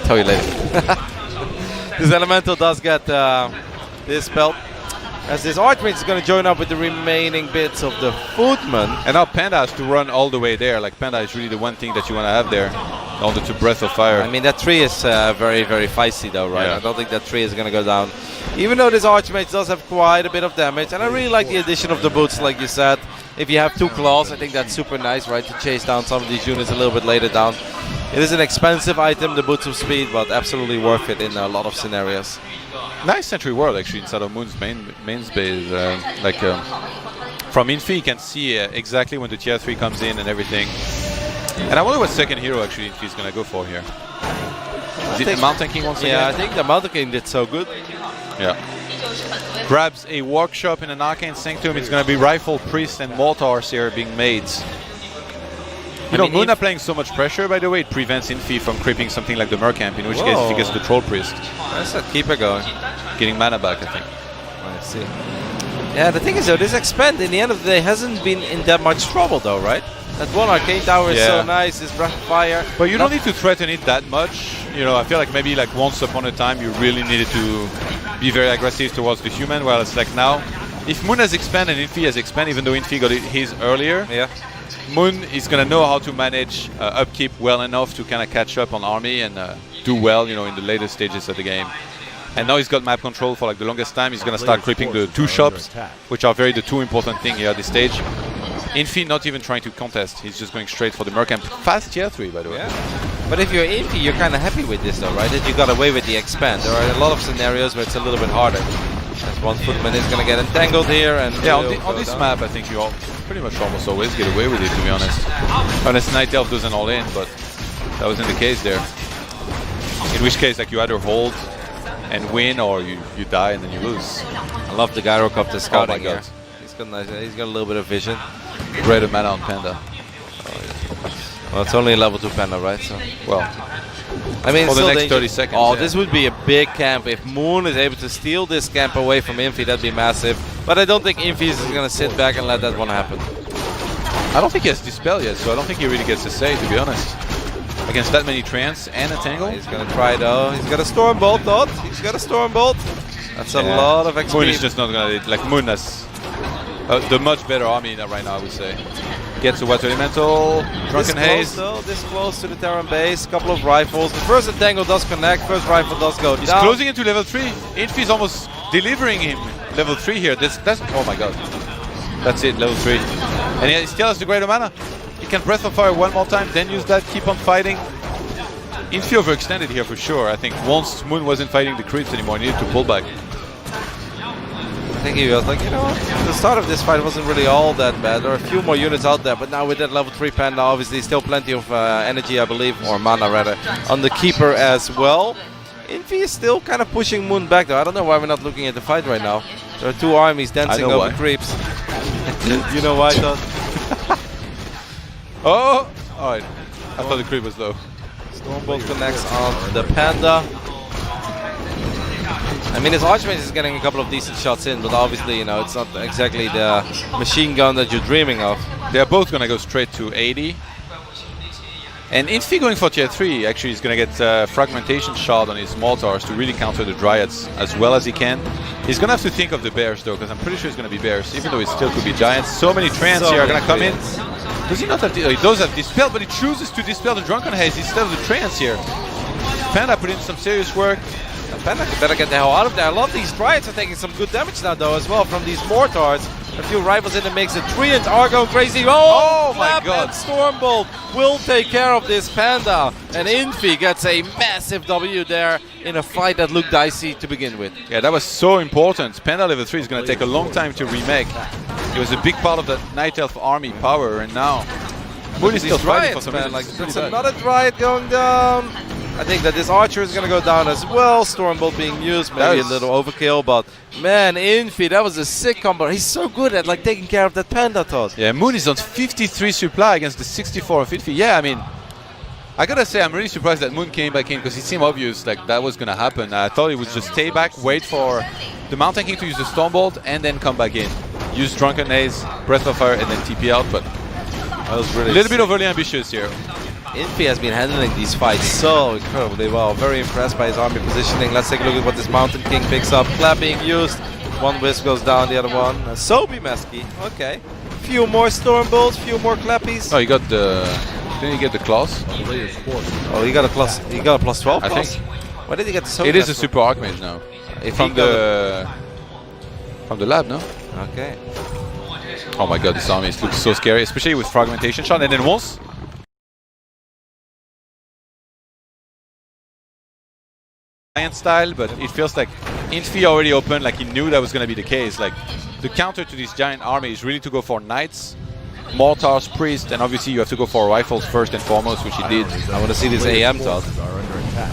Tell you later. This Elemental does get this belt. As this Archmage is going to join up with the remaining bits of the Footman. And now Panda has to run all the way there. Like Panda is really the one thing that you want to have there. On the 2 Breath of Fire. I mean, that tree is very, very feisty though, right? Yeah. I don't think that tree is going to go down. Even though this Archmage does have quite a bit of damage. And I really like the addition of the boots, like you said. If you have 2 claws, I think that's super nice, right? To chase down some of these units a little bit later down. It is an expensive item, the Boots of Speed, but absolutely worth it in a lot of scenarios. Nice Sentry World actually inside of Moon's main base. From Infi you can see exactly when the tier 3 comes in and everything. And I wonder what second hero actually Infi is going to go for here. Is it the Mountain King once again? Yeah, I think the Mountain King did so good. Yeah. Grabs a workshop in an Arcane Sanctum. It's going to be Rifle, Priest and Mortars here being made. You know, Moon are playing so much pressure, by the way, it prevents Infi from creeping something like the Mercamp, in which case if he gets the Troll Priest. That's that keeper going. Getting mana back, I think. I see. Yeah, the thing is though, this Expand in the end of the day hasn't been in that much trouble though, right? That one Arcane Tower is so nice, this Breath of Fire. But you don't need to threaten it that much. You know, I feel like maybe like once upon a time you really needed to be very aggressive towards the human, while it's like now, if Moon has Expand and Infi has Expand, even though Infi got his earlier, Moon is going to know how to manage upkeep well enough to kind of catch up on army and do well, you know, in the later stages of the game. And now he's got map control for like the longest time. He's going to start creeping the 2 shops, which are the 2 important things here at this stage. Infi not even trying to contest. He's just going straight for the Mercamp. Fast tier 3, by the way. Yeah. But if you're Infi, you're kind of happy with this though, right? That you got away with the Expand. There are a lot of scenarios where it's a little bit harder. As one Footman is going to get entangled here. And yeah, on this map, I think you all pretty much almost always get away with it, to be honest. Unless Night Elf doesn't all in, but that wasn't the case there. In which case, like, you either hold and win, or you die and then you lose. I love the Gyrocopter scouting. Oh my God. Here. He's got a little bit of vision. Greater mana on Panda. Well, it's only a level 2 Panda, right? So, well, I mean, for the next 30 seconds. Oh, this would be a big camp. If Moon is able to steal this camp away from Infi, that'd be massive. But I don't think Infi is going to sit back and let that one happen. I don't think he has Dispel yet, so I don't think he really gets to say, to be honest. Against that many Trance and a Tangle. He's going to try though. He's got a Storm Bolt, Todd. He's got a Storm Bolt. That's a lot of XP. Moon is just not going to, like, Moon has the much better army right now, I would say. Gets a Water Elemental, Drunken Haze. This close to the Terran base, couple of rifles. The first Entangle does connect, first rifle does go down. He's closing into level 3. Infi is almost delivering him level 3 here. That's oh my god. That's it, level 3. And he still has the greater mana. He can Breath of Fire one more time, then use that, keep on fighting. Infi overextended here for sure. I think once Moon wasn't fighting the creeps anymore, he needed to pull back. I think he was like, you know, the start of this fight wasn't really all that bad. There are a few more units out there, but now with that level 3 Panda, obviously still plenty of energy, I believe, or mana rather, on the Keeper as well. Infi is still kind of pushing Moon back though. I don't know why we're not looking at the fight right now. There are 2 armies dancing over creeps. You know why, Todd? Oh! Alright. I thought the creep was low. Stormbolt connects on the Panda. I mean, his Archmage is getting a couple of decent shots in, but obviously, you know, it's not exactly the machine gun that you're dreaming of. They're both going to go straight to 80. And Infi going for tier 3 actually is going to get Fragmentation Shard on his Mortars to really counter the Dryads as well as he can. He's going to have to think of the Bears though, because I'm pretty sure it's going to be Bears, even though it still could be Giants. So many Trance here are going to come in. Does he not have... he does have Dispel, but he chooses to Dispel the Drunken Haze instead of the Trance here. Panda put in some serious work. Panda better get the hell out of there. A lot of these Dryads are taking some good damage now though as well from these Mortars. A few rifles in the mix. The Treants are going crazy. Oh my god. Stormbolt will take care of this Panda. And Infi gets a massive W there in a fight that looked dicey to begin with. Yeah, that was so important. Panda level 3 is going to take a long time to remake. It was a big part of that Night Elf army power, and now Moon is still fighting for some reason. Like, that's another Dryad going down. I think that this Archer is going to go down as well. Stormbolt being used, maybe a little overkill, but man, Infi, that was a sick combo. He's so good at like taking care of that Panda, Todd. Yeah, Moon is on 53 supply against the 64 of Infi. Yeah, I mean, I gotta say, I'm really surprised that Moon came back in because it seemed obvious like that was gonna happen. I thought he would just stay back, wait for the Mountain King to use the Stormbolt, and then come back in. Use Drunken Haze, Breath of Fire, and then TP out, but That was really a little bit overly ambitious here. Infi has been handling these fights so incredibly well. Very impressed by his army positioning. Let's take a look at what this Mountain King picks up. Clap being used. One wisp goes down, the other one. Sobi Mesky. Okay. Few more Stormbolts, few more Clappies. Oh, you got the... Didn't you get the claws? Oh, he got a plus. He got a plus 12. I plus? think. Why did he get the Sobi? It is a Super Archmage now. From the lab, no? Okay. Oh my god, this army looks so scary, especially with Fragmentation Shot. And then once... Giant style, but it feels like Infi already opened, like he knew that was going to be the case. Like, the counter to this giant army is really to go for Knights, Mortars, Priest, and obviously you have to go for Rifles first and foremost, which he did. I want to see this AM Todd.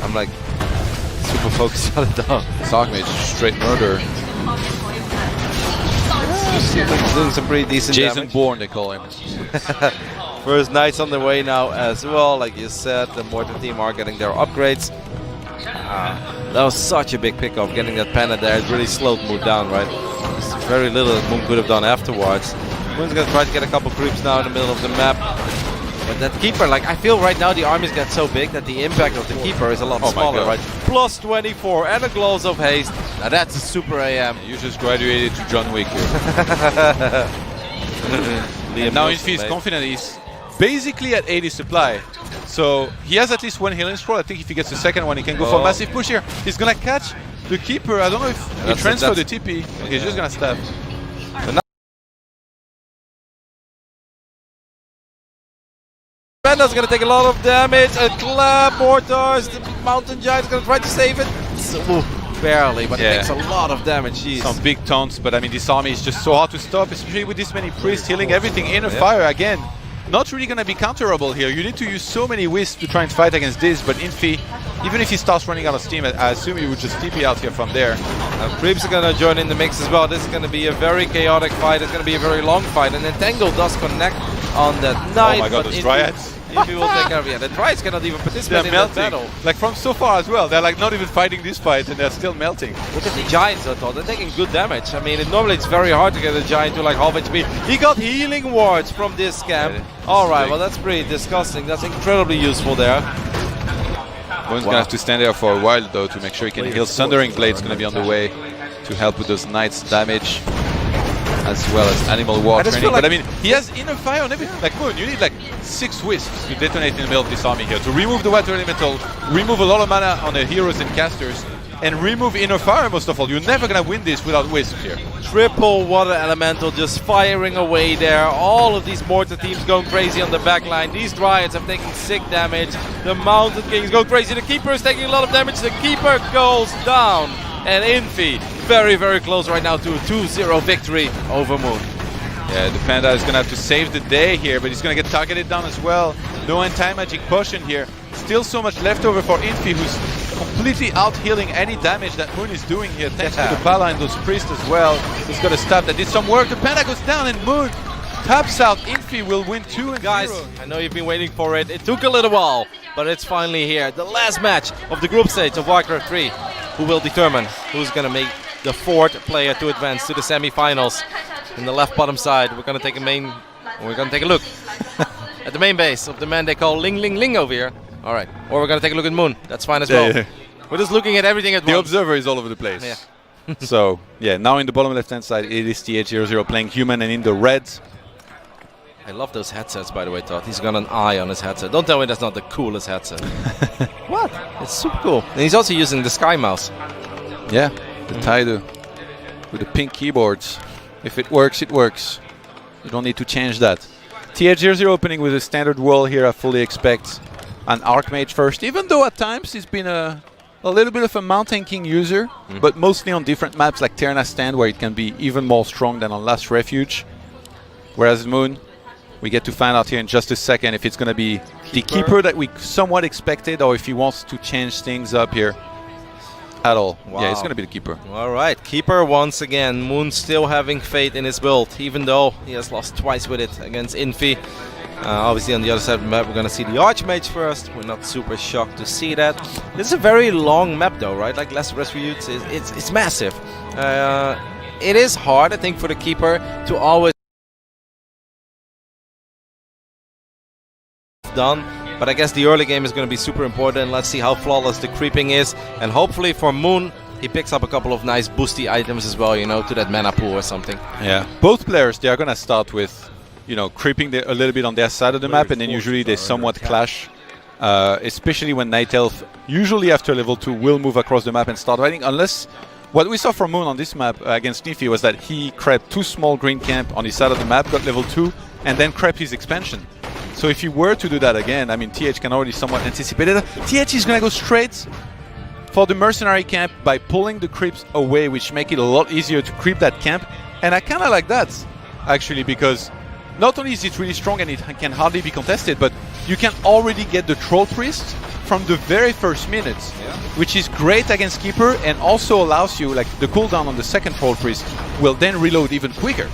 I'm like super focused on it though. This Archmage, straight murder. He's doing some pretty decent Jason damage. Bourne, they call him. First Knights on the way now as well. Like you said, the Mortar team are getting their upgrades. That was such a big pickup. Getting that Panda there, it really slowed Moon down, right? There's very little that Moon could have done afterwards. Moon's gonna try to get a couple creeps now in the middle of the map. But that Keeper, like I feel right now the armies get so big that the impact of the Keeper is a lot smaller, right? Plus 24 and a Gloves of Haste. Now that's a super AM. You just graduated to John Wick here. And now Infi is confident he's basically at 80 supply. So he has at least one healing scroll. I think if he gets the second one, he can go for a massive push here. He's gonna catch the Keeper. I don't know if he transferred the TP. Okay, he's just gonna stab. Panda's gonna take a lot of damage. A Clap, Mortars, the Mountain Giant's gonna try to save it. So, barely, but it takes a lot of damage. Jeez. Some big taunts, but I mean this army is just so hard to stop, especially with this many priests healing everything in a fire again. Not really gonna be counterable here. You need to use so many wisps to try and fight against this, but Infi, even if he starts running out of steam, I assume he would just TP out here from there. Creeps are gonna join in the mix as well. This is gonna be a very chaotic fight. It's gonna be a very long fight, and Entangle does connect on that Knight. Oh my god, those Dryads. Infi will take care of it. Yeah, the Dryads cannot even participate in that battle. Like from so far as well. They're like not even fighting this fight and they're still melting. Look at the Giants though, Todd. They're taking good damage. I mean, normally it's very hard to get a Giant to like half HP. He got healing wards from this camp. Alright, well that's pretty disgusting. That's incredibly useful there. One's gonna have to stand there for a while though to make sure he can heal. Sundering Blade's gonna be on the way to help with those Knights damage, as well as Animal War training. But I mean, he has Inner Fire on everything. Like Moon, you need like 6 wisps to detonate in the middle of this army here. To remove the Water Elemental, remove a lot of mana on the heroes and casters, and remove Inner Fire most of all. You're never gonna win this without wisps here. Triple Water Elemental just firing away there. All of these Mortar teams going crazy on the back line. These Dryads have taken sick damage. The Mountain Kings go crazy. The Keeper is taking a lot of damage. The Keeper goes down. And Infi very, very close right now to a 2-0 victory over Moon. Yeah, the Panda is gonna have to save the day here, but he's gonna get targeted down as well. No anti-magic potion here. Still so much left over for Infi, who's completely out-healing any damage that Moon is doing here, thanks to the Pala and those priests as well. He's got a stab that did some work. The Panda goes down and Moon taps out. Infi will win 2-0. Guys, I know you've been waiting for it. It took a little while, but it's finally here. The last match of the group stage of Warcraft 3. Who will determine who's going to make the 4th player to advance to the semi-finals. In the left bottom side, we're going to take a look at the main base of the man they call Ling Ling Ling over here. All right, or we're going to take a look at Moon. That's fine as well. Yeah. We're just looking at everything at once. The observer is all over the place. Yeah. So, yeah, now in the bottom left-hand side, it is TH00 playing human, and in the red. I love those headsets, by the way, Todd. He's got an eye on his headset. Don't tell me that's not the coolest headset. What? It's super cool. And he's also using the Sky Mouse. Yeah, the Taidu with the pink keyboards. If it works, it works. You don't need to change that. TH00 opening with a standard wall here. I fully expect an Archmage first, even though at times he's been a little bit of a Mountain King user, but mostly on different maps like Terna Stand, where it can be even more strong than on Last Refuge. Whereas Moon, we get to find out here in just a second if it's going to be the Keeper that we somewhat expected, or if he wants to change things up here at all. Wow. Yeah, it's going to be the Keeper. All right, Keeper once again. Moon still having faith in his build, even though he has lost twice with it against Infi. Obviously, on the other side of the map, we're going to see the Archmage first. We're not super shocked to see that. This is a very long map, though, right? Like Last Rescued, it's massive. It is hard, I think, for the keeper to always done. But I guess the early game is going to be super important. Let's see how flawless the creeping is. And hopefully for Moon, he picks up a couple of nice boosty items as well, you know, to that mana pool or something. Yeah. Both players, they are going to start with, you know, creeping a little bit on their side of the map, and then usually they somewhat clash. Especially when Night Elf, usually after level 2, will move across the map and start fighting. Unless, what we saw from Moon on this map against Nifty was that he crept 2 small green camp on his side of the map, got level 2, and then crept his expansion. So if you were to do that again, I mean, TH can already somewhat anticipate it. TH is going to go straight for the mercenary camp by pulling the creeps away, which make it a lot easier to creep that camp. And I kind of like that, actually, because not only is it really strong and it can hardly be contested, but you can already get the Troll Priest from the very first minutes, which is great against Keeper, and also allows you, like, the cooldown on the second Troll Priest will then reload even quicker.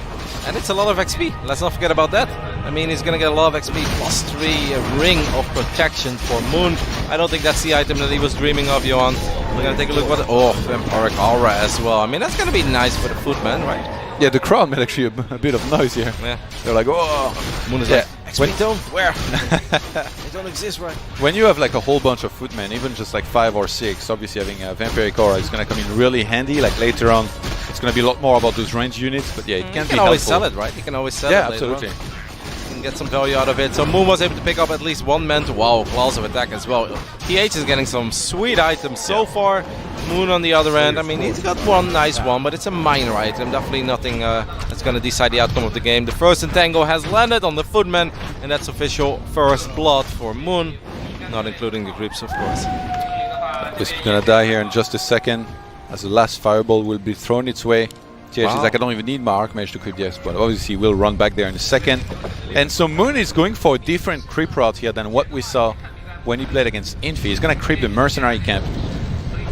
And it's a lot of XP. Let's not forget about that. I mean, he's going to get a lot of XP. +3, a ring of protection for Moon. I don't think that's the item that he was dreaming of, Johan. We're going to take a look what... Oh, Vampiric Aura as well. I mean, that's going to be nice for the footman, right? Yeah, the crowd made actually a bit of noise here. Yeah. They're like, oh! Moon is like, XP don't? Where? They don't exist, right? When you have like a whole bunch of footmen, even just like 5 or 6, obviously having a Vampiric Aura is going to come in really handy. Like later on, it's going to be a lot more about those range units, but yeah, it can be always helpful. sell it, right? You can always sell Yeah, it later absolutely. on. You can get some value out of it. So Moon was able to pick up at least 1 man to wow, claws of attack as well. TH is getting some sweet items so far. Moon on the other end, I mean, he's got one nice one, but it's a minor item. Definitely nothing that's going to decide the outcome of the game. The first Entangle has landed on the footman, and that's official first blood for Moon, not including the creeps, of course. He's going to die here in just a second, as the last fireball will be thrown its way. TH is like, I don't even need my Archmage to creep the X, but obviously he will run back there in a second. And so Moon is going for a different creep route here than what we saw when he played against Infi. He's going to creep the mercenary camp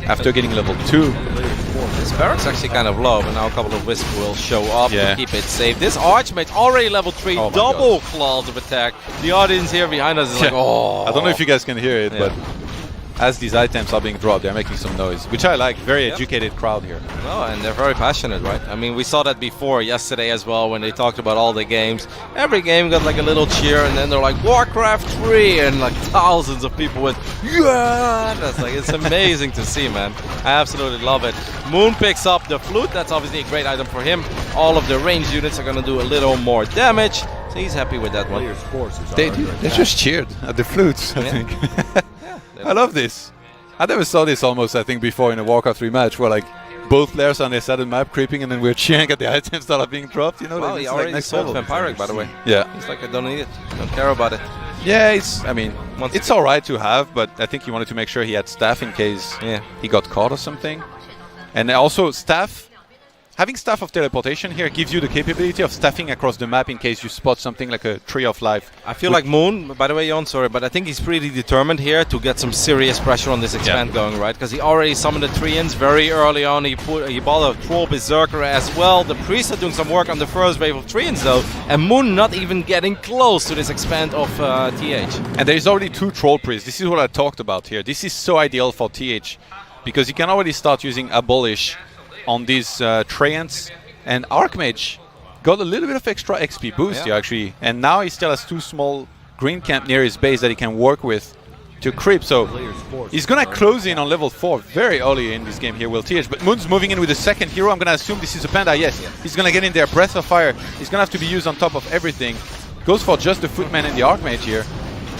after getting level 2. This barracks actually kind of low, but now a couple of Wisp will show up to keep it safe. This Archmage already level 3, double claws of attack. The audience here behind us is like, oh. I don't know if you guys can hear it, but as these items are being dropped, they're making some noise, which I like. Very educated crowd here. No, and they're very passionate, right? I mean, we saw that before yesterday as well when they talked about all the games. Every game got like a little cheer, and then they're like Warcraft3, and like thousands of people went, yeah! That's like, it's amazing to see, man. I absolutely love it. Moon picks up the flute. That's obviously a great item for him. All of the ranged units are going to do a little more damage, so he's happy with that one. They just cheered at the flutes, I think. I love this. I never saw this almost, I think, before in a Warcraft 3 match where like both players on their side of the map creeping and then we're cheering at the items that are being dropped, you know? Well, he already sold Vampiric, by the way. Yeah. He's like, I don't need it. I don't care about it. Yeah, I mean, it's alright to have, but I think he wanted to make sure he had staff in case he got caught or something. And also staff, having Staff of Teleportation here gives you the capability of staffing across the map in case you spot something like a Tree of Life. I feel like Moon, by the way, Jon, sorry, but I think he's pretty determined here to get some serious pressure on this expand going, right? Because he already summoned the Treants very early on. He bought a Troll Berserker as well. The Priests are doing some work on the first wave of Treants, though, and Moon not even getting close to this expand of TH. And there's already 2 Troll Priests. This is what I talked about here. This is so ideal for TH because you can already start using Abolish on these Treants, and Archmage got a little bit of extra XP boost here actually, and now he still has 2 small green camp near his base that he can work with to creep, so he's gonna close in on level 4 very early in this game here, will TH, but Moon's moving in with the second hero. I'm gonna assume this is a Panda. Yes, he's gonna get in there. Breath of Fire, he's gonna have to be used on top of everything. Goes for just the Footman and the Archmage here.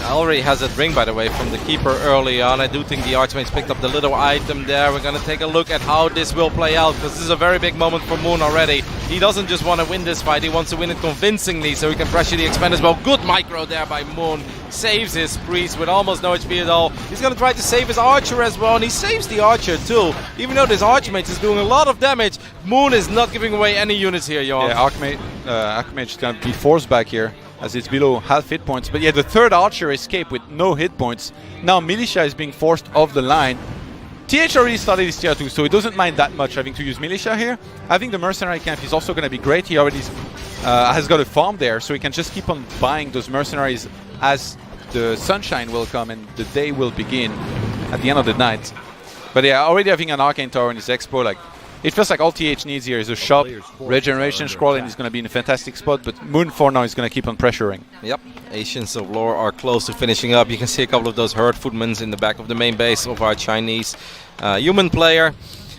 Already has that ring, by the way, from the Keeper early on. I do think the Archmage picked up the little item there. We're going to take a look at how this will play out, because this is a very big moment for Moon already. He doesn't just want to win this fight, he wants to win it convincingly, so he can pressure the expand as well. Good micro there by Moon. Saves his Priest with almost no HP at all. He's going to try to save his Archer as well, and he saves the Archer too. Even though this Archmage is doing a lot of damage, Moon is not giving away any units here, Jon. Yeah, Archmage is going to be forced back here, as it's below half hit points. But yeah, the third Archer escaped with no hit points. Now Militia is being forced off the line. TH already started his tier 2, so he doesn't mind that much having to use militia here. I think the mercenary camp is also going to be great. He already has got a farm there, so he can just keep on buying those mercenaries as the sunshine will come and the day will begin at the end of the night. But yeah, already having an Arcane Tower in his expo, like, it feels like all TH needs here is a shop, regeneration scroll, and he's going to be in a fantastic spot, but Moon for now is going to keep on pressuring. Yep, Asians of Lore are close to finishing up. You can see a couple of those herd footmans in the back of the main base of our Chinese human player.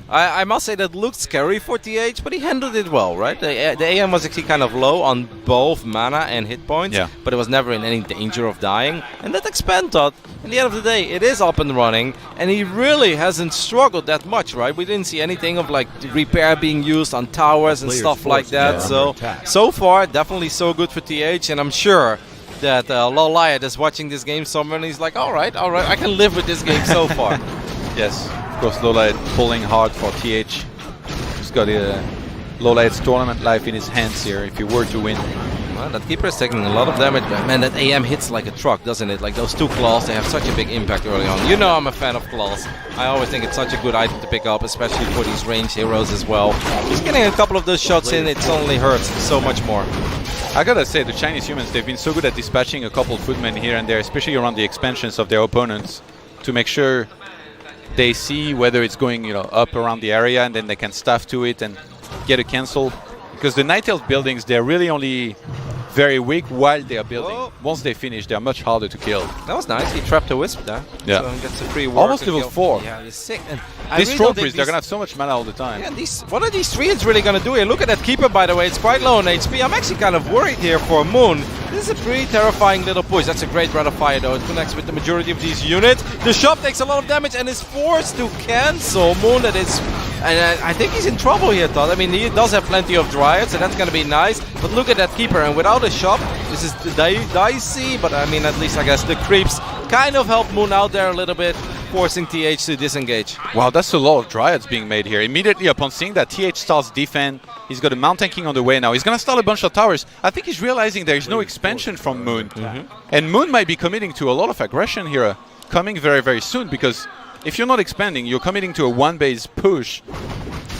I must say that looked scary for TH, but he handled it well, right? The AM was actually kind of low on both mana and hit points, yeah, but it was never in any danger of dying. And that expand thought, in the end of the day, it is up and running, and he really hasn't struggled that much, right? We didn't see anything of like repair being used on towers and stuff like that. So far, definitely so good for TH, and I'm sure that Loliot is watching this game somewhere, and he's like, all right, I can live with this game so far. Yes. Of course, Loliot pulling hard for TH. He's got Loliot's tournament life in his hands here if he were to win. Well, that keeper is taking a lot of damage. Man, that AM hits like a truck, doesn't it? Like those two claws, they have such a big impact early on. You know I'm a fan of claws. I always think it's such a good item to pick up, especially for these ranged heroes as well. Just getting a couple of those shots in, it only hurts so much more. I gotta say, the Chinese humans, they've been so good at dispatching a couple footmen here and there, especially around the expansions of their opponents, to make sure they see whether it's going, up around the area, and then they can staff to it and get a cancel. Because the Night Elf buildings, they're really only very weak while they are building. Whoa. Once they finish, they're much harder to kill. That was nice. He trapped a wisp there. Yeah. So he gets a free Almost level 4. Yeah, he's sick. And These troll priests, they're gonna have so much mana all the time. Yeah, what are these treants really gonna do here? Look at that keeper, by the way. It's quite low on HP. I'm actually kind of worried here for Moon. This is a pretty terrifying little push. That's a great rate of fire, though. It connects with the majority of these units. The shop takes a lot of damage and is forced to cancel. Moon, that is... And I think he's in trouble here, Todd. I mean, he does have plenty of Dryads, so that's going to be nice. But look at that keeper, and without a shop, this is dicey. But I mean, at least I guess the creeps kind of help Moon out there a little bit, forcing TH to disengage. Wow, that's a lot of Dryads being made here. Immediately upon seeing that TH starts defend, he's got a Mount tanking on the way now. He's going to start a bunch of towers. I think he's realizing there is no expansion from Moon. And Moon might be committing to a lot of aggression here, coming very, very soon, because if you're not expanding, you're committing to a one-base push,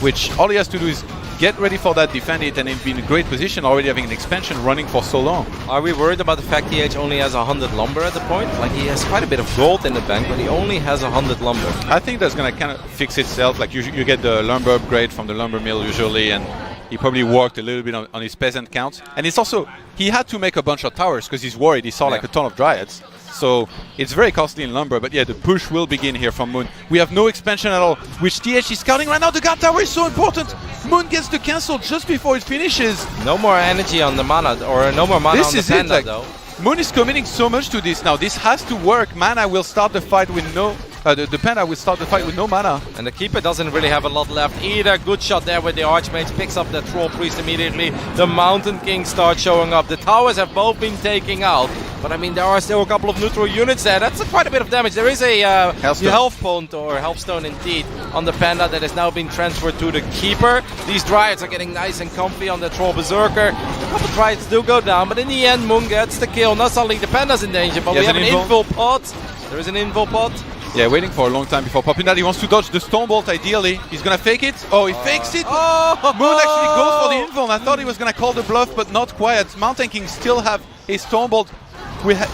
which all he has to do is get ready for that, defend it, and be in a great position, already having an expansion running for so long. Are we worried about the fact TH only has 100 lumber at the point? Like, he has quite a bit of gold in the bank, but he only has 100 lumber. I think that's going to kind of fix itself. Like, you get the lumber upgrade from the lumber mill usually, and he probably worked a little bit on his peasant count. And it's also, he had to make a bunch of towers because he's worried. He saw like a ton of Dryads. So it's very costly in lumber, but yeah, the push will begin here from Moon. We have no expansion at all, which TH is scouting right now. The guard tower is so important. Moon gets the cancel just before it finishes. No more energy on the mana, or no more mana on the panda, though. Moon is committing so much to this now. This has to work. Mana will start the fight with no... the panda will start the fight with no mana. And the keeper doesn't really have a lot left either. Good shot there with the Archmage. Picks up the Troll Priest immediately. The Mountain King starts showing up. The towers have both been taken out. But I mean, there are still a couple of neutral units there. That's quite a bit of damage. There is a health point, or health stone indeed, on the panda that has now been transferred to the keeper. These Dryads are getting nice and comfy on the Troll Berserker. A couple of Dryads do go down, but in the end, Moon gets the kill. Not suddenly the panda's in danger, but we have an invul pot. There is an invul pot. Yeah, waiting for a long time before popping that. He wants to dodge the Stormbolt ideally. He's gonna fake it. Oh, he fakes it. Moon actually goes for the invul. I thought he was gonna call the bluff, but not quite. Mountain King still have a Stormbolt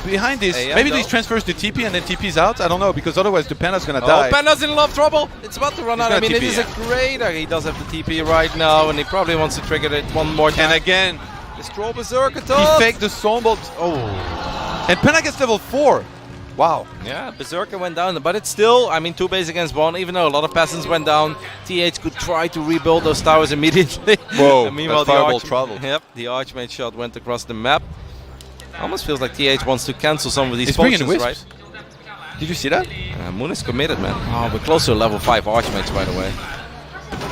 behind this. Maybe he transfers the TP and then TP's out. I don't know, because otherwise the Panda's gonna die. Oh, Panda's in a lot of trouble. It's about to run out. I mean, it is a great... He does have the TP right now, and he probably wants to trigger it one more time. And again, the Troll Berserker. He faked the Stormbolt. Oh. And Panda gets level 4. Wow. Yeah, Berserker went down, but it's still, I mean, 2 base against 1. Even though a lot of peasants went down, TH could try to rebuild those towers immediately. Whoa, and meanwhile, the trouble. Yep, the Archmage shot went across the map. Almost feels like TH wants to cancel some of these potions, right? Did you see that? Moon is committed, man. Oh, we're close to a level 5 Archmage, by the way.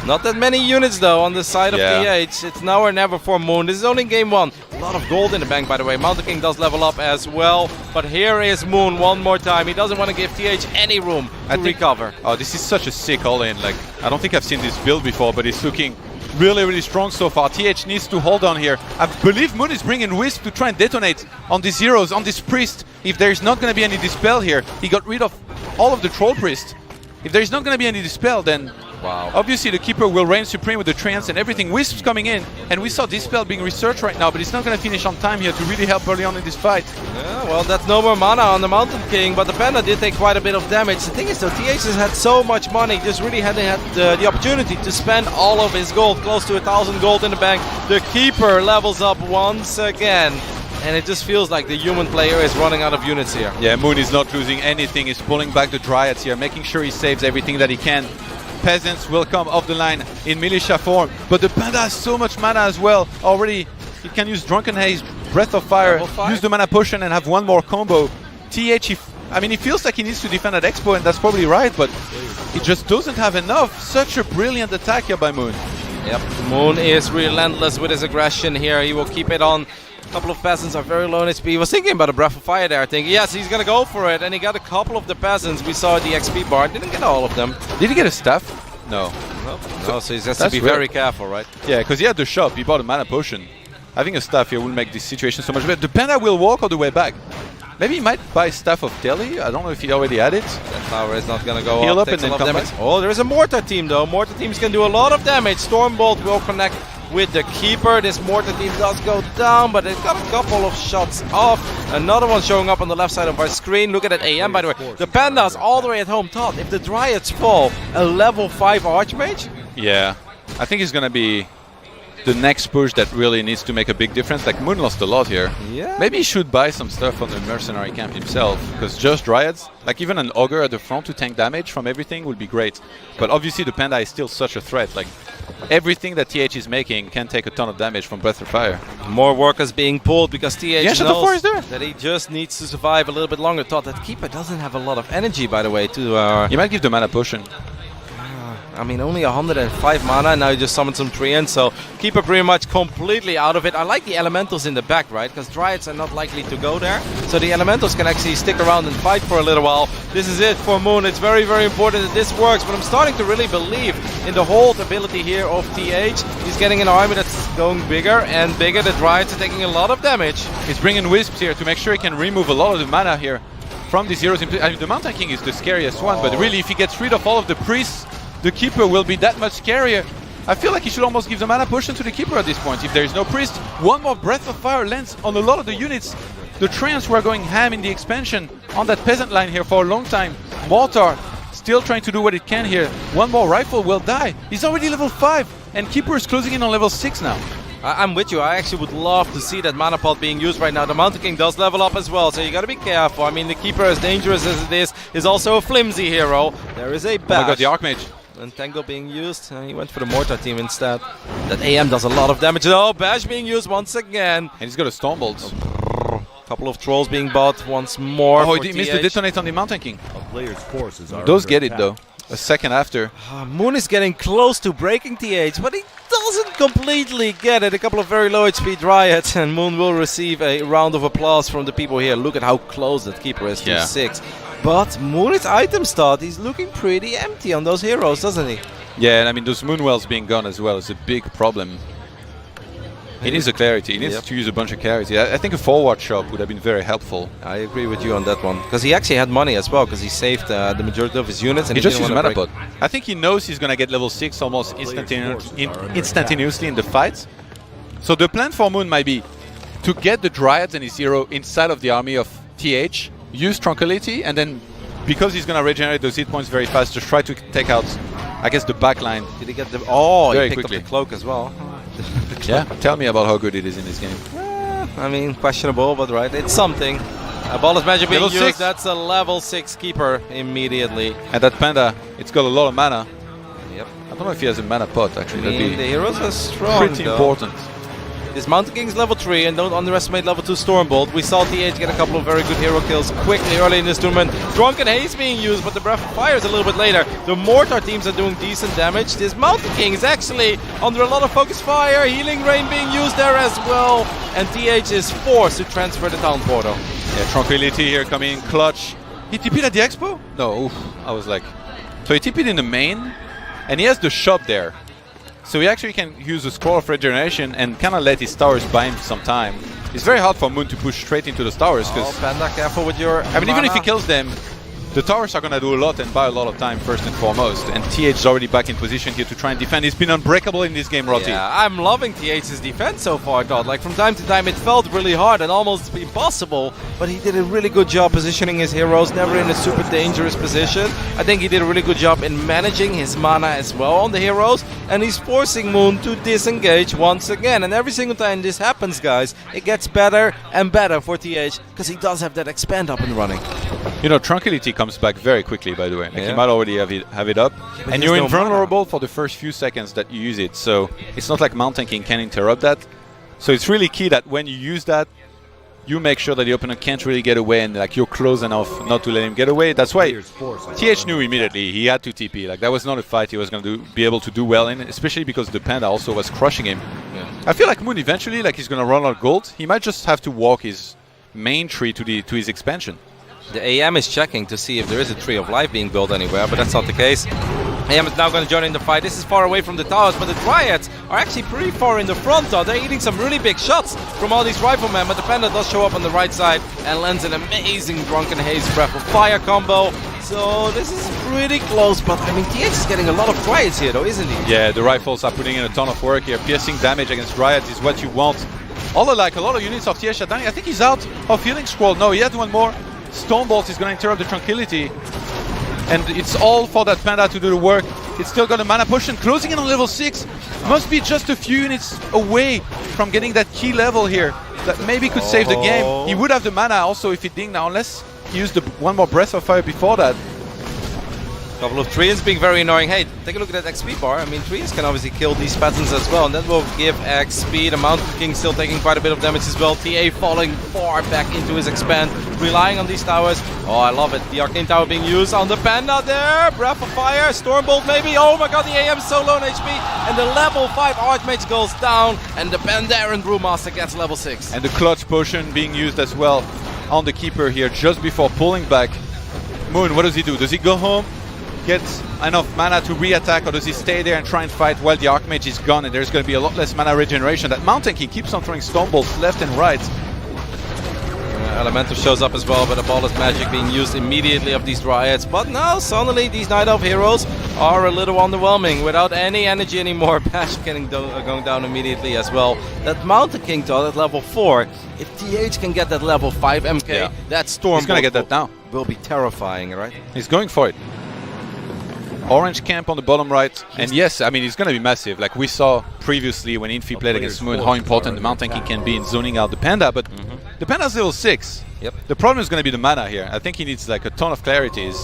Not that many units, though, on the side of TH. It's now or never for Moon. This is only game 1. A lot of gold in the bank, by the way. Mountain King does level up as well. But here is Moon one more time. He doesn't want to give TH any room to recover. Oh, this is such a sick all-in. Like, I don't think I've seen this build before, but it's looking really, really strong so far. TH needs to hold on here. I believe Moon is bringing Wisp to try and detonate on these heroes, on this Priest. If there is not going to be any Dispel here, he got rid of all of the Troll Priest. If there's not going to be any Dispel, then Wow. obviously the Keeper will reign supreme with the Trance and everything. Wisps coming in, and we saw Dispel being researched right now, but it's not going to finish on time here to really help early on in this fight. Yeah, well, that's no more mana on the Mountain King, but the Panda did take quite a bit of damage. The thing is, though, TH has had so much money, just really hadn't had the opportunity to spend all of his gold, close to 1,000 gold in the bank. The Keeper levels up once again, and it just feels like the human player is running out of units here. Yeah, Moon is not losing anything. He's pulling back the Dryads here, making sure he saves everything that he can. Peasants will come off the line in militia form, but the Panda has so much mana as well. Already, he can use Drunken Haze, Breath of Fire, use the mana potion and have one more combo. TH, I mean, he feels like he needs to defend at Expo, and that's probably right, but he just doesn't have enough. Such a brilliant attack here by Moon. Yep, Moon is relentless with his aggression here. He will keep it on. A couple of peasants are very low in HP. He was thinking about a Breath of Fire there, thinking, yes, he's gonna go for it. And he got a couple of the peasants. We saw the XP bar. Didn't get all of them. Did he get a staff? No. No, so he has to be rare. very careful, right? Yeah, because he had the shop, he bought a mana potion. Having a staff here will make this situation so much better. The Panda will walk all the way back. Maybe he might buy Staff of Telly. I don't know if he already had it. That tower is not gonna go Heal up. up and Takes a then lot of come damage. back. Oh, there is a Mortar team though. Mortar teams can do a lot of damage. Stormbolt will connect with the Keeper. This Mortar team does go down, but it got a couple of shots off. Another one showing up on the left side of our screen. Look at that AM, by the way. The Pandas all the way at home. Todd, if the Dryads fall, a level 5 Archmage? Yeah, I think it's gonna be the next push that really needs to make a big difference. Like Moon lost a lot here. Yeah. Maybe he should buy some stuff from the mercenary camp himself, because just Dryads, like even an Ogre at the front to tank damage from everything would be great. But obviously the Panda is still such a threat. Like everything that TH is making can take a ton of damage from Breath of Fire. More workers being pulled because TH Yeah, Shadow 4 knows is there. that he just needs to survive a little bit longer. Todd, that Keeper doesn't have a lot of energy, by the way, to You might give the mana potion. I mean, only 105 mana, now you just summon some Treants, so Keeper pretty much completely out of it. I like the Elementals in the back, right? Because Dryads are not likely to go there. So the Elementals can actually stick around and fight for a little while. This is it for Moon. It's very, very important that this works, but I'm starting to really believe in the hold ability here of TH. He's getting an army that's going bigger and bigger. The Dryads are taking a lot of damage. He's bringing Wisps here to make sure he can remove a lot of the mana here from these heroes. I mean, the Mountain King is the scariest one, but really if he gets rid of all of the priests, the Keeper will be that much scarier. I feel like he should almost give the mana potion to the Keeper at this point. If there is no priest, one more Breath of Fire lands on a lot of the units. The Treants were going ham in the expansion on that peasant line here for a long time. Mortar still trying to do what it can here. One more rifle will die. He's already level 5 and Keeper is closing in on level 6 now. I'm with you. I actually would love to see that mana pot being used right now. The Mountain King does level up as well, so you gotta be careful. I mean, the Keeper, as dangerous as it is also a flimsy hero. There is a bash. Oh my god, the Archmage. And Tango being used. He went for the Mortar team instead. That AM does a lot of damage. Oh, bash being used once again. And he's got a Stormbolt. Couple of trolls being bought once more. Oh, for he missed TH. the detonate on the Mountain King. A player's forces are Those under get it attack. though. A second after. Moon is getting close to breaking TH, but he doesn't completely get it. A couple of very low HP Dryads, and Moon will receive a round of applause from the people here. Look at how close that Keeper is to Yeah. 6. But Moon's item start, he's looking pretty empty on those heroes, doesn't he? Yeah, and I mean those Moonwells being gone as well is a big problem. He needs a clarity. He needs Yep. to use a bunch of clarity. I think a forward shop would have been very helpful. I agree with you on that one. Because he actually had money as well, because he saved the majority of his units. And He just didn't used a wanna mana break- pot. I think he knows he's gonna get level 6 almost instantaneously in the fight. So the plan for Moon might be to get the Dryads and his hero inside of the army of TH, use Tranquility, and then because he's gonna regenerate those hit points very fast, just try to take out, I guess, the back line. Did he get the... Oh, Very he picked quickly. up the cloak as well. Yeah, tell me about how good it is in this game. I mean, questionable, but right, it's something. A Ball of Magic being Level used, 6. that's a level 6 Keeper immediately. And that Panda, it's got a lot of mana. Yep. I don't know if he has a mana pot actually. I mean, That'd the be heroes are strong, pretty though. important. This Mountain King's level 3, and don't underestimate level 2 Stormbolt. We saw TH get a couple of very good hero kills quickly early in this tournament. Drunken Haze being used, but the Breath of Fire is a little bit later. The Mortar teams are doing decent damage. This Mountain King is actually under a lot of focus fire. Healing Rain being used there as well. And TH is forced to transfer the town portal. Yeah, Tranquility here coming in clutch. He TP'd at the expo? No, oof, I was like... So he TP'd in the main, and he has the shop there. So he actually can use a Scroll of Regeneration and kind of let his towers buy him some time. It's very hard for Moon to push straight into the towers, Oh, because... Panda, careful with your I mean, even if he mana. kills them, The towers are going to do a lot and buy a lot of time first and foremost. And TH is already back in position here to try and defend. He's been unbreakable in this game, Rotti. Yeah, I'm loving TH's defense so far, Todd. Like, from time to time it felt really hard and almost impossible, but he did a really good job positioning his heroes, never in a super dangerous position. I think he did a really good job in managing his mana as well on the heroes, and he's forcing Moon to disengage once again. And every single time this happens, guys, it gets better and better for TH, because he does have that expand up and running. You know, Tranquility comes back very quickly, by the way. Like, Yeah. you might already have it up. But And there's you're no invulnerable for the first few seconds that you use it. So it's not like Mountain King can interrupt that. So it's really key that when you use that, you make sure that the opponent can't really get away and like you're close enough not to let him get away. That's why TH knew immediately he had to TP. Like, that was not a fight he was going to be able to do well in, especially because the Panda also was crushing him. Yeah. I feel like Moon eventually, like, he's going to run out of gold. He might just have to walk his main tree to his expansion. The AM is checking to see if there is a Tree of Life being built anywhere, but that's not the case. AM is now going to join in the fight. This is far away from the towers, but the Dryads are actually pretty far in the front, though. They're eating some really big shots from all these riflemen, but the Panda does show up on the right side and lands an amazing Drunken Haze Breath of Fire combo. So this is pretty close, but I mean, TH is getting a lot of Dryads here, though, isn't he? Yeah, the rifles are putting in a ton of work here. Piercing damage against Dryads is what you want. Although, like, a lot of units of TH are dying. I think he's out of Healing Scroll. No, he had one more. Stonebolt is going to interrupt the Tranquility. And it's all for that Panda to do the work. It's still got a mana potion. Closing in on level 6. Must be just a few units away from getting that key level here. That maybe could save the game. He would have the mana also if he dinged now. Unless he used one more Breath of Fire before that. Couple of Treants being very annoying. Hey, take a look at that XP bar. I mean, Treants can obviously kill these patterns as well, and that will give XP. The Mountain King still taking quite a bit of damage as well. TA falling far back into his expand, relying on these towers. Oh, I love it. The Arcane Tower being used on the Panda there. Breath of Fire, Stormbolt maybe. Oh my god, the AM is so low on HP. And the level 5 Archmage goes down, and the Pandaren Brewmaster gets level 6. And the Clutch Potion being used as well on the Keeper here just before pulling back. Moon, what does he do? Does he go home? Get enough mana to re-attack, or does he stay there and try and fight while the Archmage is gone and there's going to be a lot less mana regeneration? That Mountain King keeps on throwing Stonebolts left and right. Elementor shows up as well, but a Ball of Magic being used immediately of these Dryads. But now, suddenly, these Night Elf heroes are a little underwhelming. Without any energy anymore, Bash going down immediately as well. That Mountain King, though, at level 4, if TH can get that level 5 MK, that Storm He's going to get that now. Will be terrifying, right? He's going for it. Orange camp on the bottom right, and yes, I mean, it's going to be massive. Like we saw previously when Infi played against Moon, how important the Mountain King can be in zoning out the Panda, but the Panda's level 6. Yep. The problem is going to be the mana here. I think he needs like a ton of clarities,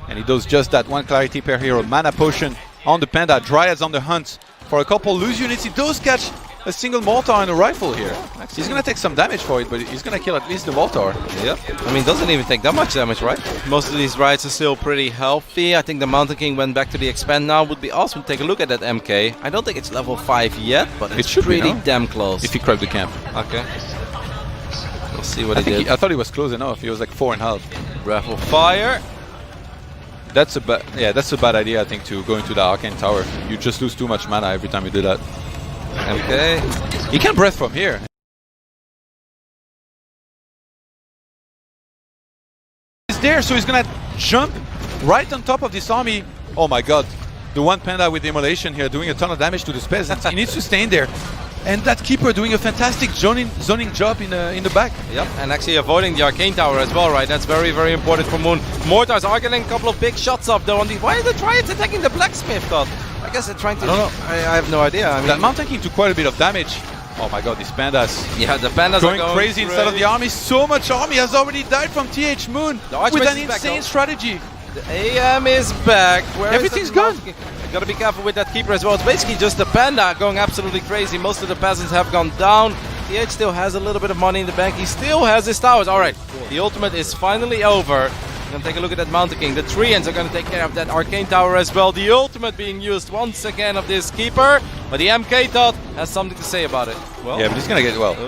and he does just that. One clarity per hero, mana potion on the Panda, Dryads on the hunt for a couple loose units. He does catch a single Mortar and a rifle here. He's going to take some damage for it, but he's going to kill at least the Mortar. Yep. I mean, doesn't even take that much damage, right? Most of these Dryads are still pretty healthy. I think the Mountain King went back to the expand now. Would be awesome to take a look at that MK. I don't think it's level 5 yet, but it's should be, pretty no? damn close. If he crept the camp. Okay. We'll see what he did. I thought he was close enough. He was like 4.5. Breath of Fire. That's a bad idea, I think, to go into the Arcane Tower. You just lose too much mana every time you do that. MK. He can breath from here. He's there, so he's gonna jump right on top of this army. Oh my god. The one Panda with the Immolation here doing a ton of damage to the peasants. He needs to stay in there. And that Keeper doing a fantastic zoning job in the back. Yep, and actually avoiding the Arcane Tower as well, right? That's very, very important for Moon. Mortars are getting a couple of big shots off though on the... Why are the Dryads attacking the Blacksmith, Todd? I guess they're trying to... I don't know. I have no idea. I mean, That Mountain King took quite a bit of damage. Oh my god, these Pandas. yeah, the Pandas Going are going crazy inside of the army. So much army has already died from TH Moon The Archmage with an is back, insane though. strategy. The AM is back. Where Everything's is that gone. Mountain King? Gotta be careful with that Keeper as well. It's basically just the Panda going absolutely crazy. Most of the peasants have gone down. TH still has a little bit of money in the bank. He still has his towers. Alright, the ultimate is finally over. We're gonna take a look at that Mountain King. The Treants are gonna take care of that Arcane Tower as well. The ultimate being used once again of this Keeper. But the MK Dot has something to say about it. Well, Yeah, but he's gonna get well. maybe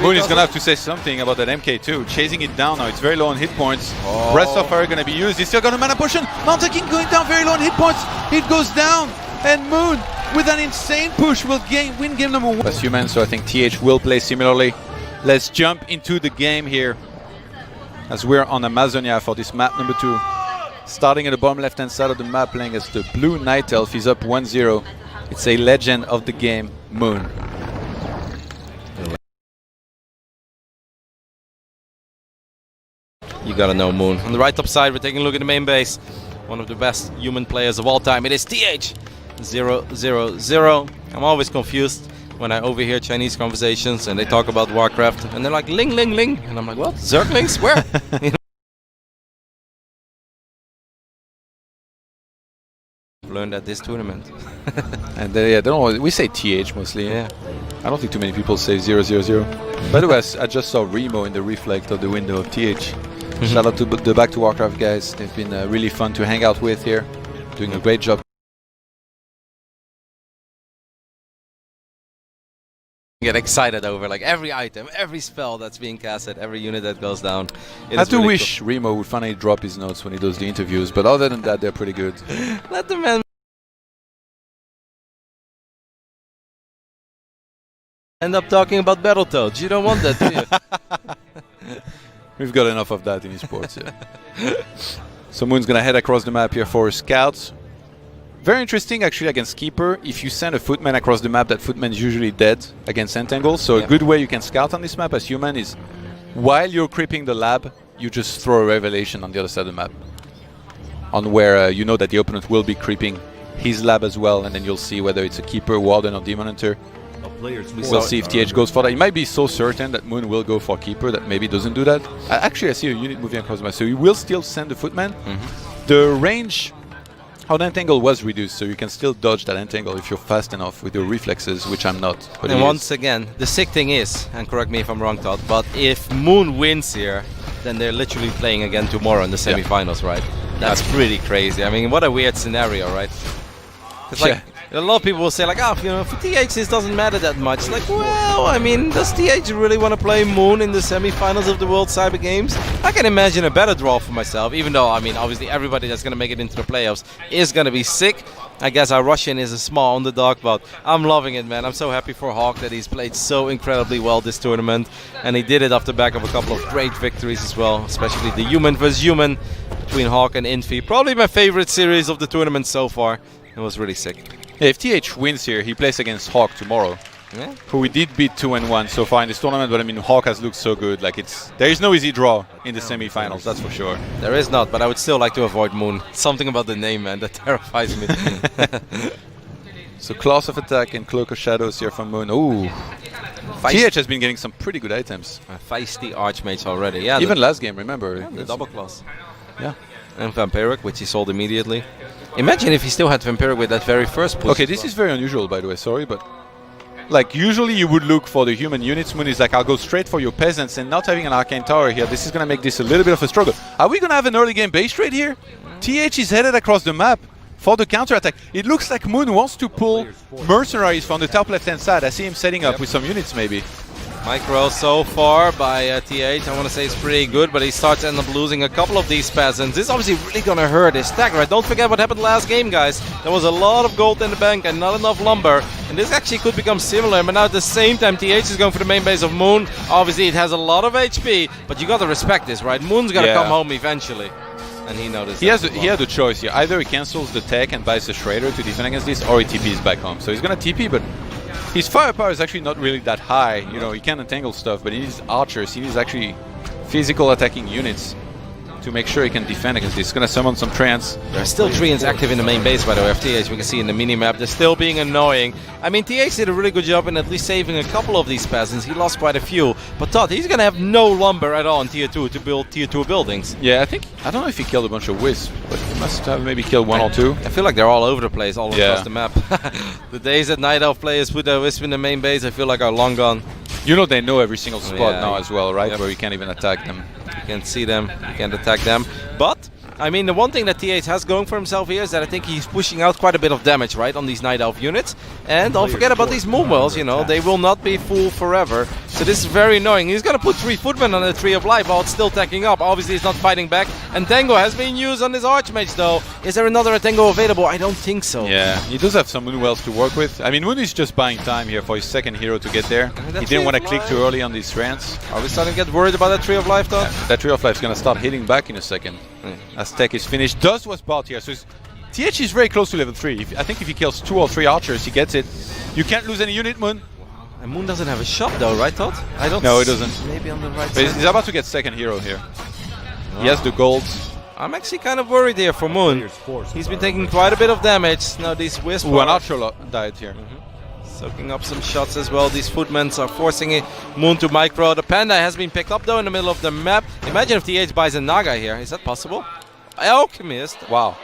Moon it is doesn't. gonna have to say something about that MK2. Chasing it down now. It's very low on hit points. Oh. Breath of Fire gonna be used. He's still got a mana potion. Mountain King going down very low on hit points. It goes down. And Moon, with an insane push, will win game number 1. As human, so I think TH will play similarly. Let's jump into the game here. as we're on Amazonia for this map number 2. Starting at the bottom left-hand side of the map, playing as the blue Night Elf. He's up 1-0. It's a legend of the game, Moon. You gotta know Moon. On the right top side, we're taking a look at the main base. One of the best human players of all time. It is TH 000. I'm always confused when I overhear Chinese conversations and they talk about Warcraft and they're like Ling Ling Ling, and I'm like, what? Zerglings? Where? Learned at this tournament. And yeah, we say TH mostly. Yeah. I don't think too many people say 000. By the way, I just saw Remo in the reflect of the window of TH. Shout out to the Back to Warcraft guys. They've been really fun to hang out with here. Doing a great job. Get excited over like every item, every spell that's being casted, every unit that goes down. I do wish Remo would finally drop his notes when he does the interviews, but other than that, they're pretty good. Let the man end up talking about Battletoads. You don't want that, do you? We've got enough of that in esports, yeah. So Moon's gonna head across the map here for scouts. Very interesting actually against Keeper. If you send a footman across the map, that footman is usually dead against Entangle. So a good way you can scout on this map as human is while you're creeping the lab, you just throw a revelation on the other side of the map. On where you know that the opponent will be creeping his lab as well, and then you'll see whether it's a Keeper, Warden or Demon Hunter. We'll see if TH goes for that. He might be so certain that Moon will go for Keeper that maybe doesn't do that. Actually, I see a unit moving across the map, so he will still send the footman. The range on Entangle was reduced, so you can still dodge that Entangle if you're fast enough with your reflexes, which I'm not. But and once again, the sick thing is, and correct me if I'm wrong, Todd, but if Moon wins here, then they're literally playing again tomorrow in the semifinals, right? That's pretty crazy. I mean, what a weird scenario, right? It's like a lot of people will say like, oh, you know, for TH this doesn't matter that much. Like, well, I mean, does TH really want to play Moon in the semifinals of the World Cyber Games? I can imagine a better draw for myself, even though, I mean, obviously everybody that's going to make it into the playoffs is going to be sick. I guess our Russian is a small underdog, but I'm loving it, man. I'm so happy for Hawk that he's played so incredibly well this tournament, and he did it off the back of a couple of great victories as well, especially the human versus human between Hawk and Infi. Probably my favorite series of the tournament so far. It was really sick. Yeah, if TH wins here, he plays against Hawk tomorrow, who we did beat 2-1 so far in this tournament. But I mean, Hawk has looked so good. Like there is no easy draw in the semi-finals, that's for sure. There is not, but I would still like to avoid Moon. Something about the name, man, that terrifies me. So Claws of Attack and Cloak of Shadows here from Moon. Ooh, TH has been getting some pretty good items. Feisty Archmage already, yeah. Even last game, remember? Yeah, the double claws. Yeah. And Vampiric, which he sold immediately. Imagine if he still had Vampiric with that very first push. Okay, this is very unusual, by the way, sorry, but like usually you would look for the human units. Moon is like, I'll go straight for your peasants, and not having an Arcane Tower here, this is going to make this a little bit of a struggle. Are we going to have an early game base trade here? TH is headed across the map for the counter-attack. It looks like Moon wants to pull mercenaries from the top left-hand side. I see him setting up with some units maybe. Micro so far by TH, I want to say it's pretty good, but he starts to end up losing a couple of these peasants. This is obviously really going to hurt his stack, right? Don't forget what happened last game, guys. There was a lot of gold in the bank and not enough lumber, and this actually could become similar, but now at the same time TH is going for the main base of Moon. Obviously it has a lot of HP, but you got to respect this, right? Moon's got to come home eventually. And he noticed he had a choice here. Either he cancels the tech and buys a Shredder to defend against this, or he TPs back home. So he's going to TP, but his firepower is actually not really that high. You know, he can entangle stuff, but he needs archers. He needs actually physical attacking units to make sure he can defend against this. He's going to summon some Treants. There are still Treants active in the main base, by the way, of TH. We can see in the mini-map. They're still being annoying. I mean, TH did a really good job in at least saving a couple of these peasants. He lost quite a few. But Todd, he's going to have no lumber at all in Tier 2 to build Tier 2 buildings. Yeah, I don't know if he killed a bunch of Wisps, but he must have maybe killed one or two. I feel like they're all over the place, all across the map. The days that Night Elf players put their Wisp in the main base, I feel like are long gone. You know they know every single spot now as well, right? Where you can't even attack them. You can't see them, you can't attack them. But, I mean, the one thing that TH has going for himself here is that I think he's pushing out quite a bit of damage, right, on these Night Elf units. And don't forget about these Moonwells, you know, they will not be full forever. So this is very annoying. He's going to put 3 footmen on the Tree of Life while it's still tacking up. Obviously, he's not fighting back. And Tango has been used on this Archmage, though. Is there another Tango available? I don't think so. Yeah, he does have some Moon Wells to work with. I mean, Moon is just buying time here for his second hero to get there. He didn't want to click too early on these strands. Are we starting to get worried about that Tree of Life, though? Yeah, that Tree of Life is going to start hitting back in a second. As tech is finished. Dust was bought here, so TH is very close to level 3. I think if he kills 2 or 3 archers, he gets it. You can't lose any unit, Moon. And Moon doesn't have a shot, though, right, Todd? I don't. No, he doesn't. Maybe on the right But side. he's about to get second hero here. He has the gold. I'm actually kind of worried here for Moon. He's been taking quite a bit of damage. Now these Wisp Ooh, an are archer died here. soaking up some shots as well. These footmen are forcing Moon to micro. The Panda has been picked up, though, in the middle of the map. Imagine if TH buys a Naga here. Is that possible? Alchemist. Wow.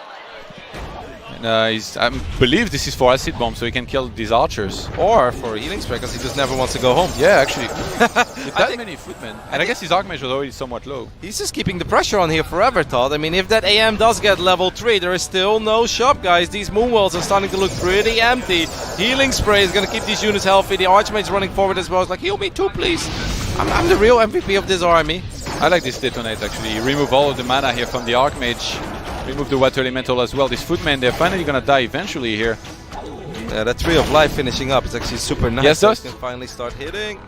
And I believe this is for acid bomb, so he can kill these archers. Or for a healing spray, because he just never wants to go home. Yeah, actually. With that many footmen. And I guess his Archmage was already somewhat low. He's just keeping the pressure on here forever, Todd. I mean, if that AM does get level 3, there is still no shop, guys. These Moonwells are starting to look pretty empty. Healing spray is going to keep these units healthy. The Archmage running forward as well. It's like, heal me too, please. I'm the real MVP of this army. I like this detonate, actually. You remove all of the mana here from the Archmage. Remove the Water Elemental as well. These footmen, they're finally going to die eventually here. Yeah, that Tree of Life finishing up is actually super nice. Yes, so Dust. he can finally start hitting.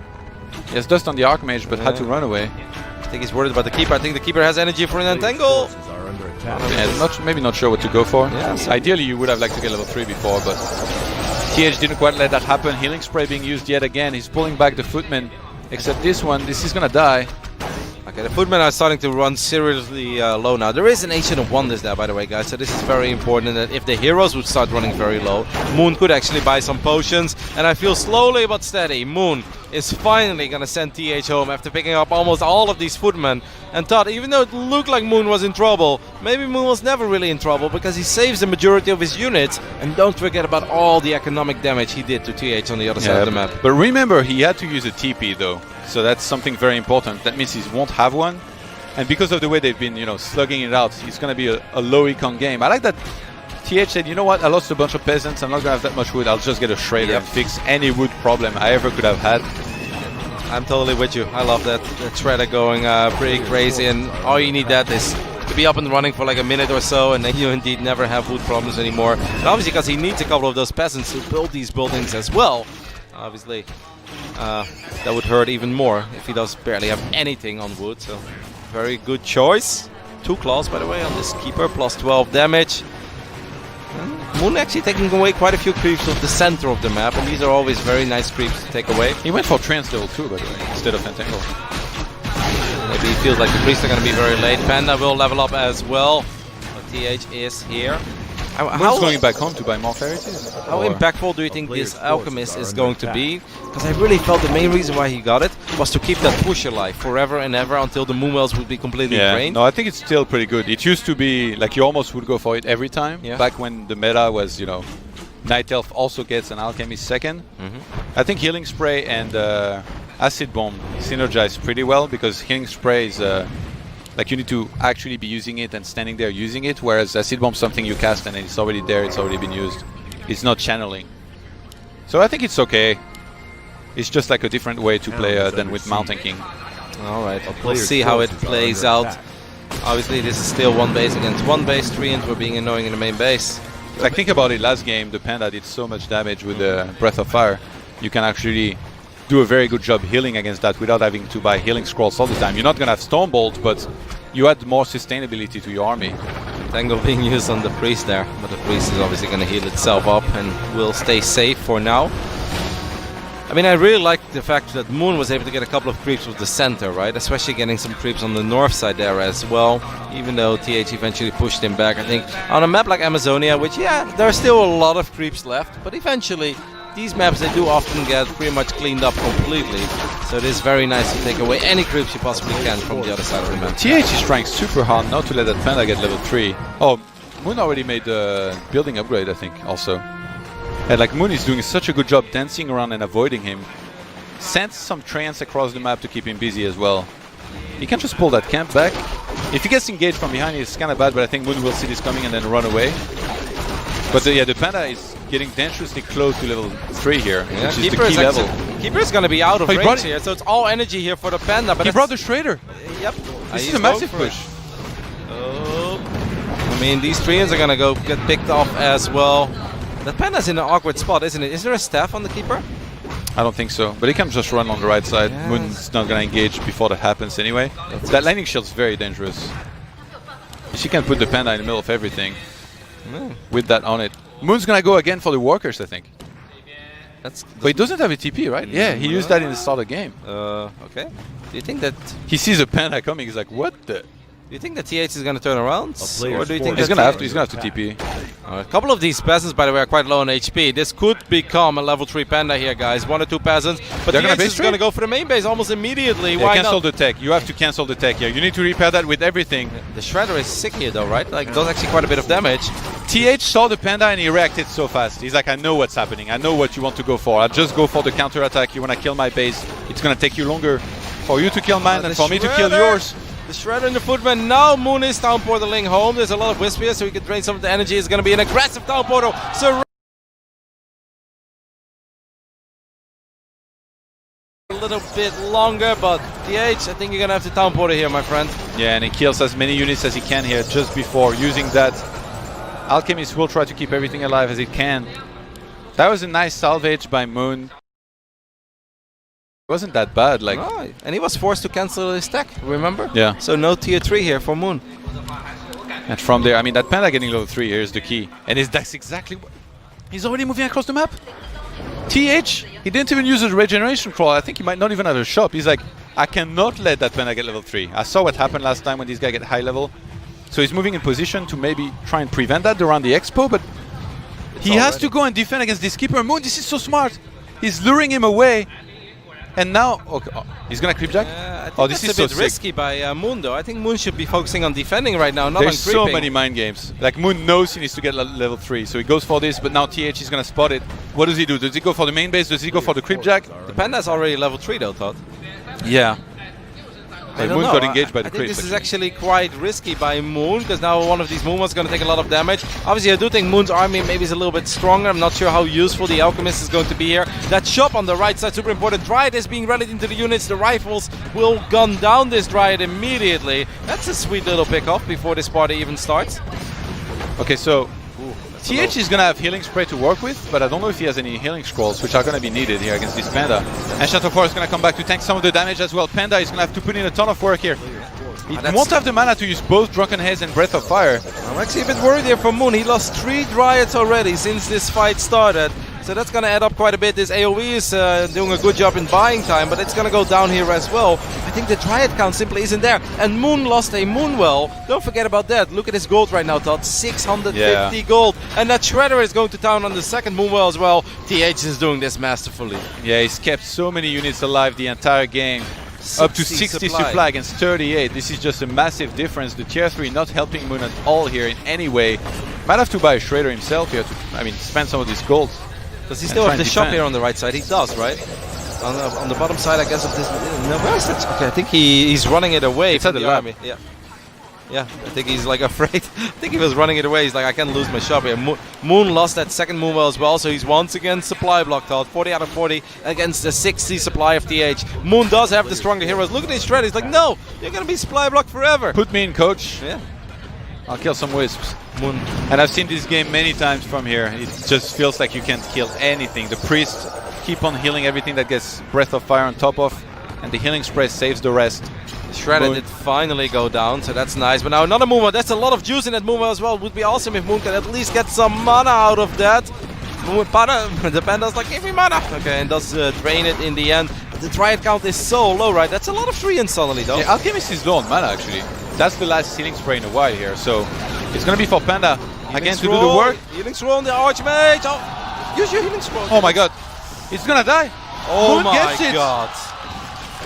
Yes, Dust on the Archmage, but had to run away. I think he's worried about the Keeper. I think the Keeper has energy for an entangle. Are under attack. Yeah, maybe not sure what to go for. Yeah, so- Ideally, you would have liked to get level 3 before, but TH didn't quite let that happen. Healing Spray being used yet again. He's pulling back the footmen, except this one. This is going to die. Okay, the footmen are starting to run seriously low now. There is an Ancient of Wonders there, by the way, guys, so this is very important that if the heroes would start running very low, Moon could actually buy some potions, and I feel slowly but steady, Moon is finally going to send TH home after picking up almost all of these footmen. And Todd, even though it looked like Moon was in trouble, maybe Moon was never really in trouble because he saves the majority of his units, and don't forget about all the economic damage he did to TH on the other side of the map. But remember, he had to use a TP though, so that's something very important. That means he won't have one, and because of the way they've been, slugging it out, it's going to be a low econ game. I like that TH said, you know what, I lost a bunch of peasants, I'm not going to have that much wood, I'll just get a Shredder and fix any wood problem I ever could have had. I'm totally with you. I love that Shredder going pretty crazy, and all you need that is to be up and running for like a minute or so, and then you indeed never have wood problems anymore. And obviously, because he needs a couple of those peasants to build these buildings as well, obviously that would hurt even more if he does barely have anything on wood. So very good choice. 2 claws, by the way, on this Keeper, plus 12 damage. Moon actually taking away quite a few creeps of the center of the map, and these are always very nice creeps to take away. He went for Trance level 2, by the way, instead of Entangle. Maybe he feels like the priests are going to be very late. Panda will level up as well, but TH is here. Moon's going back home to buy more clarity? How impactful do you think this Alchemist is going to be? Because I really felt the main reason why he got it was to keep that push alive forever and ever until the Moonwells would be completely drained. No, I think it's still pretty good. It used to be like you almost would go for it every time. Yeah. Back when the meta was, Night Elf also gets an Alchemist second. I think Healing Spray and Acid Bomb synergize pretty well because Healing Spray is like you need to actually be using it and standing there using it, whereas Acid Bomb is something you cast and it's already there, it's already been used. It's not channeling. So I think it's okay. It's just like a different way to play than with Mountain King. Alright, we'll see how it plays out. Obviously this is still 1 base against 1 base, 3 int were being annoying in the main base. Like think about it, last game the Panda did so much damage with the Breath of Fire. You can actually do a very good job healing against that without having to buy healing scrolls all the time. You're not going to have Stormbolt, but you add more sustainability to your army. Tango being used on the priest there, but the priest is obviously going to heal itself up and will stay safe for now. I mean, I really like the fact that Moon was able to get a couple of creeps with the center, right? Especially getting some creeps on the north side there as well. Even though TH eventually pushed him back, I think on a map like Amazonia, which, yeah, there are still a lot of creeps left, but eventually these maps, they do often get pretty much cleaned up completely. So it is very nice to take away any creeps you possibly can from the other side of the map. TH is trying super hard not to let that Panda get level 3. Oh, Moon already made the building upgrade, I think, also. And like Moon is doing such a good job dancing around and avoiding him. Sends some trance across the map to keep him busy as well. He can just pull that camp back. If he gets engaged from behind, it's kind of bad, but I think Moon will see this coming and then run away. But yeah, the Panda is getting dangerously close to level 3 here, Yeah, which is the key level. Keeper is going to be out of Oh, he brought range it- here, so it's all energy here for the Panda. But He it's- brought the Shredder. Yep. This He's is a massive going for it. push. Oh. I mean, these Treants are going to go get picked off as well. The Panda's in an awkward spot, isn't it? Is there a staff on the Keeper? I don't think so, but he can just run on the right side. Yes. Moon's not gonna engage before that happens anyway. That lightning shield's very dangerous. She can put the Panda in the middle of everything with that on it. Moon's gonna go again for the walkers, I think. But he doesn't have a TP, right? Yeah, he used that in the start of the game. Okay. Do you think that He sees a Panda coming, he's like, what the? Do you think that TH is going to turn around? player Or do you think He's that gonna have to TP. A couple of these peasants, by the way, are quite low on HP. This could become a level 3 Panda here, guys. 1 or 2 peasants. But They're gonna TH base is going to trade? go for the main base almost immediately. Yeah, Why cancel not? the tech. You have to cancel the tech here. You need to repair that with everything. The Shredder is sick here, though, right? Like, does actually quite a bit of damage. TH saw the Panda and he reacted so fast. He's like, I know what's happening. I know what you want to go for. I'll just go for the counter attack. You want to kill my base. It's going to take you longer for you to kill mine The than for me to kill Shredder. yours. The Shredder and the Footman. Now Moon is down portaling home. There's a lot of Wisp here, so he can drain some of the energy. It's going to be an aggressive down portal. A little bit longer, but TH, I think you're going to have to down portal here, my friend. Yeah, and he kills as many units as he can here just before using that. Alchemist will try to keep everything alive as it can. That was a nice salvage by Moon. It wasn't that bad, like. Right. And he was forced to cancel his tech, remember? Yeah. So no tier 3 here for Moon. And from there, I mean, that Panda getting level 3 here is the key. And that's exactly what... He's already moving across the map. TH, he didn't even use his regeneration crawl. I think he might not even have a shop. He's like, I cannot let that Panda get level 3. I saw what happened last time when these guys get high level. So he's moving in position to maybe try and prevent that around the expo, but he has to go and defend against this Keeper. Moon, this is so smart. He's luring him away. And now, okay, he's gonna creep jack? I think Oh, this that's is a bit so sick. risky by Moon, though. I think Moon should be focusing on defending right now, not There's on creeping. so many mind games. Like Moon knows he needs to get level 3, so he goes for this, but now TH is gonna spot it. What does he do? Does he go for the main base? Does he go for the creep jack? The Panda's already level 3, though, Todd. Yeah. I don't Moon know. got engaged by the I think creeps. this is actually quite risky by Moon, because now one of these Moon is going to take a lot of damage. Obviously, I do think Moon's army maybe is a little bit stronger. I'm not sure how useful the Alchemist is going to be here. That shop on the right side, super important. Dryad is being rallied into the units. The rifles will gun down this Dryad immediately. That's a sweet little pick-off before this party even starts. Okay, so TH is gonna have healing spray to work with, but I don't know if he has any healing scrolls, which are gonna be needed here against this Panda. And Chateaufour is gonna come back to tank some of the damage as well. Panda is gonna have to put in a ton of work here. He won't have the mana to use both Drunken Haze and Breath of Fire. I'm actually a bit worried here for Moon. He lost 3 Dryads already since this fight started. So that's going to add up quite a bit. This AoE is doing a good job in buying time, but it's going to go down here as well. I think the Dryad count simply isn't there. And Moon lost a Moonwell. Don't forget about that. Look at his gold right now, Todd. 650 gold. And that Shredder is going to town on the second Moonwell as well. TH is doing this masterfully. Yeah, he's kept so many units alive the entire game. Up to 60 supply against 38. This is just a massive difference. The tier 3 not helping Moon at all here in any way. Might have to buy a Shredder himself here to, spend some of this gold. Does he still have the shop here on the right side? He does, right? On the bottom side, I guess, of this. No, where is that? Okay, I think he's running it away from the army. Yeah. Yeah, I think he's like afraid. I think he was running it away. He's like, I can't lose my shop here. Moon lost that second Moonwell as well, so he's once again supply blocked out. 40 out of 40 against the 60 supply of TH. Moon does have the stronger heroes. Look at his shred. He's like, no, you're going to be supply blocked forever. Put me in, coach. Yeah. I'll kill some wisps. Moon. And I've seen this game many times from here. It just feels like you can't kill anything. The priests keep on healing everything that gets Breath of Fire on top of, and the healing spray saves the rest. Shredder did finally go down, so that's nice. But now another Moonwell. That's a lot of juice in that Moonwell as well. It would be awesome if Moon can at least get some mana out of that. The Panda's like, give me mana! Okay, and does drain it in the end. But the Dryad count is so low, right? That's a lot of 3 in suddenly, though. Yeah, Alchemist is low on mana, actually. That's the last healing spray in a while here, so it's gonna be for Panda again to do the work. Healing scroll on the Archmage! Oh, use your healing scroll. Oh my god, it's gonna die! Oh Moon my gets it. god.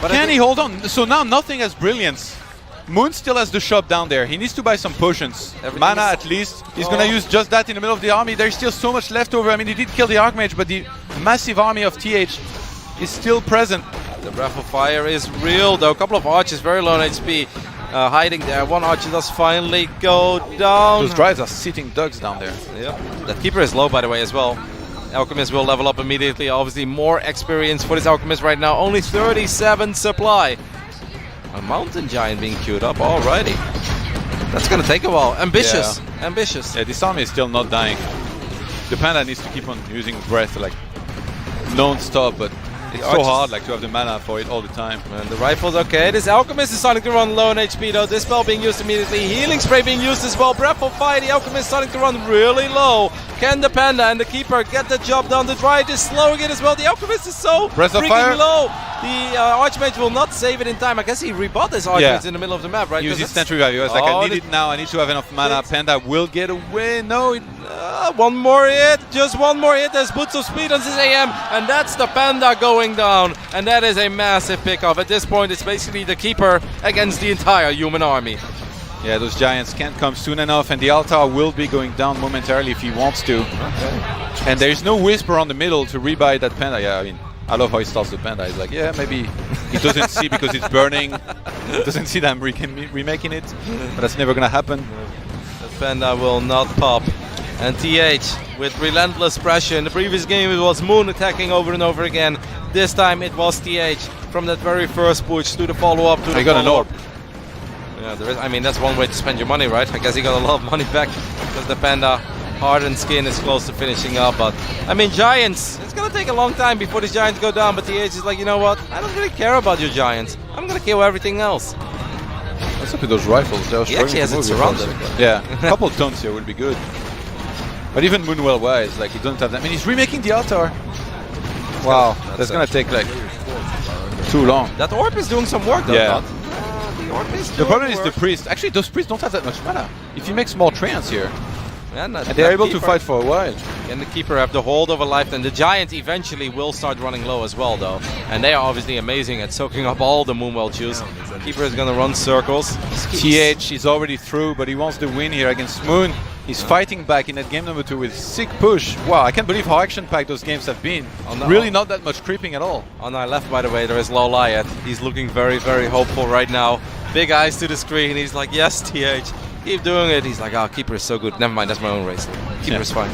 But Can he hold on? So now nothing has brilliance. Moon still has the shop down there. He needs to buy some potions. Mana at least. He's gonna use just that in the middle of the army. There's still so much left over. I mean, he did kill the Archmage, but the massive army of TH is still present. The Breath of Fire is real, though. A couple of archers, very low on HP, hiding there. One archer does finally go down. Those drives are sitting ducks down there. Yep. That Keeper is low, by the way, as well. Alchemist will level up immediately. Obviously, more experience for this Alchemist right now. Only 37 supply. A Mountain Giant being queued up. Alrighty. That's gonna take a while. Ambitious. Ambitious. Yeah, this army is still not dying. The Panda needs to keep on using breath like non-stop, but it's so hard like to have the mana for it all the time. And the rifle's okay. This Alchemist is starting to run low on HP though. This spell being used immediately. Healing Spray being used as well. Breath of Fire. The Alchemist starting to run really low. Can the Panda and the Keeper get the job done? The Dryad is slowing it as well. The Alchemist is so Breath of freaking Fire. low. The Archmage will not save it in time. I guess he rebought his Archmage in the middle of the map, right? Use his Sentry Value. I was like, I need it now. I need to have enough mana. Panda will get away. No, one more hit, just one more hit. There's Boots of Speed on his AM, and that's the Panda going down. And that is a massive pickoff. At this point, it's basically the Keeper against the entire human army. Yeah, those Giants can't come soon enough, and the Altar will be going down momentarily if he wants to. Okay. And there's no Whisper on the middle to rebuy that Panda. Yeah, I mean, I love how he starts the Panda. He's like, yeah, maybe he doesn't see because it's burning. He doesn't see them remaking it, but that's never gonna happen. The Panda will not pop. And TH with relentless pressure. In the previous game it was Moon attacking over and over again. This time it was TH from that very first push to the follow-up to the got an orb. Yeah, there is. I mean, that's one way to spend your money, right? I guess he got a lot of money back because the Panda hardened skin is close to finishing up. But I mean, Giants, it's gonna take a long time before these Giants go down. But TH is like, you know what? I don't really care about your Giants. I'm gonna kill everything else. What's up with those rifles? He actually has it surrounded. Yeah, a couple of tons here would be good. But even Moonwell wise, like he doesn't have that. I mean, he's remaking the Altar. Wow, that's gonna take like too long. That Orb is doing some work though. Yeah. The Orb is The problem is work. the Priest. Actually, those Priests don't have that much mana. If he makes more Treants here, and they're able to fight for a while. And the Keeper have the hold of a lifetime. The Giant eventually will start running low as well though. And they are obviously amazing at soaking up all the Moonwell juice. Keeper is gonna run circles. TH is already through, but he wants the win here against Moon. He's fighting back in that game number 2 with sick push. Wow, I can't believe how action-packed those games have been. Really not that much creeping at all. On our left, by the way, there is Loliat. He's looking very, very hopeful right now. Big eyes to the screen. He's like, yes, TH. Keep doing it. He's like, oh, Keeper is so good. Never mind, that's my own race. Keeper is fine.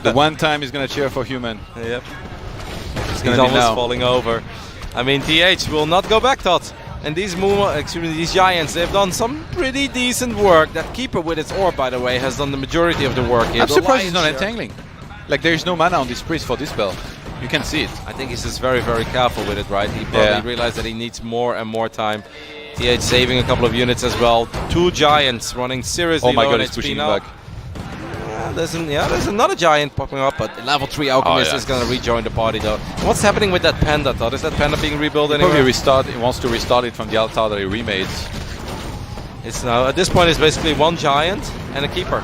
The one time he's going to cheer for Human. Yep. He's almost falling over. I mean, TH will not go back, Todd. And these these Giants, they've done some pretty decent work. That Keeper with its Orb, by the way, has done the majority of the work here. I'm surprised he's not entangling. Like, there's no mana on this Priest for this spell. You can see it. I think he's just very, very careful with it, right? He probably realized that he needs more and more time. TH saving a couple of units as well. 2 Giants running seriously oh my low god, on he's HP pushing now. back. There's another Giant popping up, but the level 3 Alchemist is going to rejoin the party though. What's happening with that Panda, Todd? Is that Panda being rebuilt anywhere? Probably he wants to restart it from the Altar that he remade. It's now, at this point, it's basically 1 Giant and a Keeper.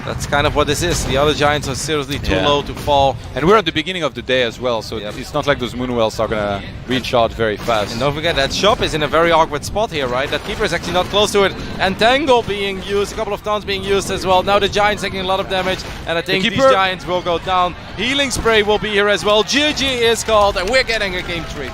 That's kind of what this is. The other Giants are seriously too low to fall. And we're at the beginning of the day as well, so it's not like those Moonwells are going to recharge very fast. And don't forget, that shop is in a very awkward spot here, right? That Keeper is actually not close to it. And Tangle being used, a couple of taunts being used as well. Now the Giants taking a lot of damage, and I think these Giants will go down. Healing Spray will be here as well. GG is called, and we're getting a game 3.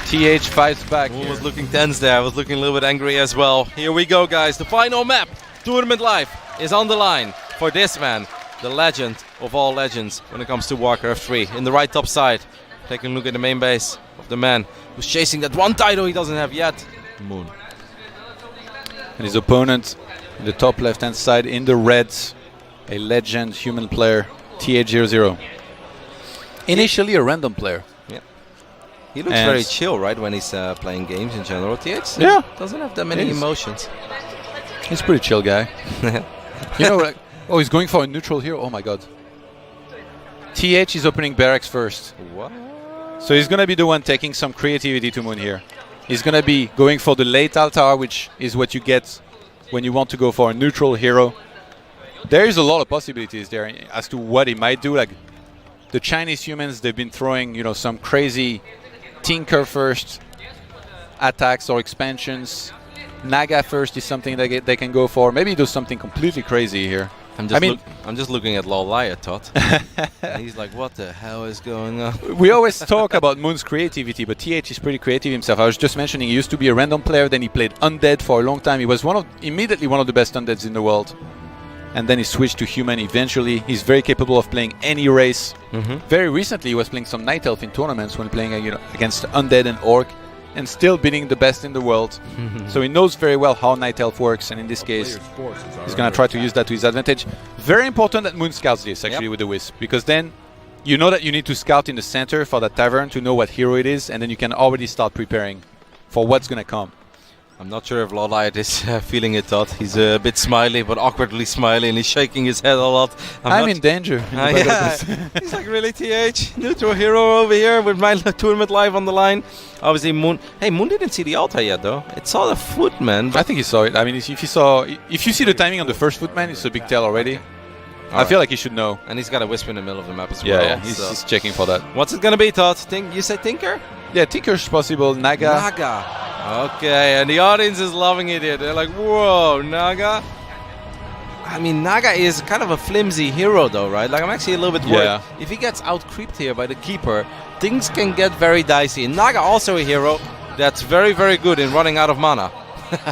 TH fights back. Moon was looking tense there. I was looking a little bit angry as well. Here we go, guys. The final map. Tournament Life is on the line for this man, the legend of all legends when it comes to Warcraft 3. In the right top side, taking a look at the main base of the man who's chasing that one title he doesn't have yet, Moon. And his opponent in the top left hand side in the reds, a legend human player, TH00. Initially a random player. Yeah. He looks very chill, right, when he's playing games in general. TH doesn't have that many emotions. He's a pretty chill guy. You know, like, oh, he's going for a neutral here. Oh my god. TH is opening barracks first. What? So he's going to be the one taking some creativity to Moon here. He's going to be going for the late Altar, which is what you get when you want to go for a neutral hero. There is a lot of possibilities there as to what he might do. Like the Chinese humans, they've been throwing, you know, some crazy Tinker first attacks or expansions. Naga first is something they can go for. Maybe do something completely crazy here. I'm just looking at Loliat, Todd. He's like, what the hell is going on? We always talk about Moon's creativity, but TH is pretty creative himself. I was just mentioning he used to be a random player, then he played Undead for a long time. He was immediately one of the best Undeads in the world. and then he switched to human eventually. He's very capable of playing any race. Very recently, he was playing some Night Elf in tournaments when playing against Undead and Orc, and still beating the best in the world. So he knows very well how Night Elf works, and in this case, he's going to try to use that to his advantage. Very important that Moon scouts this, actually, with the Wisp, because then you know that you need to scout in the center for that tavern to know what hero it is, and then you can already start preparing for what's going to come. I'm not sure if Lolite is feeling it, Todd. He's a bit smiley, but awkwardly smiley, and he's shaking his head a lot. I'm in danger. Yeah. He's like, really, TH? Neutral hero over here with my tournament live on the line. Obviously, Moon. Hey, Moon didn't see the altar yet, though. It saw the footman. I think he saw it. I mean, if you see the timing on the first footman, it's a big tell already. I feel like he should know. And he's got a Wisp in the middle of the map as Yeah, well. yeah. He's checking for that. What's it gonna be, Todd? You say Tinker? Yeah, Tinker's possible. Naga. Naga. Okay, and the audience is loving it here. They're like, whoa, Naga. I mean, Naga is kind of a flimsy hero, though, right? Like, I'm actually a little bit worried. Yeah. If he gets out-creeped here by the Keeper, things can get very dicey. And Naga also a hero that's very, very good in running out of mana.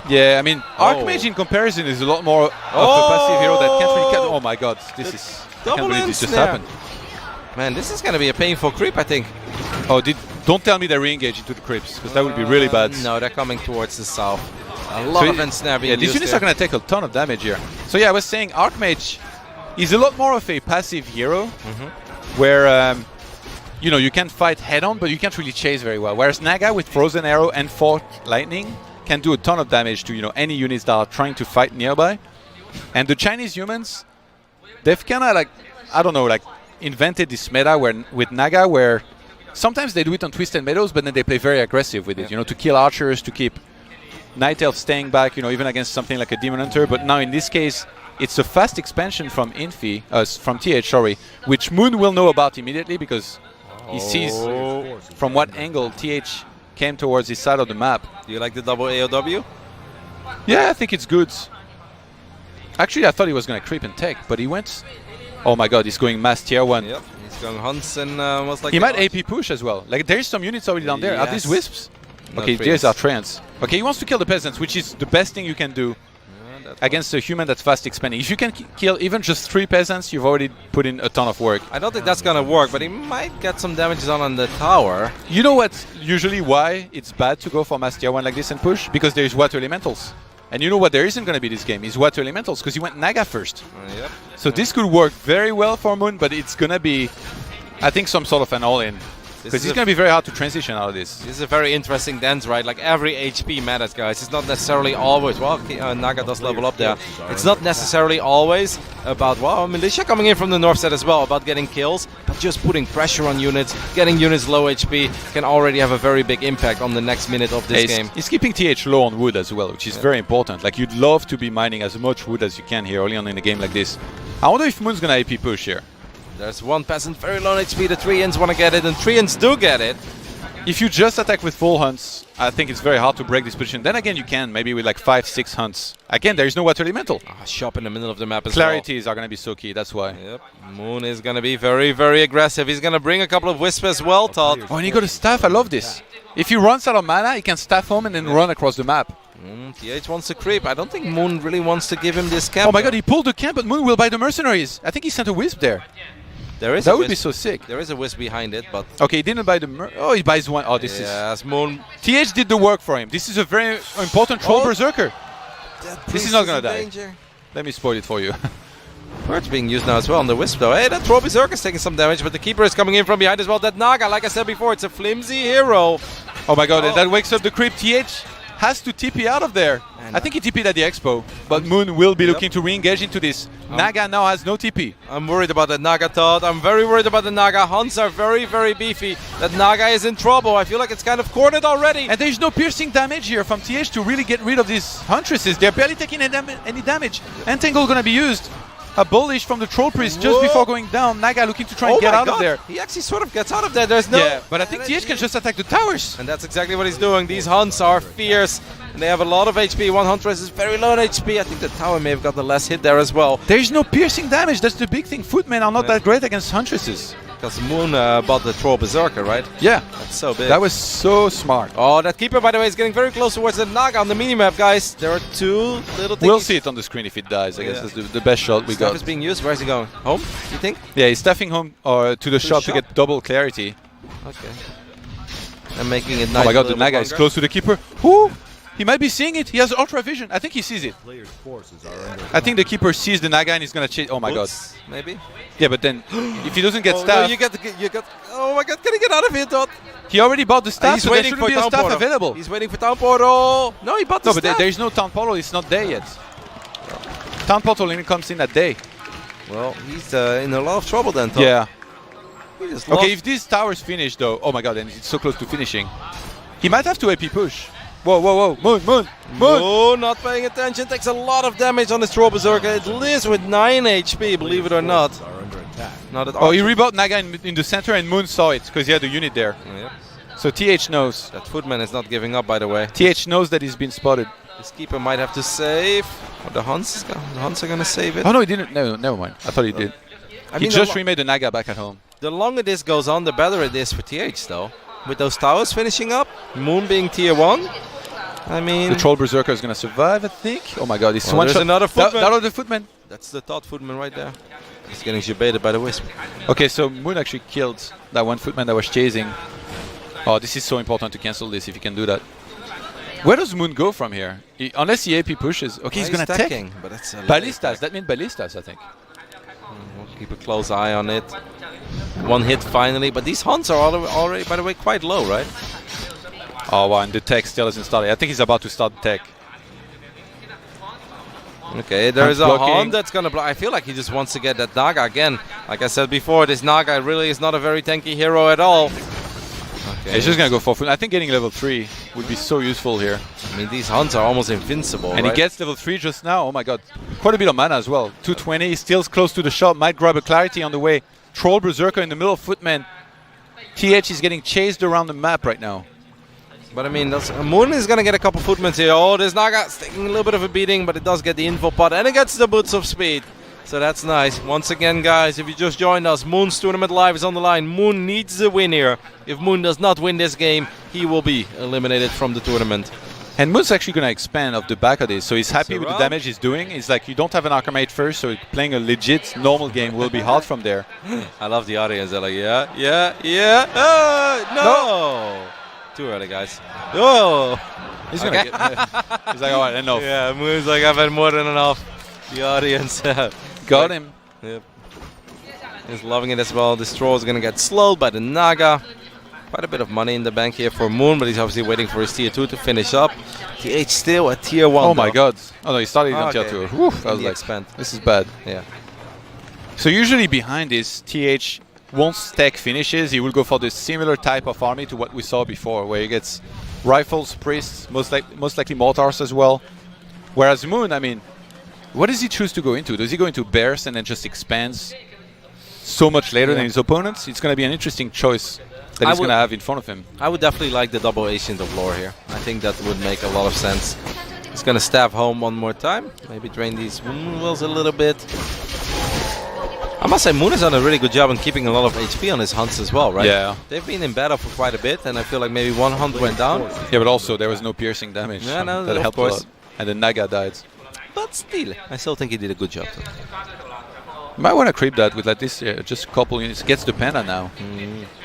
Yeah, I mean, Archmage in comparison is a lot more of a passive hero that can't really catch. Oh my god, this is... I can't believe this just happened. Man, this is going to be a painful creep, I think. Oh, don't tell me they re-engage into the crypts, because that would be really bad. No, they're coming towards the south. A lot of ensnare being Yeah, these used units here. are going to take a ton of damage here. So yeah, I was saying Archmage is a lot more of a passive hero, where you can fight head-on, but you can't really chase very well. Whereas Naga with Frozen Arrow and Forked Lightning can do a ton of damage to any units that are trying to fight nearby. And the Chinese humans, they've kind of invented this meta with Naga, where sometimes they do it on Twisted Meadows, but then they play very aggressive with it. To kill archers, to keep Night Elf staying back, even against something like a Demon Hunter. But now in this case, it's a fast expansion from from TH, sorry, which Moon will know about immediately because he sees from what angle TH came towards his side of the map. Do you like the double AOW? Yeah, I think it's good. Actually, I thought he was going to creep and tech, but he went... Oh my god, he's going mass tier 1. Yep, he's going hunts and was like... He might AP push as well. Like, there's some units already down there. Are these Wisps? No, okay, treants. these are Treants. Okay, he wants to kill the Peasants, which is the best thing you can do against a human that's fast expanding. If you can kill even just 3 Peasants, you've already put in a ton of work. I don't think that's going to work, but he might get some damages on the tower. You know what's usually why it's bad to go for mass tier 1 like this and push? Because there's Water Elementals. And you know what there isn't going to be this game is Water Elementals, because he went Naga first. Yep. So this could work very well for Moon, but it's going to be, I think, some sort of an all-in. Because it's going to be very hard to transition out of this. This is a very interesting dance, right? Like every HP matters, guys. It's not necessarily always, well, Naga does level up there. It's not necessarily always about, well, Militia coming in from the north side as well, about getting kills, but just putting pressure on units, getting units low HP can already have a very big impact on the next minute of this game. He's keeping TH low on wood as well, which is very important. Like, you'd love to be mining as much wood as you can here early on in a game like this. I wonder if Moon's going to AP push here. There's one peasant, very low HP. The Treants want to get it, and Treants do get it. If you just attack with full hunts, I think it's very hard to break this position. Then again, you can, maybe with like 5-6 hunts. Again, there is no Water Elemental. Shop in the middle of the map as well. Clarities are going to be so key, that's why. Yep. Moon is going to be very, very aggressive. He's going to bring a couple of Wisps as well, Todd. Oh, and he got a staff. I love this. If he runs out of mana, he can staff home and then run across the map. TH wants to creep. I don't think Moon really wants to give him this camp. Oh my god, he pulled the camp, but Moon will buy the mercenaries. I think he sent a Wisp there. There is that would be so sick. There is a Wisp behind it, but... Okay, he didn't buy the... Oh, he buys one. Oh, this is... Yes, Moon... TH did the work for him. This is a very important troll berserker. This is not going to die. Danger. Let me spoil it for you. Bird's being used now as well on the Wisp, though. Hey, that troll berserker is taking some damage, but the Keeper is coming in from behind as well. That Naga, like I said before, it's a flimsy hero. Oh my god, and that wakes up the creep. TH has to TP out of there. I think he TP'd at the expo, but Moon will be looking to re-engage into this. Naga now has no TP. I'm worried about that Naga, Todd. I'm very worried about the Naga. Hunts are very, very beefy. That Naga is in trouble. I feel like it's kind of cornered already. And there's no piercing damage here from TH to really get rid of these Huntresses. They're barely taking any damage. Entangle gonna be used. A bullish from the Troll Priest just before going down. Naga looking to try and get out of there. He actually sort of gets out of there. There's no... Yeah, but I think TH can just attack the towers. And that's exactly what he's doing. These Hunts are fierce. And they have a lot of HP. One Huntress is very low on HP. I think the tower may have gotten a less hit there as well. There's no piercing damage. That's the big thing. Footmen are not that great against Huntresses. because Moon bought the Troll Berserker, right? Yeah, That's so big. that was so smart. Oh, that keeper, by the way, is getting very close towards the Naga on the minimap, guys. There are two little things. We'll see it on the screen if it dies. I guess that's the best shot we Stuff got. is being used. Where is he going? Home, you think? Yeah, he's staffing home or to the shop to get double clarity. Okay. And making it nice. Oh my god, the Naga is close to the keeper. Whoo! He might be seeing it. He has ultra vision. I think he sees it. Players' forces are under I think the keeper sees the Naga and he's gonna chase. Oh my god. Maybe. Yeah, but then if he doesn't get Oh, no, staff, you got. Oh my god, can he get out of here, Todd? he already bought the staff. He's so there waiting shouldn't for be a Town staff Portal. available. He's waiting for Town Portal. No, he bought the No, but staff. there is no town portal. It's not there yet. Town portal only comes in that day. Well, he's in a lot of trouble then, Todd. Yeah. He just Okay, lost. if these towers finish though, oh my god, and it's so close to finishing. He might have to AP push. Whoa, whoa, whoa, Moon, Moon, Moon! Oh, not paying attention. Takes a lot of damage on this Troll Berserker. It lives with 9 HP, believe it or not. forces are under attack. Not at Oh, all. he rebought Naga in the center and Moon saw it because he had a unit there. Yep. So TH knows. That Footman is not giving up, by the way. TH knows that he's been spotted. This keeper might have to save. Or the Huns are going to save it. Oh no, he didn't. No, never mind. I thought he did. I He mean, just remade the Naga back at home. the longer this goes on, the better it is for TH, though. With those towers finishing up, Moon being tier 1. I mean, The Troll Berserker is gonna survive, I think. Oh my god, he's Oh, one there's shot. another Footman. That other Footman. that's the Todd Footman right there. He's getting jebaited by the Wisp. Okay, so Moon actually killed that one Footman that was chasing. Oh, this is so important to cancel this if you can do that. Where does Moon go from here? Unless he AP pushes. Okay, he's gonna take attacking, but that's a late Ballistas. attack. That means Ballistas, I think. We'll keep a close eye on it. One hit finally, but these Huns are already, by the way, quite low, right? Oh wow, and the tech still isn't started. I think he's about to start the tech. Okay, there is a blocking. Hun that's gonna block. I feel like he just wants to get that Naga again. Like I said before, this Naga really is not a very tanky hero at all. Okay, He's just gonna go for Footman. I think getting level 3 would be so useful here. I mean, these Huns are almost invincible, And right? he gets level 3 just now. Oh my god. Quite a bit of mana as well. 220, still close to the shop. Might grab a clarity on the way. Troll Berserker in the middle of Footman. TH is getting chased around the map right now. But I mean, Moon is gonna get a couple Footmans here. Oh, this Naga's taking a little bit of a beating, but it does get the info pot, and it gets the boots of speed. So that's nice. Once again, guys, if you just joined us, Moon's Tournament Live is on the line. Moon needs the win here. If Moon does not win this game, he will be eliminated from the tournament. And Moon's actually going to expand off the back of this, so he's happy with the around. damage he's doing. It's like you don't have an Archimate first, so playing a legit normal game will be hard from there. I love the audience. They're like, yeah. No! Too early, guys. Oh! He's going to get... he's like, all right, enough. Yeah, Moon's like, I've had more than enough. The audience Got him. Yep. He's loving it as well. This troll is going to get slowed by the Naga. Quite a bit of money in the bank here for Moon, but he's obviously waiting for his tier 2 to finish up. TH still at tier 1. Oh my though. god. Oh no, he started on tier Okay. 2. Whew, I was The like, expand. this is bad. Yeah. So usually behind this, TH, once tech finishes, he will go for the similar type of army to what we saw before, where he gets rifles, priests, most likely mortars as well. Whereas Moon, I mean, what does he choose to go into? Does he go into bears and then just expands so much later than his opponents? It's going to be an interesting choice that he's going to have in front of him. I would definitely like the double Ancient of Lore here. I think that would make a lot of sense. He's going to stab home one more time. Maybe drain these Moon Wills a little bit. I must say, Moon has done a really good job in keeping a lot of HP on his hunts as well, right? Yeah. They've been in battle for quite a bit, and I feel like maybe one hunt went down. Yeah, but also there was no piercing damage. Yeah, no, that of helped course. a lot. And the Naga died. But still, I still think he did a good job. Though. You might want to creep that with like this, just a couple units. Gets the panda now.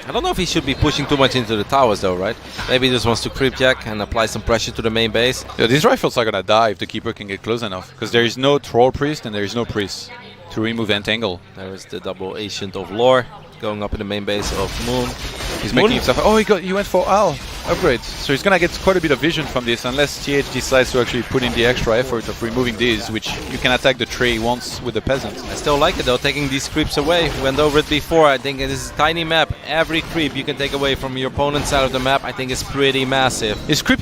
I don't know if he should be pushing too much into the towers, though, right? Maybe he just wants to creep jack and apply some pressure to the main base. Yeah, these rifles are gonna die if the keeper can get close enough, because there is no troll priest and there is no priest to remove entangle. There is the double Ancient of Lore going up in the main base of Moon. He's Moon- making himself. Oh, he went for Al upgrade. So he's gonna get quite a bit of vision from this, unless TH decides to actually put in the extra effort of removing these, which you can attack the tree once with the peasants. I still like it though, taking these creeps away. We went over it before. I think it is a tiny map. Every creep you can take away from your opponent's side of the map, I think is pretty massive. His creep.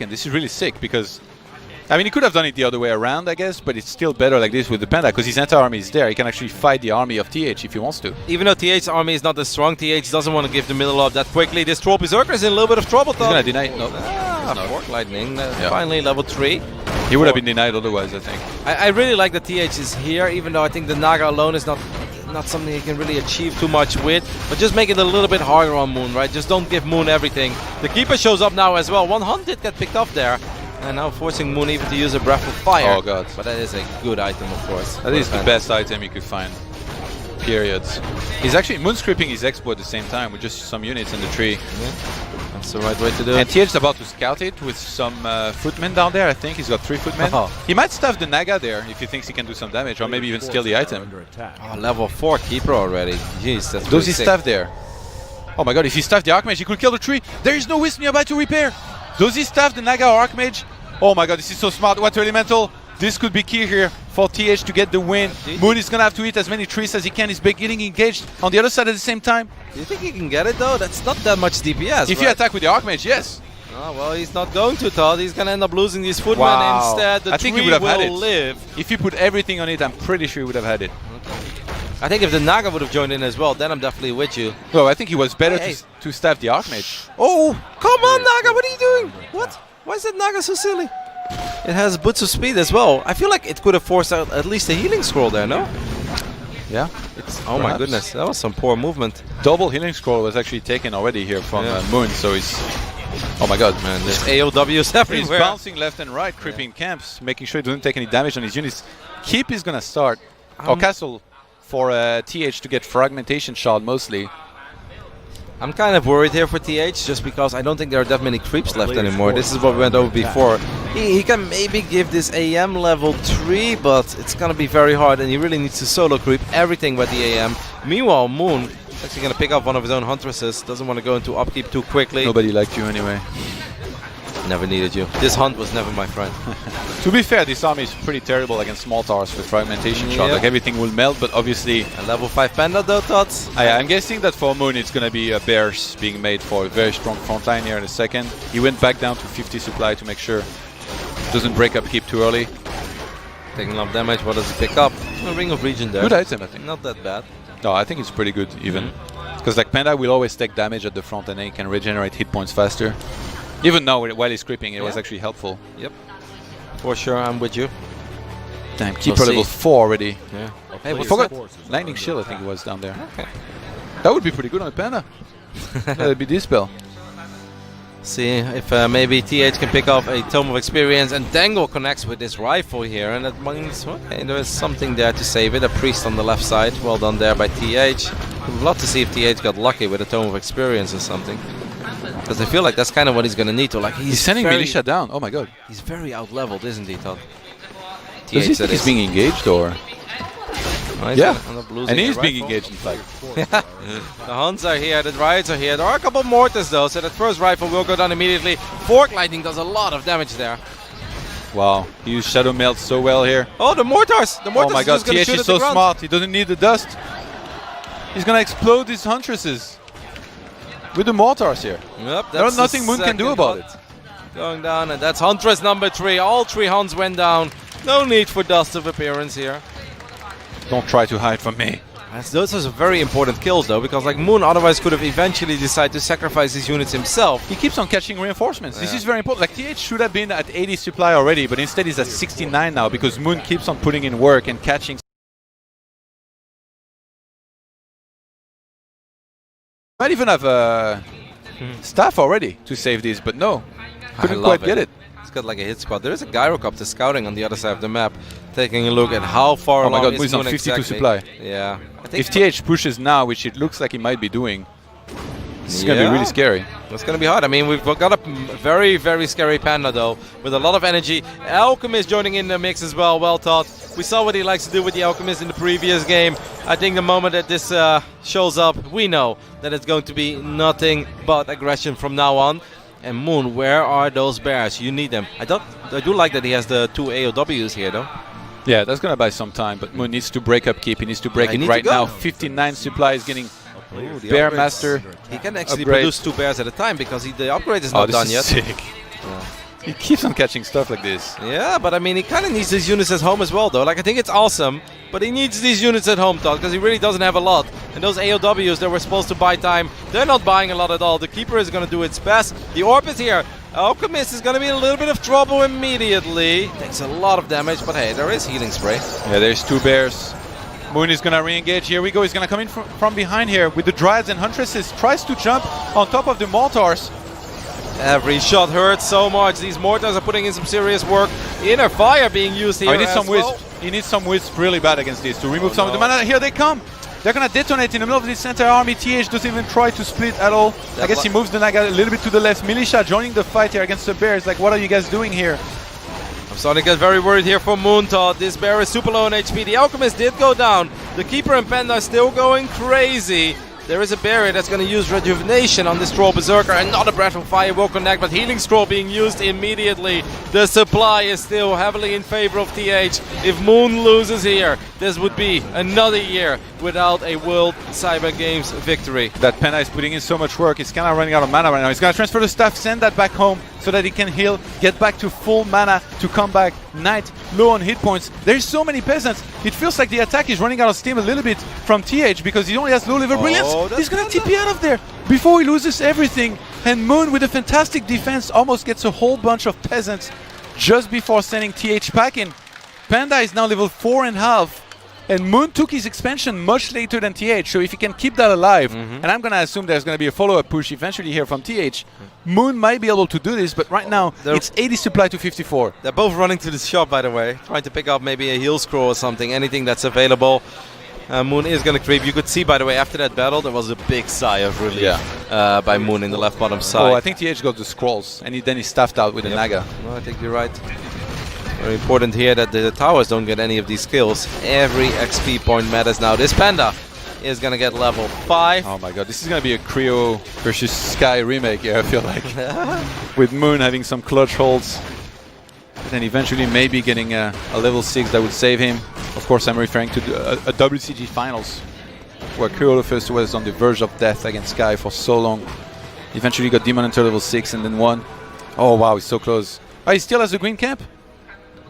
And this is really sick because, I mean, he could have done it the other way around, I guess, but it's still better like this with the panda because his entire army is there. He can actually fight the army of TH if he wants to. Even though TH's army is not as strong, TH doesn't want to give the middle up that quickly. This Troll Berserker is in a little bit of trouble He's though. gonna deny. No. Ah, No. Fork Lightning, Yeah. finally level 3. He would have been denied otherwise, I think. I really like that TH is here, even though I think the Naga alone is not something he can really achieve too much with. But just make it a little bit harder on Moon, right? Just don't give Moon everything. The Keeper shows up now as well. 1 hunt did get picked up there. And now forcing Moon even to use a Breath of Fire. Oh god. But that is a good item, of course. That is the best item you could find. Periods. He's actually moon scripting his export at the same time with just some units in the tree. Yeah. That's the right way to do And it. TH is about to scout it with some footmen down there. I think he's got 3 footmen. Oh. He might stuff the Naga there if he thinks he can do some damage, or maybe even steal the item. Under attack. Oh, level 4 Keeper already. Jeez, that's Does pretty he sick. stuff there? Oh my god, if he stuffed the Archmage, he could kill the tree. There is no Wisp nearby to repair. Does he stuff the Naga or Archmage? Oh my god, this is so smart. Water Elemental. This could be key here for TH to get the win. Moon is gonna have to hit as many trees as he can. He's getting engaged on the other side at the same time. Do you think he can get it though? That's not that much DPS. If you attack with the Archmage, yes. Oh, well, he's not going to, Todd. He's gonna end up losing these footmen Wow. instead. The I think he tree would have had will it. live. If you put everything on it, I'm pretty sure he would have had it. I think if the Naga would have joined in as well, then I'm definitely with you. No, I think he was better Hey. to staff the Archmage. Oh, come on, Naga! What are you doing? What? Why is that Naga so silly? It has boots of speed as well. I feel like it could have forced out at least a healing scroll there, no? Yeah. Oh my Perhaps. goodness, that was some poor movement. Double healing scroll was actually taken already here from Moon, so he's... Oh my god, man. There's AOWs He's everywhere. bouncing left and right, creeping camps, making sure he doesn't take any damage on his units. Keep is gonna start. Or Castle for TH to get fragmentation shot mostly. I'm kind of worried here for TH, just because I don't think there are that many creeps left anymore. This is what we went over before. He can maybe give this AM level 3, but it's gonna be very hard, and he really needs to solo creep everything with the AM. Meanwhile, Moon is actually gonna pick up one of his own Huntresses. Doesn't want to go into upkeep too quickly. Nobody liked you anyway. Never needed you. This hunt was never my friend. To be fair, this army is pretty terrible against small towers with fragmentation shot. Yeah. Like everything will melt, but obviously... A level 5 Panda though, Tots? I'm guessing that for Moon it's gonna be bears being made for a very strong front line here in a second. He went back down to 50 supply to make sure it doesn't break up keep too early. Taking a lot of damage. What does he pick up? A Ring of Region there. Good item, I think. Not that bad. No, I think it's pretty good even. Because like Panda will always take damage at the front and then he can regenerate hit points faster. Even now, while he's creeping, it was actually helpful. Yep. For sure, I'm with you. Damn, keeper level 4 already. Yeah. Hey, Player forgot forces Lightning are Shield, I under think it was down there. Okay. That would be pretty good on a Panda. That'd be Dispel. See if maybe TH can pick up a Tome of Experience, and Dangle connects with this rifle here, and that means okay, there is something there to save it. A priest on the left side. Well done there by TH. Would love to see if TH got lucky with a Tome of Experience or something. Because I feel like that's kind of what he's gonna need to. Like He's sending very, Militia down. Oh my god. He's very out-leveled, isn't he, Todd? Does he think he's being engaged or? Oh, Yeah. gonna end up losing And the he's being rifle. engaged in fact. The Huns are here, the Riots are here. There are a couple mortars though, so that first rifle will go down immediately. Fork Lightning does a lot of damage there. Wow, he used Shadow Melt so well here. Oh, the mortars! The mortars Oh my is god, just gonna TH shoot is at so the ground. smart. He doesn't need the dust. He's gonna explode these Huntresses. With the mortars here. Yep, There's that's nothing the Moon can do second about hut it. Going down, and that's Huntress number 3. All 3 Huns went down. No need for dust of appearance here. Don't try to hide from me. Those are very important kills though, because like Moon otherwise could have eventually decided to sacrifice his units himself. He keeps on catching reinforcements. This Yeah. is very important. Like TH should have been at 80 supply already, but instead he's at 69 now because Moon keeps on putting in work and catching. Might even have staff already to save these, but no, couldn't quite get it. It's got like a hit spot. There is a Gyrocopter scouting on the other side of the map, taking a look at how far Oh my along god, is Moon's on Moon 52 exactly. supply. Yeah. I think If TH pushes now, which it looks like he might be doing, this is going to be Yeah. really scary. It's going to be hard. I mean, we've got a very, very scary Panda, though, with a lot of energy. Alchemist joining in the mix as well. Well taught. We saw what he likes to do with the Alchemist in the previous game. I think the moment that this shows up, we know that it's going to be nothing but aggression from now on. And Moon, where are those bears? You need them. I do like that he has the 2 AOWs here, though. Yeah, that's going to buy some time, but Moon needs to break up keep. He needs to break Yeah, he it needs right to go. now. 59 supply is getting Ooh, the Bear upgrades. Master. He can actually upgrade. produce 2 bears at a time because the upgrade is Oh, not this done is yet. sick. He keeps on catching stuff like this. Yeah, but I mean, he kind of needs these units at home as well, though. Like, I think it's awesome, but he needs these units at home, Todd, because he really doesn't have a lot. And those AOWs that were supposed to buy time, they're not buying a lot at all. The Keeper is going to do its best. The Orb is here. Alchemist is going to be in a little bit of trouble immediately. Takes a lot of damage, but hey, there is healing spray. Yeah, there's two bears. Moon is gonna re-engage. Here we go. He's gonna come in from behind here with the Dryads and Huntresses. Tries to jump on top of the Mortars. Every shot hurts so much. These mortars are putting in some serious work. Inner fire being used here. Oh, he needs as some well. wisp. He needs some wisp really bad against this to remove some of the mana. Here they come. They're gonna detonate in the middle of this center army. TH doesn't even try to split at all. I guess he moves the Naga a little bit to the left. Militia joining the fight here against the Bears. Like, what are you guys doing here? I'm starting to get very worried here for Moontod. This bear is super low on HP. The Alchemist did go down. The Keeper and Panda are still going crazy. There is a barrier that's going to use Rejuvenation on this Troll Berserker. Another Breath of Fire will connect, but Healing Scroll being used immediately. The supply is still heavily in favor of TH. If Moon loses here, this would be another year without a World Cyber Games victory. That Panda is putting in so much work. He's kind of running out of mana right now. He's going to transfer the staff, send that back home so that he can heal, get back to full mana to come back. Knight low on hit points. There's so many peasants. It feels like the attack is running out of steam a little bit from TH because he only has low level brilliance. He's going to TP out of there before he loses everything. And Moon with a fantastic defense almost gets a whole bunch of peasants just before sending TH packing. Panda is now level 4.5. And Moon took his expansion much later than TH, so if he can keep that alive, and I'm going to assume there's going to be a follow-up push eventually here from TH, Moon might be able to do this, but right now it's 80 supply to 54. They're both running to the shop, by the way, trying to pick up maybe a heal scroll or something, anything that's available. Moon is going to creep. You could see, by the way, after that battle, there was a big sigh of relief by Moon in the left bottom side. Oh, I think TH got the scrolls, and then he staffed out with the Naga. No, I think you're right. Very important here that the towers don't get any of these skills. Every XP point matters now. This Panda is going to get level 5. Oh my god, this is going to be a Creo versus Sky remake here, I feel like. With Moon having some clutch holds. And then eventually maybe getting a level 6 that would save him. Of course, I'm referring to a WCG Finals, where Creo first was on the verge of death against Sky for so long. Eventually got Demon Hunter level 6 and then won. Oh wow, he's so close. Oh, he still has the green camp?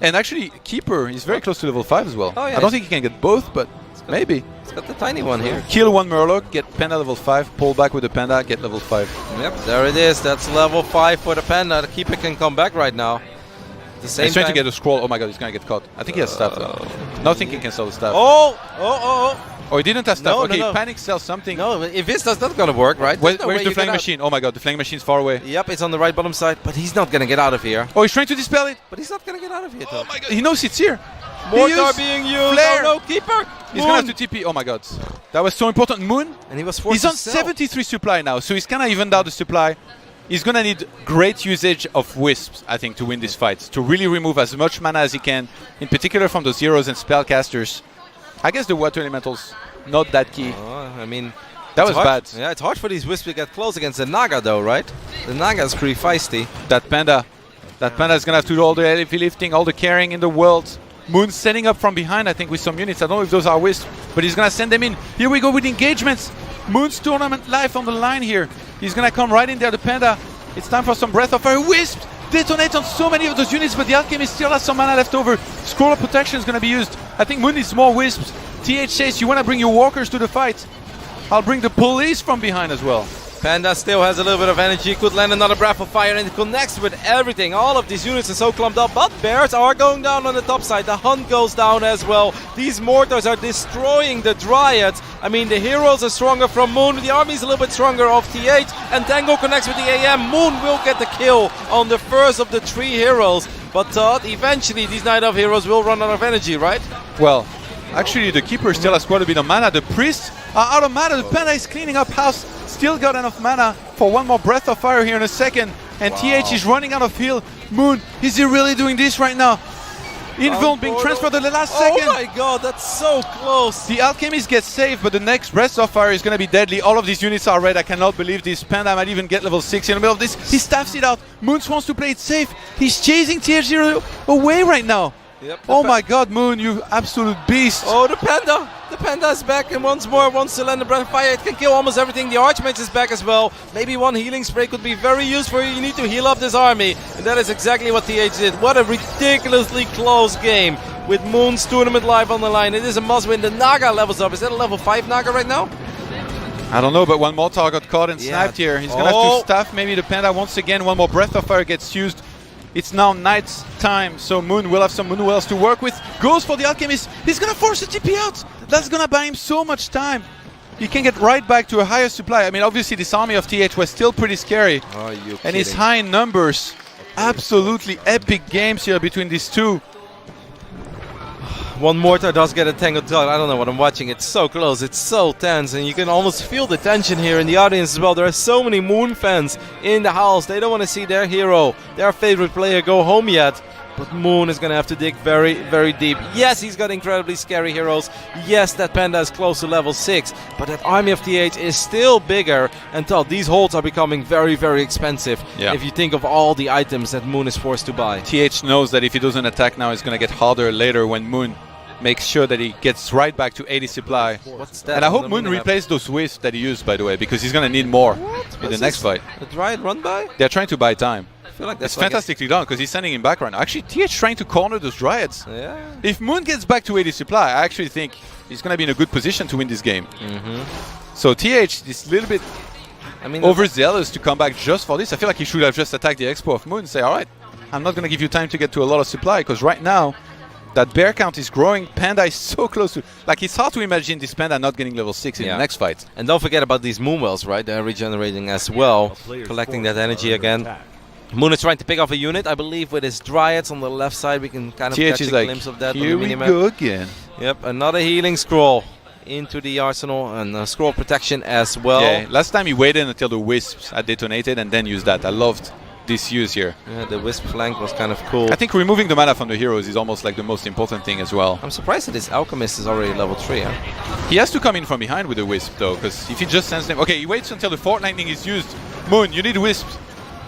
And actually, Keeper is very close to level 5 as well. Oh, yeah, I don't think he can get both, but maybe. He's got the tiny one here. Kill one Murloc, get Panda level 5, pull back with the Panda, get level 5. Yep, there it is. That's level 5 for the Panda. The Keeper can come back right now. At the same He's trying time to get a scroll. Oh my god, he's gonna get caught. I think he has staff though. No thinking can sell the staff. Oh, he didn't have staff. No, okay, no. Panic sells something. No, if this does not going to work, right? Where's There's no way the you flying get out. machine? Oh my god, the flying machine's far away. Yep, it's on the right bottom side, but he's not going to get out of here. Oh, he's trying to dispel it. But he's not going to get out of here, though. Oh my god, he knows it's here. Mortar being used. Flare. Oh no, Keeper. He's gonna have to TP. Oh my god, that was so important. Moon. And he was forced He's to on sell. 73 supply now, so he's kind of evened out the supply. He's gonna need great usage of wisps, I think, to win this fight. To really remove as much mana as he can, in particular from those heroes and spellcasters. I guess the water elementals not that key. I mean, That it's was hard. bad. Yeah, it's hard for these wisps to get close against the Naga, though, right? The Naga is pretty feisty. That Panda is gonna have to do all the heavy lifting, all the carrying in the world. Moon setting up from behind, I think, with some units. I don't know if those are wisps, but he's gonna send them in. Here we go with engagements. Moon's tournament life on the line here. He's gonna come right in there, the Panda. It's time for some Breath of Fire. Wisps detonate on so many of those units, but the Alchemist still has some mana left over. Scroll of Protection is gonna be used. I think Moon needs more wisps. TH says, you wanna bring your walkers to the fight? I'll bring the police from behind as well. Panda still has a little bit of energy, could land another Breath of Fire, and it connects with everything. All of these units are so clumped up, but Bears are going down on the top side. The Hunt goes down as well. These mortars are destroying the Dryads. I mean, the heroes are stronger from Moon. The army's a little bit stronger of TH, and Tango connects with the AM. Moon will get the kill on the first of the 3 heroes, but eventually these Night Elf heroes will run out of energy, right? Well, actually, the Keeper still has quite a bit of mana. The Priests are out of mana. The Panda is cleaning up house. Still got enough mana for one more Breath of Fire here in a second. And TH is running out of heal. Moon, is he really doing this right now? Invuln being transferred at the last second. Oh my god, that's so close. The Alchemist gets saved, but the next Breath of Fire is going to be deadly. All of these units are red. I cannot believe this. Panda might even get level 6 in the middle of this. He staffs it out. Moons wants to play it safe. He's chasing TH0 away right now. Yep, Oh my god, Moon, you absolute beast. Oh, the Panda! The Panda is back, and once more wants to land a Breath of Fire. It can kill almost everything. The Archmage is back as well. Maybe one healing spray could be very useful. You need to heal up this army, and that is exactly what TH did. What a ridiculously close game with Moon's tournament live on the line. It is a must-win. The Naga levels up. Is that a level 5 Naga right now? I don't know, but one Mortar got caught and Yeah. sniped here. He's gonna have to staff maybe the Panda once again. One more Breath of Fire gets used. It's now night time, so Moon will have some Moon Wells to work with. Goes for the Alchemist. He's gonna force a TP out. That's gonna buy him so much time. He can get right back to a higher supply. I mean, obviously this army of TH was still pretty scary. Are you And his kidding? high numbers. Absolutely epic games here between these two. One mortar does get a Tangled Dog. I don't know what I'm watching. It's so close. It's so tense. And you can almost feel the tension here in the audience as well. There are so many Moon fans in the house. They don't want to see their hero, their favorite player, go home yet. But Moon is going to have to dig very, very deep. Yes, he's got incredibly scary heroes. Yes, that Panda is close to level 6. But that army of TH is still bigger. And these holds are becoming very, very expensive. Yeah. If you think of all the items that Moon is forced to buy. TH knows that if he doesn't attack now, it's going to get harder later when Moon makes sure that he gets right back to 80 supply. What's that? And I on hope the Moon minimap? replays those wisps that he used, by the way, because he's going to need more in the What's next this? fight. A Dryad run by? They're trying to buy time. I feel like It's that's like fantastically done because he's sending him back right now. Actually, TH trying to corner those Dryads. Yeah. If Moon gets back to 80 supply, I actually think he's going to be in a good position to win this game. So TH is a little bit I mean, overzealous to come back just for this. I feel like he should have just attacked the Expo of Moon and say, all right, I'm not going to give you time to get to a lot of supply because right now that bear count is growing. Panda is so close to... Like, it's hard to imagine this Panda not getting level 6 in Yeah. the next fight. And don't forget about these Moonwells, right? They're regenerating as well, collecting that energy again. Moon is trying to pick off a unit, I believe, with his Dryads on the left side. We can kind of TH catch is a like, glimpse of that here on the we minimap. go again. Yep, another healing scroll into the arsenal and scroll protection as well. Yeah, last time he waited until the wisps had detonated and then used that. I loved this use here. Yeah, the wisp flank was kind of cool. I think removing the mana from the heroes is almost like the most important thing as well. I'm surprised that this Alchemist is already level 3. Huh? He has to come in from behind with the wisp though, because if he just sends them... Okay, he waits until the Fort Lightning is used. Moon, you need wisps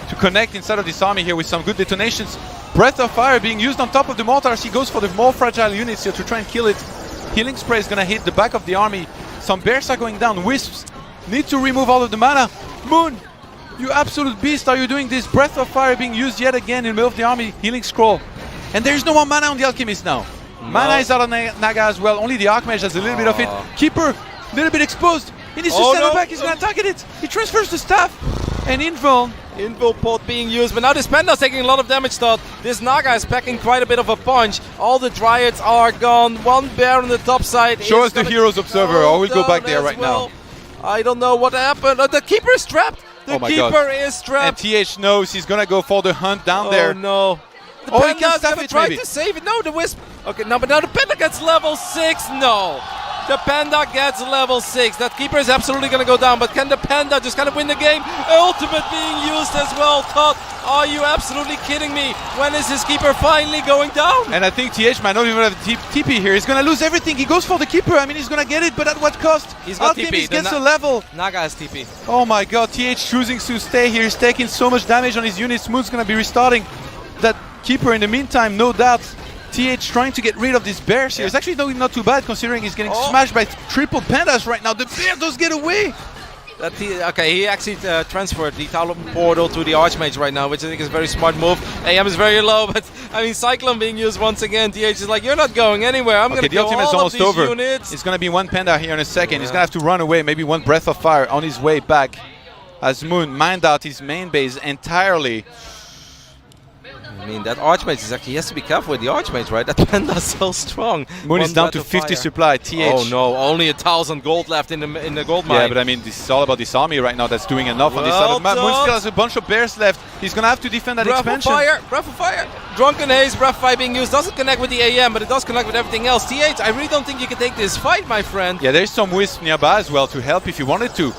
to connect inside of this army here with some good detonations. Breath of Fire being used on top of the mortars. He goes for the more fragile units here to try and kill it. Healing Spray is going to hit the back of the army. Some bears are going down. Wisps need to remove all of the mana. Moon, you absolute beast, are you doing this? Breath of Fire being used yet again in the middle of the army. Healing Scroll. And there's no more mana on the Alchemist now. Mana is out on Naga as well. Only the Archmage has a little bit of it. Keeper, a little bit exposed. He needs to stand back. He's going to target it. He transfers the staff. And Invuln. Invul pot being used, but now this Panda's taking a lot of damage, Todd. This Naga is packing quite a bit of a punch. All the Dryads are gone. One bear on the top side. Show is us the gonna Heroes Observer. go I will go back down there as right well. now. I don't know what happened. The Keeper is trapped. The Oh my Keeper God. is And trapped. TH knows he's going to go for the hunt down Oh there. no. The Oh, he can Panda's staff gonna it, try maybe. to save it. No, the Wisp. Okay, no, but now the Panda gets level 6. No. The Panda gets level 6. That Keeper is absolutely going to go down, but can the Panda just kind of win the game? Ultimate being used as well, Todd. Are you absolutely kidding me? When is his Keeper finally going down? And I think TH might not even have TP here. He's going to lose everything. He goes for the Keeper. I mean, he's going to get it, but at what cost? He's got Alchemist TP. gets a level. Naga has TP. Oh my God, TH choosing to stay here. He's taking so much damage on his units. Moon's going to be restarting that Keeper in the meantime, no doubt. TH trying to get rid of these bears here. It's actually not too bad considering he's getting smashed by triple pandas right now. The bear does get away. He actually transferred the Talon Portal to the Archmage right now, which I think is a very smart move. AM is very low, but I mean, Cyclone being used once again. TH is like, you're not going anywhere. I'm going to The kill ultimate's all almost of these over. units. It's going to be one panda here in a second. He's going to have to run away. Maybe one Breath of Fire on his way back as Moon mined out his main base entirely. I mean, that Archmage is actually, he has to be careful with the Archmage, right? That Panda's so strong. Moon is One down Breath to of 50 Fire. supply. TH. Oh no, only 1,000 gold left in the gold mine. Yeah, but I mean, this is all about this army right now that's doing enough on this side of the map. Moon still has a bunch of bears left. He's going to have to defend that Breath expansion. of Fire, Breath of Fire. Drunken Haze, Breath of Fire being used. Doesn't connect with the AM, but it does connect with everything else. TH, I really don't think you can take this fight, my friend. Yeah, there's some wisp nearby as well to help if you wanted to.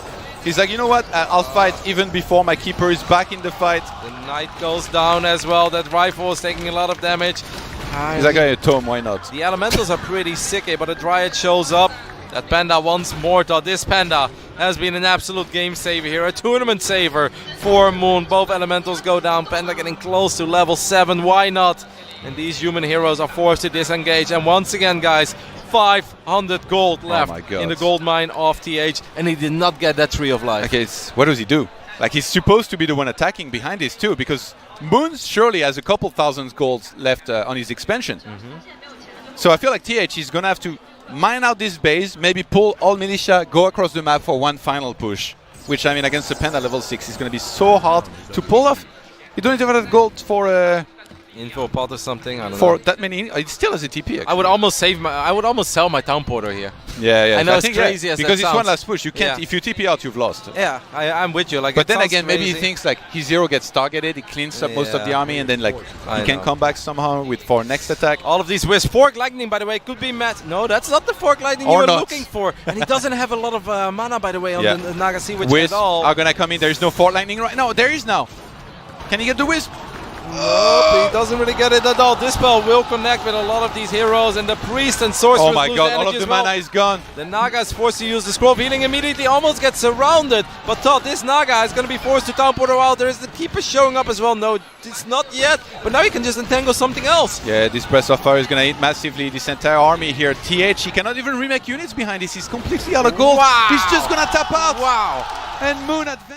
He's like, you know what? I'll fight even before my Keeper is back in the fight. The Knight goes down as well. That rifle is taking a lot of damage. He's like, a tome, why not? The elementals are pretty sick, but a Dryad shows up. That Panda wants more. This Panda has been an absolute game saver here, a tournament saver for Moon. Both elementals go down. Panda getting close to level 7. Why not? And these human heroes are forced to disengage. And once again, guys, 500 gold left my God. in the gold mine of TH, and he did not get that Tree of Life. Okay, what does he do? Like, he's supposed to be the one attacking behind this too, because Moon surely has a couple thousand gold left on his expansion. So I feel like TH is going to have to mine out this base, maybe pull all militia, go across the map for one final push. Which, I mean, against the Panda level 6 is going to be so hard to pull off. You don't even have gold for Info pot or something. I don't know. that many. It still has a TP. Actually. I would almost sell my town porter here. Yeah. I know it's think, crazy as because that it's one sounds. last push. You can't. Yeah. If you TP out, you've lost. Yeah, I'm with you. Like, But it then sounds again, maybe he crazy. thinks like his hero gets targeted, he cleans up most of the Yeah. army, and then like I he can know. come back somehow for next attack. All of these wisps. Fork lightning, by the way, could be Matt. No, that's not the fork lightning Or you were not. looking for. And he doesn't have a lot of mana, by the way, on Yeah. the Naga Sea Witch Wisp at all. are gonna come in. There is no Fort Lightning right now. There is now. Can he get the Wisp? Nope, he doesn't really get it at all. Dispel will connect with a lot of these heroes, and the priest and sorceress Oh my lose god, all energy of the as well. mana is gone. The Naga is forced to use the scroll of healing immediately, almost gets surrounded. But Todd, this Naga is going to be forced to teleport out. There is the Keeper showing up as well. No, it's not yet. But now he can just entangle something else. Yeah, this Breath of Fire is gonna hit massively this entire army here. TH, he cannot even remake units behind this. He's completely out of gold. Wow. He's just gonna tap out. Wow. And Moon advances.